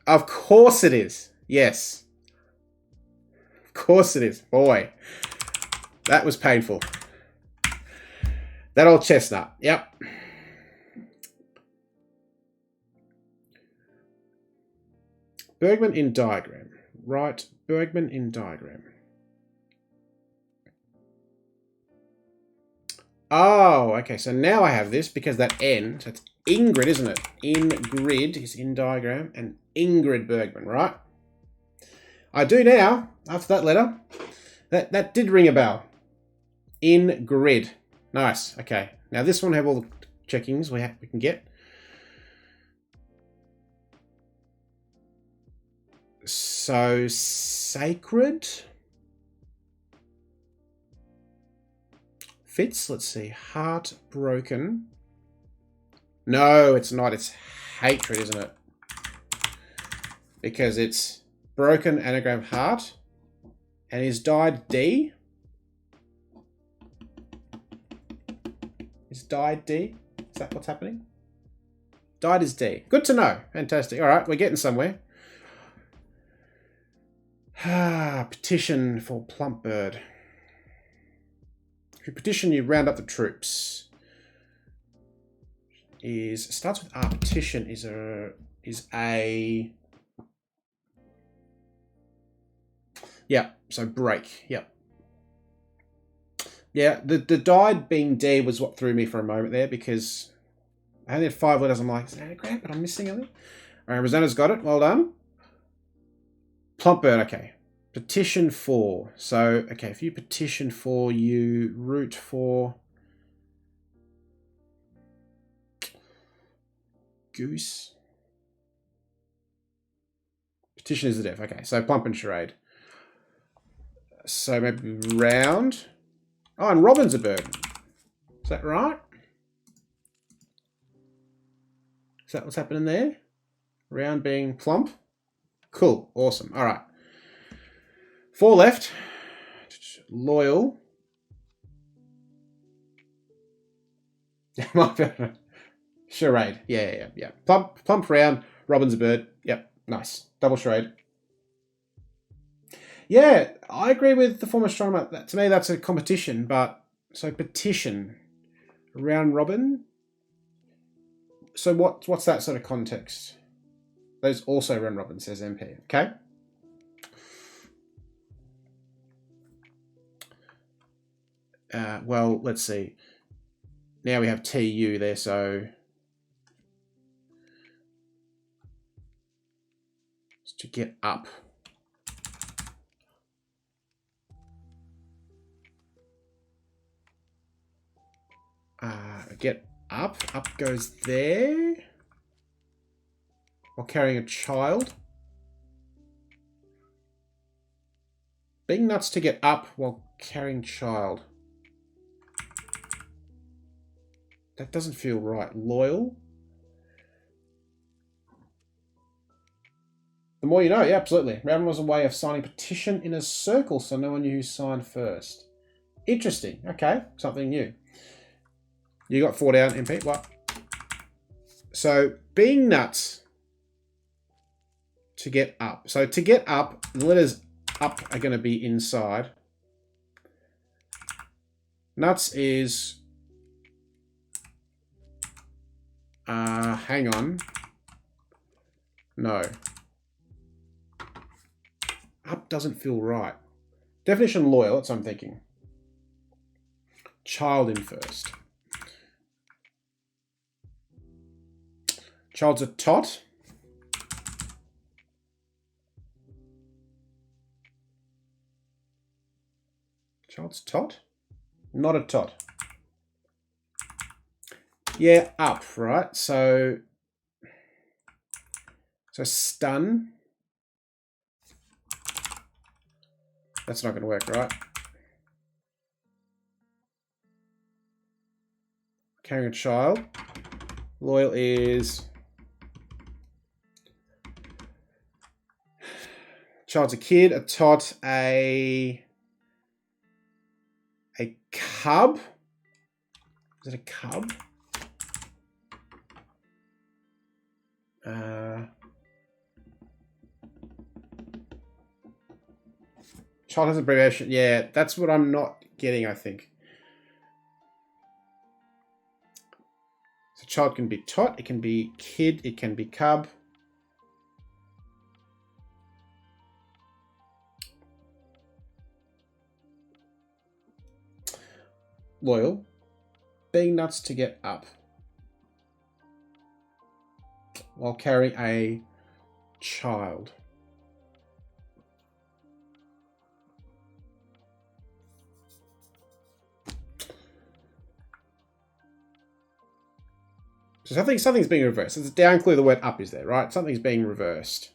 Of course it is. Yes. Of course it is. Boy, that was painful. That old chestnut. Yep. Bergman in diagram. Right, Bergman in diagram. Oh, okay, so now I have this because that N, so it's Ingrid, isn't it? Ingrid is in diagram, and Ingrid Bergman, right? I do now, after that letter. That did ring a bell. Ingrid. Nice, okay. Now this one have all the checkings we can get. So, sacred fits. Let's see. Heartbroken. No, it's not. It's hatred, isn't it? Because it's broken anagram heart. And he's died D. Is died D? Is that what's happening? Died is D. Good to know. Fantastic. All right, we're getting somewhere. Petition for plump bird. If you petition, you round up the troops. Starts with R. Petition is a. Yeah. So break. Yep. Yeah. The died being D was what threw me for a moment there because I only had 5 letters. I'm like, is that anagram? But I'm missing anything. All right, Rosanna's got it. Well done. Plump bird, okay. Petition for. So, okay, if you petition for, you root for goose. Petition is the deaf. Okay, so plump and charade. So maybe round. Oh, and robin's a bird. Is that right? Is that what's happening there? Round being plump. Cool. Awesome. All right. 4 left. Loyal. Charade. Yeah. Plump round. Robin's a bird. Yep. Nice. Double charade. Yeah, I agree with the former astronomer. To me, that's a competition, but so petition. Round robin. So what's that sort of context? There's also round robin, says MP. Okay. Well, let's see. Now we have TU there, so it's to get up. Get up. Up goes there. While carrying a child. Being nuts to get up while carrying child. That doesn't feel right. Loyal. The more you know. Yeah, absolutely. Round was a way of signing petition in a circle so no one knew who signed first. Interesting. Okay. Something new. You got 4 down, MP. What? So, being nuts to get up. So, to get up, the letters up are going to be inside. Nuts is... hang on. No. Up doesn't feel right. Definition loyal, that's what I'm thinking. Child in first. Child's a tot. Child's tot? Not a tot. Yeah, up, right? So stun. That's not going to work, right? Carrying a child. Loyal is... Child's a kid, a tot, a cub. Is it a cub? Child has abbreviation. Yeah, that's what I'm not getting, I think. So child can be tot, it can be kid, it can be cub. Loyal. Being nuts to get up. While carrying a child. So something's being reversed. It's down clear the word up is there, right? Something's being reversed.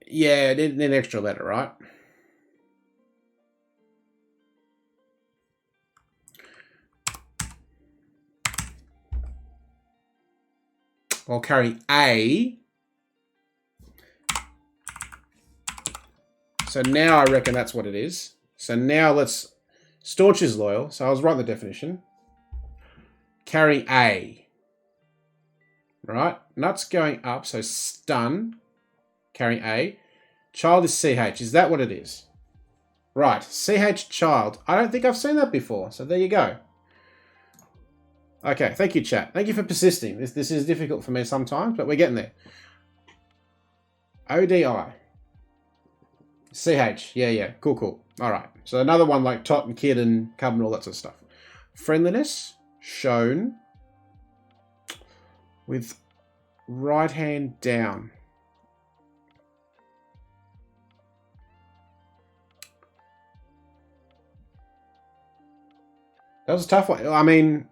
Yeah, an extra letter, right? I'll carry a. So now I reckon that's what it is. So now let's... Staunch is loyal. So I was right in the definition. Carry a. Right? Nuts going up. So stun. Carry a. Child is CH. Is that what it is? Right. CH child. I don't think I've seen that before. So there you go. Okay. Thank you, chat. Thank you for persisting. This is difficult for me sometimes, but we're getting there. ODI. CH. Yeah. Cool. All right. So another one like tot and kid and cub and all that sort of stuff. Friendliness shown with right hand down. That was a tough one. I mean,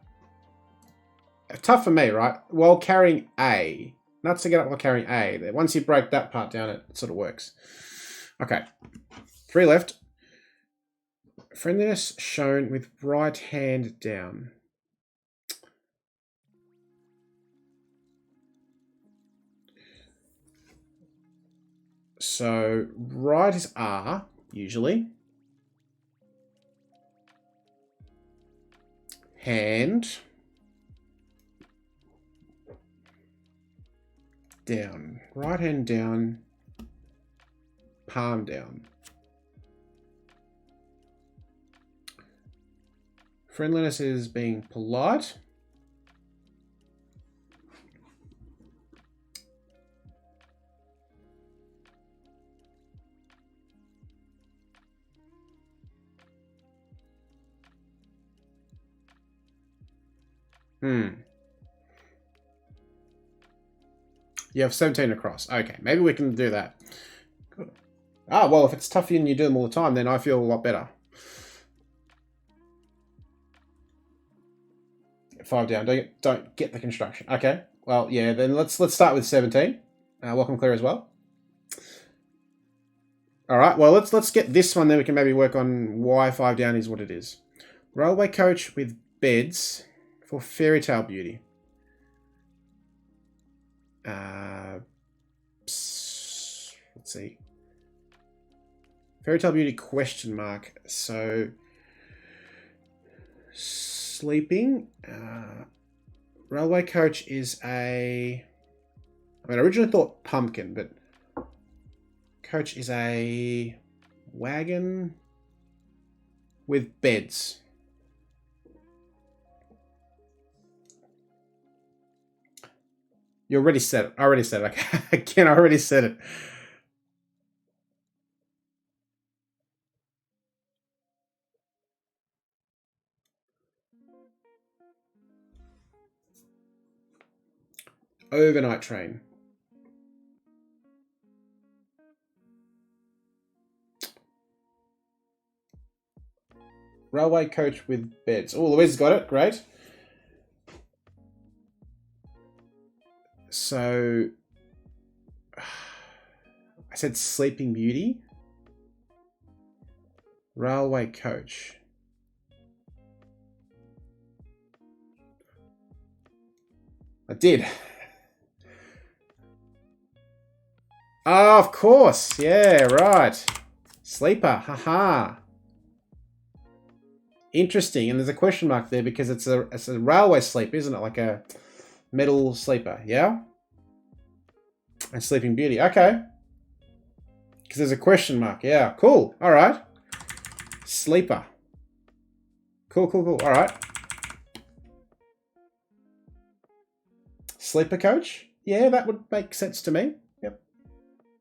tough for me, right? While carrying A. Nuts to get up while carrying A. Once you break that part down, it sort of works. Okay. 3 left. Friendliness shown with right hand down. So, right is R, usually. Hand. Down. Right hand down. Palm down. Friendliness is being polite. You have 17 across. Okay, maybe we can do that. Good. Ah, well, if it's tough for you and you do them all the time, then I feel a lot better. 5 down. Don't get the construction. Okay. Well, yeah. Then let's start with 17. Welcome, Claire, as well. All right. Well, let's get this one. Then we can maybe work on why 5 down is what it is. Railway coach with beds for Fairy Tale Beauty. Let's see. Fairy Tale Beauty question mark. So sleeping. Railway coach is a... I mean, I originally thought pumpkin, but coach is a wagon with beds. You already said it. I already said it. Okay. Again, I already said it. Overnight train. Railway coach with beds. Oh, Louise got it. Great. So, I said Sleeping Beauty. Railway coach. I did. Oh, of course. Yeah, right. Sleeper. Haha. Interesting. And there's a question mark there because it's a railway sleep, isn't it? Like a metal sleeper. Yeah? And Sleeping Beauty. Okay. Because there's a question mark. Yeah. Cool. All right. Sleeper. Cool. All right. Sleeper coach? Yeah, that would make sense to me.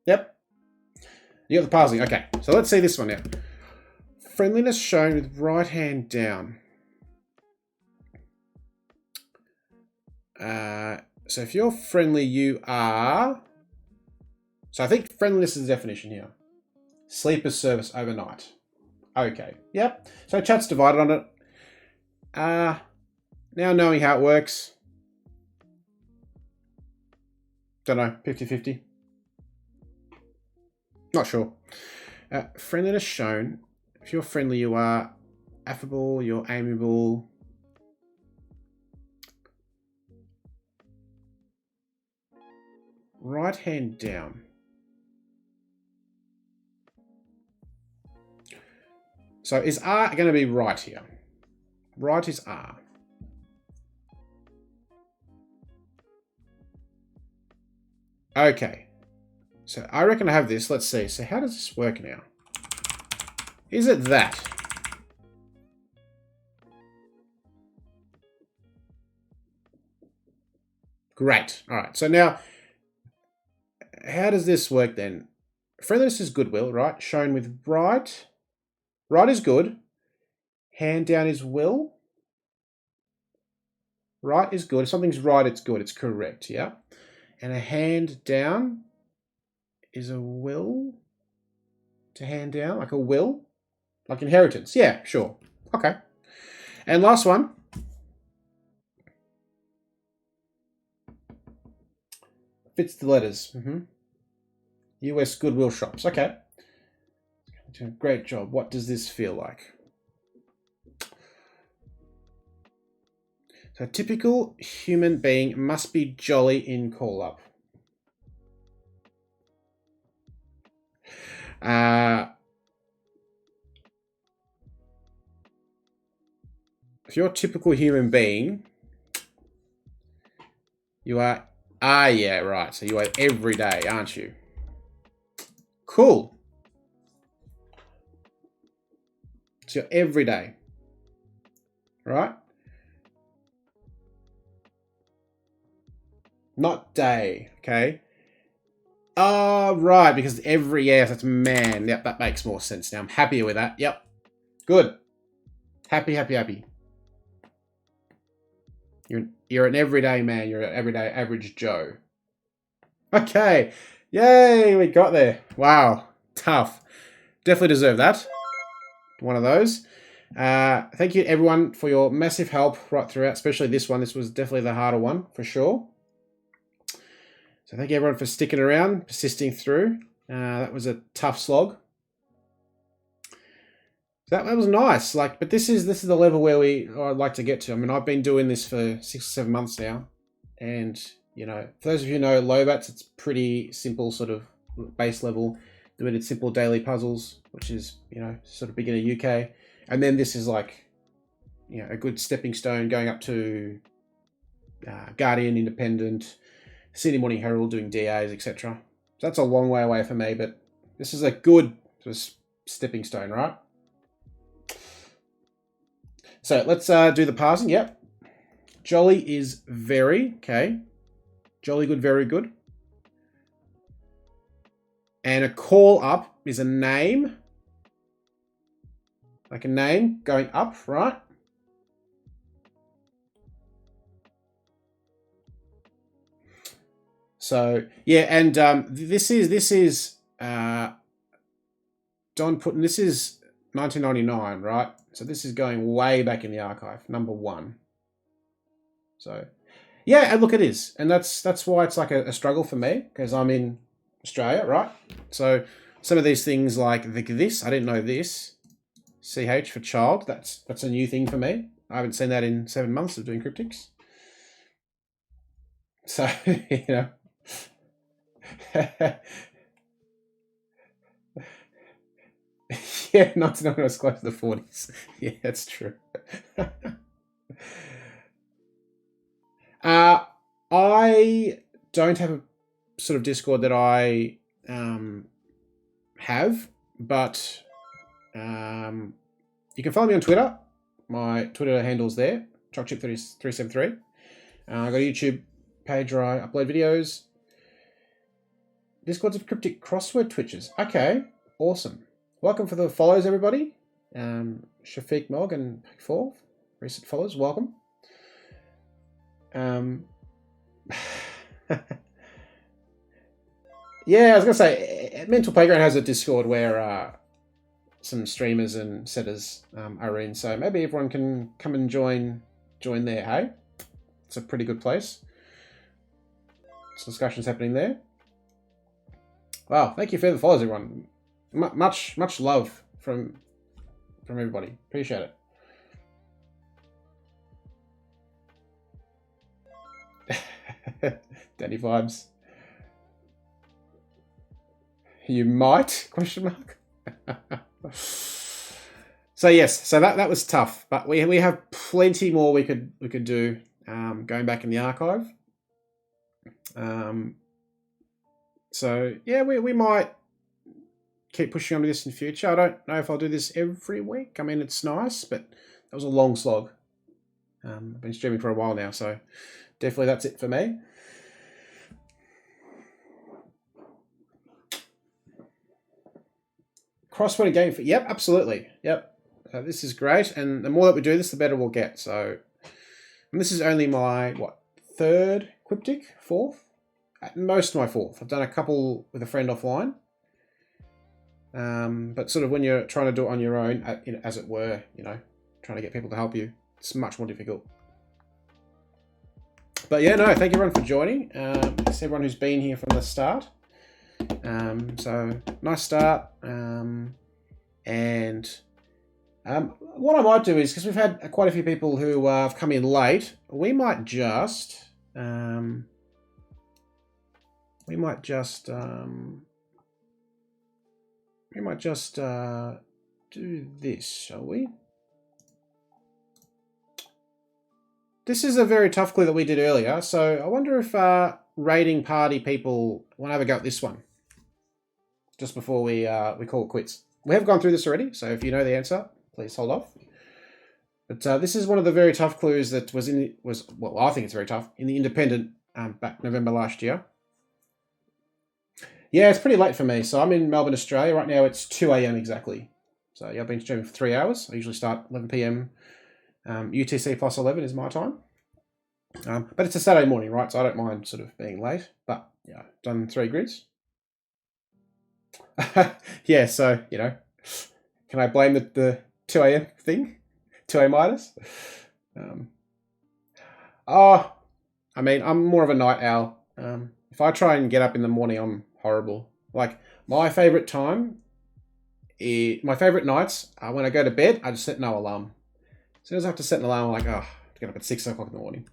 Yep. You got the parsing. Okay, so let's see this one now. Friendliness shown with right hand down. So if you're friendly, you are... So I think friendliness is the definition here. Sleeper service overnight. Okay, yep. So chat's divided on it. Now knowing how it works. Don't know, 50-50. Not sure. Friendliness shown. If you're friendly, you are affable, you're amiable. Right hand down. So is R going to be right here? Right is R. Okay. So I reckon I have this. Let's see. So how does this work now? Is it that? Great. All right. So now, how does this work then? Friendliness is goodwill, right? Shown with right. Right is good. Hand down is will. Right is good. If something's right, it's good. It's correct. Yeah. And a hand down is a will to hand down, like a will, like inheritance. Yeah, sure. Okay. And last one. Fits the letters. US Goodwill Shops. Okay. Great job. What does this feel like? So a typical human being must be jolly in call-up. If you're a typical human being, you are... yeah, right. So you are every day, aren't you? Cool. So you're every day. Right? Not day, okay? Oh, right, because every... Yes, that's man. Yep, that makes more sense now. I'm happier with that. Yep. Good. Happy. You're an everyday man. You're an everyday average Joe. Okay. Yay, we got there. Wow. Tough. Definitely deserve that. One of those. Thank you, everyone, for your massive help right throughout, especially this one. This was definitely the harder one, for sure. So thank you, everyone, for sticking around, persisting through. That was a tough slog. That was nice. But this is the level where I'd like to get to. I mean, I've been doing this for 6 or 7 months now, and for those of you who know Lobats, it's pretty simple, sort of base level, doing simple daily puzzles, which is sort of beginner UK, and then this is like a good stepping stone going up to Guardian, Independent, Sydney Morning Herald, doing DAs, etc. So that's a long way away for me, but this is a good sort of stepping stone, right? So let's do the parsing. Yep. Jolly is very, okay. Jolly good, very good. And a call up is a name. Like a name going up, right? So yeah, and this is Don putting, this is 1999, right? So this is going way back in the archive, number 1. So yeah, and look, it is, and that's why it's like a struggle for me, because I'm in Australia, right? So some of these things like this, I didn't know this. CH for child, that's a new thing for me. I haven't seen that in 7 months of doing cryptics. So yeah, 99 was close to the 40s. Yeah, that's true. I don't have a sort of Discord that I have, but you can follow me on Twitter. My Twitter handle's there, Chocchip373. I've got a YouTube page where I upload videos. Discords of Cryptic Crossword Twitches. Okay, awesome. Welcome for the follows, everybody. Shafiq Mog and Pack4, recent followers, welcome. Yeah, I was going to say, Mental Playground has a Discord where some streamers and setters are in, so maybe everyone can come and join there, hey? It's a pretty good place. Some discussions happening there. Wow, thank you for the follows, everyone. Much love from everybody. Appreciate it. Daddy vibes. You might? Question mark. So yes, so that was tough, but we have plenty more we could do going back in the archive. So yeah, we might keep pushing on to this in the future. I don't know if I'll do this every week. I mean, it's nice, but that was a long slog. I've been streaming for a while now, so definitely that's it for me. Crossword game for, yep, absolutely, yep. This is great, and the more that we do this, the better we'll get. So, and this is only my 3rd cryptic, 4th, at most my 4th. I've done a couple with a friend offline, but sort of when you're trying to do it on your own, as it were, trying to get people to help you, it's much more difficult. But yeah, no, thank you everyone for joining. Thanks everyone who's been here from the start. So nice start. And what I might do is, because we've had quite a few people who have come in late, we might just do this, shall we? This is a very tough clue that we did earlier, so I wonder if raiding party people want to have a go at this one just before we call it quits. We have gone through this already, so if you know the answer, please hold off. But this is one of the very tough clues that was I think it's very tough, in the Independent back November last year. Yeah, it's pretty late for me. So I'm in Melbourne, Australia. Right now it's 2 a.m. exactly. So yeah, I've been streaming for 3 hours. I usually start 11 p.m. UTC plus 11 is my time. But it's a Saturday morning, right? So I don't mind sort of being late. But yeah, done 3 grids. Yeah, so, you know, can I blame the 2 a.m. thing? 2 a.m. minus? Oh, I mean, I'm more of a night owl. If I try and get up in the morning, I'm horrible. Like, my favourite time, my favourite nights are when I go to bed, I just set no alarm. As soon as I have to set an alarm, I'm like, oh, I have to get up at 6 o'clock in the morning.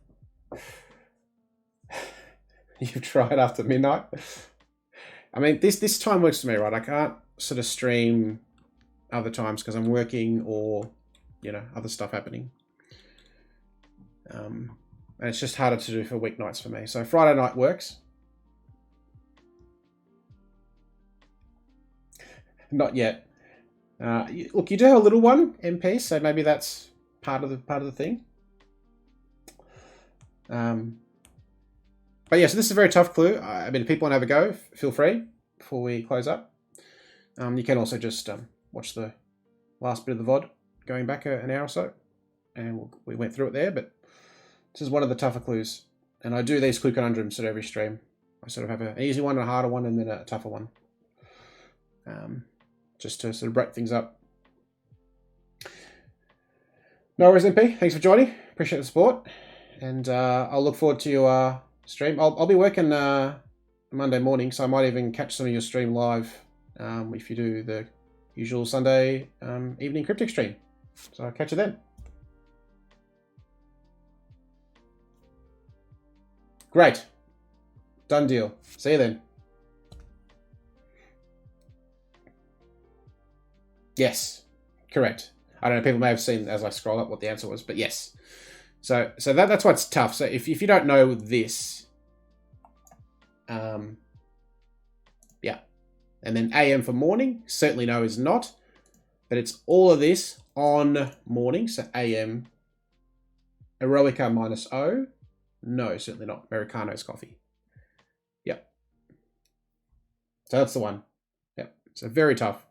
You've tried after midnight? I mean, this time works for me, right? I can't sort of stream other times because I'm working or, you know, other stuff happening. And it's just harder to do for weeknights for me. So Friday night works. Not yet. Look, you do have a little one, MP, so maybe that's part of the thing. But yeah, so this is a very tough clue. I mean, if people want to have a go, feel free before we close up. You can also just watch the last bit of the VOD going back an hour or so. And we went through it there, but this is one of the tougher clues. And I do these clue conundrums at every stream. I sort of have an easy one, a harder one, and then a tougher one. Just to sort of break things up. No worries, MP. Thanks for joining. Appreciate the support. And I'll look forward to your stream. I'll be working Monday morning, so I might even catch some of your stream live if you do the usual Sunday evening cryptic stream. So I'll catch you then. Great. Done deal. See you then. Yes, correct. I don't know, people may have seen as I scroll up what the answer was, but yes. So that's why it's tough. So if you don't know this, yeah. And then AM for morning, certainly no is not. But it's all of this on morning, so AM. Eroica minus O. No, certainly not. Americano's coffee. Yep. So that's the one. Yep. So very tough.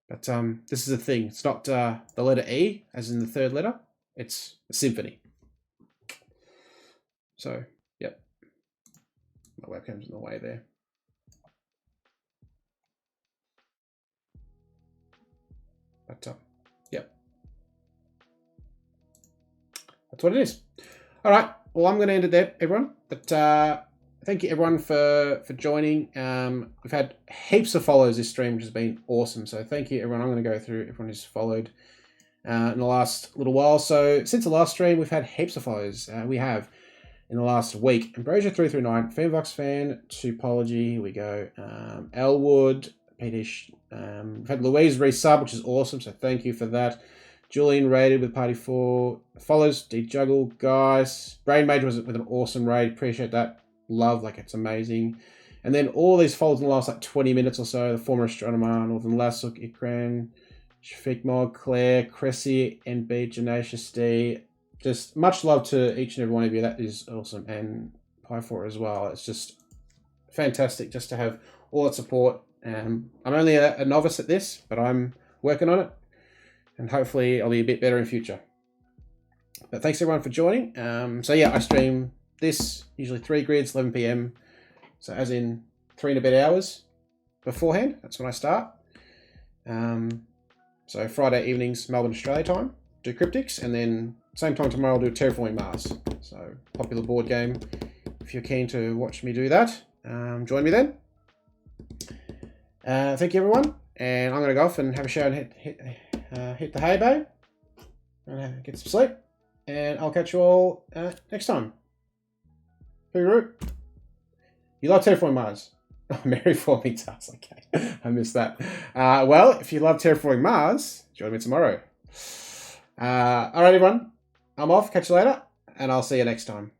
But this is a thing. It's not the letter E, as in the third letter. It's a symphony. So, yep. My webcam's in the way there. But, yep. That's what it is. All right. Well, I'm going to end it there, everyone. But thank you, everyone, for joining. We've had heaps of follows this stream, which has been awesome. So thank you, everyone. I'm going to go through everyone who's followed in the last little while. So since the last stream, we've had heaps of follows. We have in the last week Ambrosia339, Fanvox Fan, Topology, here we go, Elwood, Petish, we've had Louise resub, which is awesome, so thank you for that. Julian raided with Party 4, follows, D-Juggle, guys, Brain Major was with an awesome raid, appreciate that, love, like it's amazing. And then all these follows in the last like 20 minutes or so, the former astronomer, Northern Lasuk, Ikran, Shafiq Mod, Claire, Cressy, NB, Janacious D. Just much love to each and every one of you. That is awesome. And Pi4 as well. It's just fantastic just to have all that support. I'm only a novice at this, but I'm working on it. And hopefully I'll be a bit better in future. But thanks everyone for joining. So yeah, I stream this, usually 3 grids, 11 PM. So as in 3 and a bit hours beforehand. That's when I start. So Friday evenings, Melbourne, Australia time. Do cryptics, and then same time tomorrow I'll do Terraforming Mars. So popular board game. If you're keen to watch me do that, join me then. Thank you everyone, and I'm gonna go off and have a shower and hit the hay bay and get some sleep. And I'll catch you all next time. Hooroo. You love Terraforming Mars? Oh, Mary Forming Stars. Okay, I missed that. Well, if you love Terraforming Mars, join me tomorrow. All right, everyone. I'm off. Catch you later, and I'll see you next time.